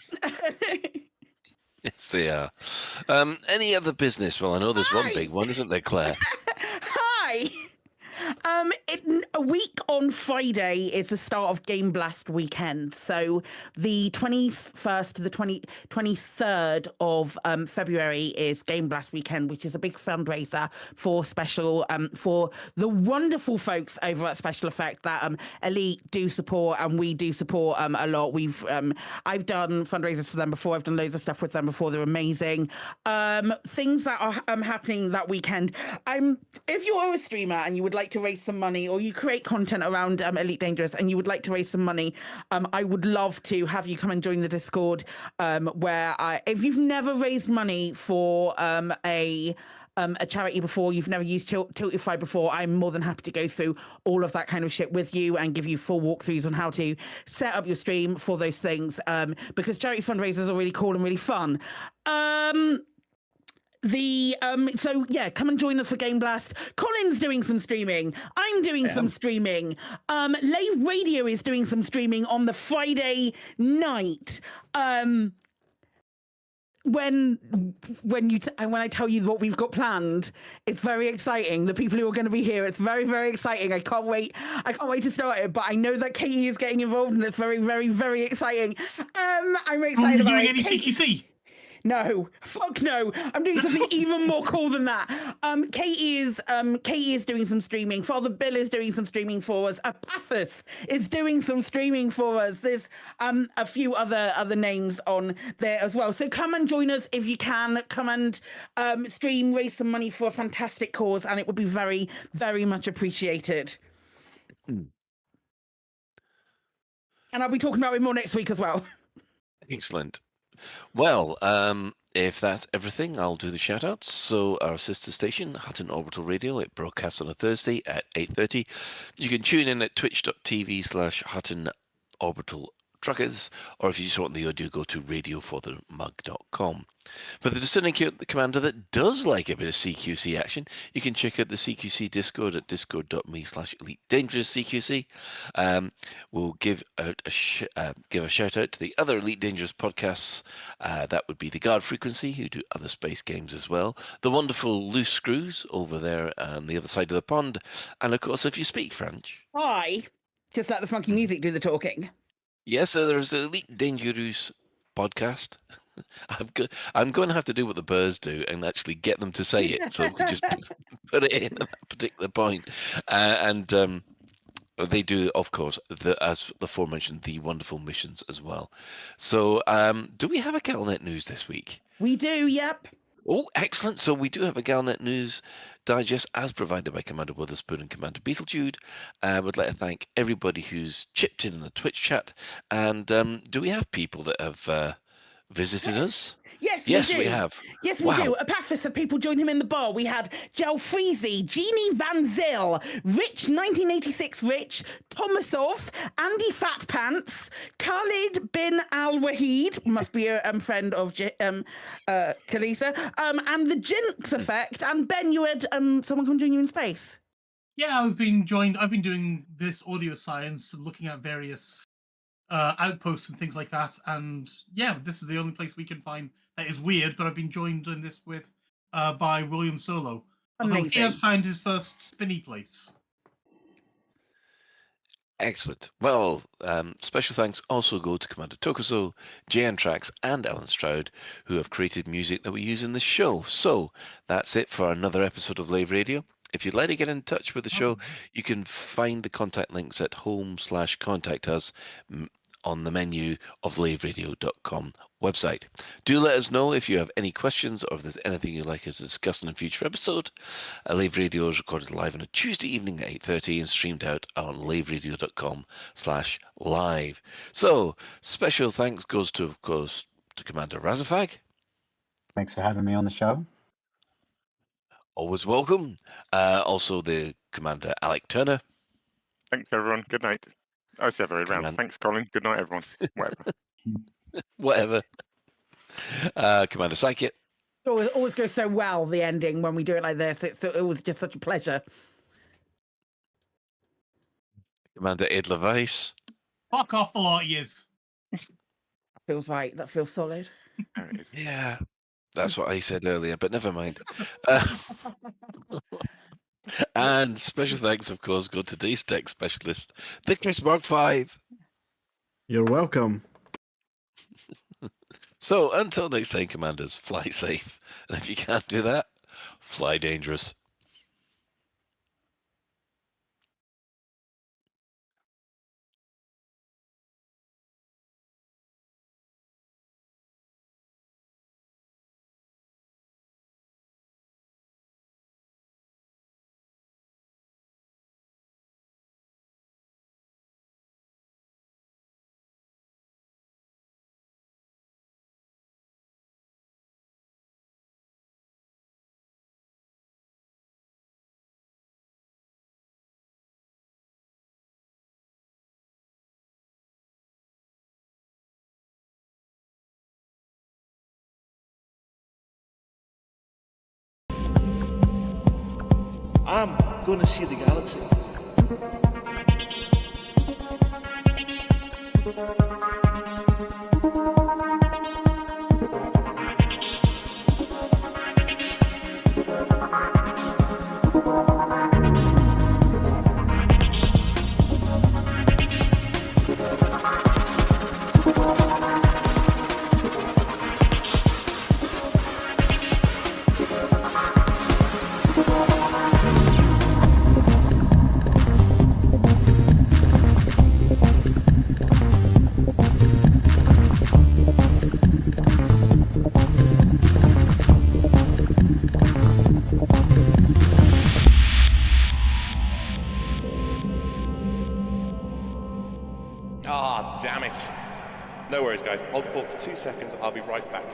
Speaker 5: Yes, they are. Any other business? Well, I know there's one big one, isn't there, Claire?
Speaker 4: Hi. A week on Friday is the start of GameBlast weekend. So the 21st to the 23rd of February is GameBlast weekend, which is a big fundraiser for for the wonderful folks over at Special Effect that Elite do support and we do support a lot. I've done fundraisers for them before. I've done loads of stuff with them before. They're amazing. Things that are happening that weekend. If you're a streamer and you would like to raise some money, or you create content around Elite Dangerous and you would like to raise some money, I would love to have you come and join the Discord, where if you've never raised money for a charity before, you've never used Tiltify before, I'm more than happy to go through all of that kind of shit with you and give you full walkthroughs on how to set up your stream for those things, because charity fundraisers are really cool and really fun. So yeah, come and join us for GameBlast. Colin's doing some streaming. I'm doing some streaming. Lave Radio is doing some streaming on the Friday night. When I tell you what we've got planned, it's very exciting. The people who are going to be here, it's very, very exciting. I can't wait to start it. But I know that Katie is getting involved, and it's very, very, very exciting. I'm very excited about it.
Speaker 1: Are you doing any CQC?
Speaker 4: No, fuck no. I'm doing something even more cool than that. Katie is doing some streaming. Father Bill is doing some streaming for us. Apathis is doing some streaming for us. There's a few other names on there as well. So come and join us if you can. Come and stream, raise some money for a fantastic cause, and it would be very, very much appreciated. And I'll be talking about it more next week as well.
Speaker 5: Excellent. Well, if that's everything, I'll do the shout-outs. So our sister station, Hutton Orbital Radio, it broadcasts on a Thursday at 8:30. You can tune in at twitch.tv/Hutton Orbital Truckers, or if you just want the audio, go to radioforthemug.com. For the discerning commander that does like a bit of CQC action, you can check out the CQC Discord at discord.me/EliteDangerousCQC. We'll give a shout out to the other Elite Dangerous podcasts. That would be the Guard Frequency, who do other space games as well. The wonderful Loose Screws over there on the other side of the pond. And of course, if you speak French.
Speaker 4: Hi. Just let the funky music do the talking.
Speaker 5: Yes, so there's the Elite Dangerous podcast. I'm going to have to do what the birds do and actually get them to say it, so we can just put it in at that particular point. They do, of course, as the aforementioned, the wonderful missions as well. So, do we have a Galnet news this week?
Speaker 4: We do, yep.
Speaker 5: Oh, excellent. So we do have a Galnet news digest as provided by Commander Witherspoon and Commander Beetlejude. I would like to thank everybody who's chipped in the Twitch chat. And do we have people that have visited us?
Speaker 4: Yes,
Speaker 5: we have.
Speaker 4: Yes, we do. Apathis of people joined him in the bar. We had Jel Freezy, Jeannie Van Zyl, Rich 1986 Rich, Tomasov, Andy Fat Pants, Khalid bin Al Wahid, must be a friend of Kalisa, and the Jinx Effect, and Ben, you had someone come join you in space.
Speaker 1: Yeah, I've been doing this audio science, looking at various outposts and things like that, and yeah, this is the only place we can find that is weird, but I've been joined in this with by William Solo. Although he has found his first spinny place.
Speaker 5: Excellent. Well, special thanks also go to Commander Tokuso, Jan Trax, and Alan Stroud, who have created music that we use in the show. So that's it for another episode of Lave Radio. If you'd like to get in touch with the show, you can find the contact links at home/contact us on the menu of the laveradio.com website. Do let us know if you have any questions or if there's anything you'd like us to discuss in a future episode. Lave Radio is recorded live on a Tuesday evening at 8:30 and streamed out on laveradio.com/live. So, special thanks goes to, of course, to Commander Razzafrag.
Speaker 7: Thanks for having me on the show.
Speaker 5: Always welcome. Also, the Commander Alec Turner.
Speaker 6: Thanks, everyone. Good night. I say very round. Thanks, Colin. Good night, everyone.
Speaker 5: Whatever. Commander Psychic.
Speaker 4: It always goes so well, the ending, when we do it like this. It was just such a pleasure.
Speaker 5: Commander Ed Levice.
Speaker 1: Fuck off the lot of years.
Speaker 4: Feels right. That feels solid.
Speaker 6: There it is.
Speaker 5: Yeah, that's what I said earlier, but never mind. And special thanks, of course, go to today's tech specialist, the Chris Mark 5.
Speaker 2: You're welcome.
Speaker 5: So until next time, Commanders, fly safe. And if you can't do that, fly dangerous.
Speaker 12: I'm gonna see the galaxy.
Speaker 13: Ah, damn it. No worries, guys. Hold the fort for 2 seconds. I'll be right back.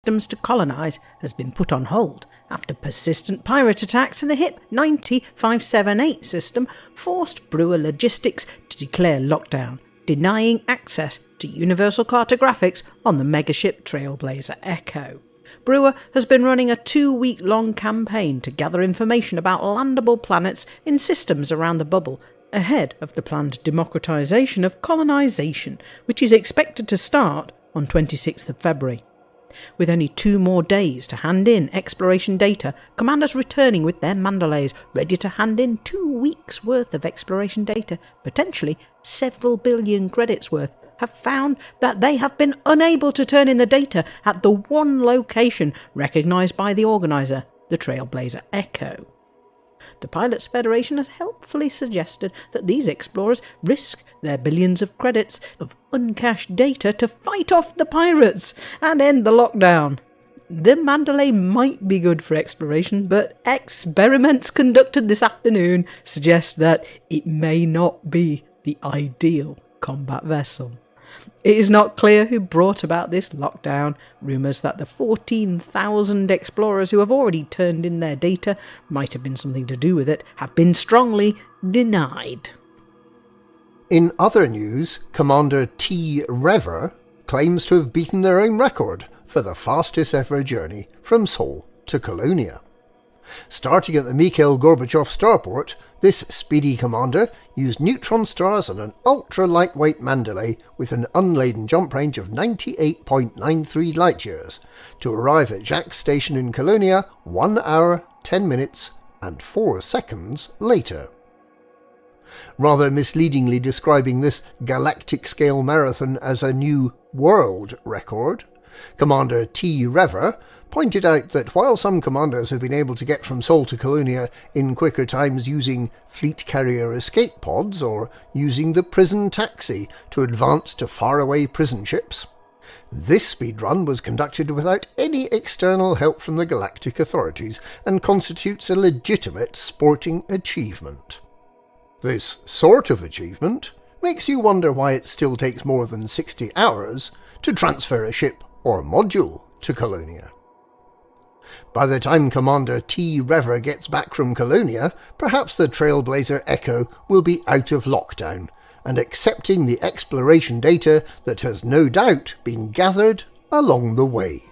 Speaker 14: Systems to colonise has been put on hold after persistent pirate attacks in the HIP 90578 system forced Brewer Logistics to declare lockdown, denying access to universal cartographics on the megaship Trailblazer Echo. Brewer has been running a 2-week-long campaign to gather information about landable planets in systems around the bubble ahead of the planned democratisation of colonisation, which is expected to start on 26th of February. With only 2 more days to hand in exploration data, commanders returning with their Mandalays ready to hand in 2 weeks' worth of exploration data, potentially several billion credits worth, have found that they have been unable to turn in the data at the one location recognised by the organiser, the Trailblazer Echo. The Pilots Federation has helpfully suggested that these explorers risk their billions of credits of uncached data to fight off the pirates and end the lockdown. The Mandalay might be good for exploration, but experiments conducted this afternoon suggest that it may not be the ideal combat vessel. It is not clear who brought about this lockdown. Rumours that the 14,000 explorers who have already turned in their data might have been something to do with it have been strongly denied.
Speaker 15: In other news, Commander T. Rever claims to have beaten their own record for the fastest ever journey from Sol to Colonia. Starting at the Mikhail Gorbachev starport, this speedy commander used neutron stars and an ultra-lightweight Mandalay with an unladen jump range of 98.93 light-years to arrive at Jack's station in Colonia 1 hour, 10 minutes and 4 seconds later. Rather misleadingly describing this galactic-scale marathon as a new world record, Commander T. Rever pointed out that while some commanders have been able to get from Sol to Colonia in quicker times using fleet carrier escape pods or using the prison taxi to advance to faraway prison ships, this speed run was conducted without any external help from the galactic authorities and constitutes a legitimate sporting achievement. This sort of achievement makes you wonder why it still takes more than 60 hours to transfer a ship or module to Colonia. By the time Commander T. Rever gets back from Colonia, perhaps the Trailblazer Echo will be out of lockdown, and accepting the exploration data that has no doubt been gathered along the way.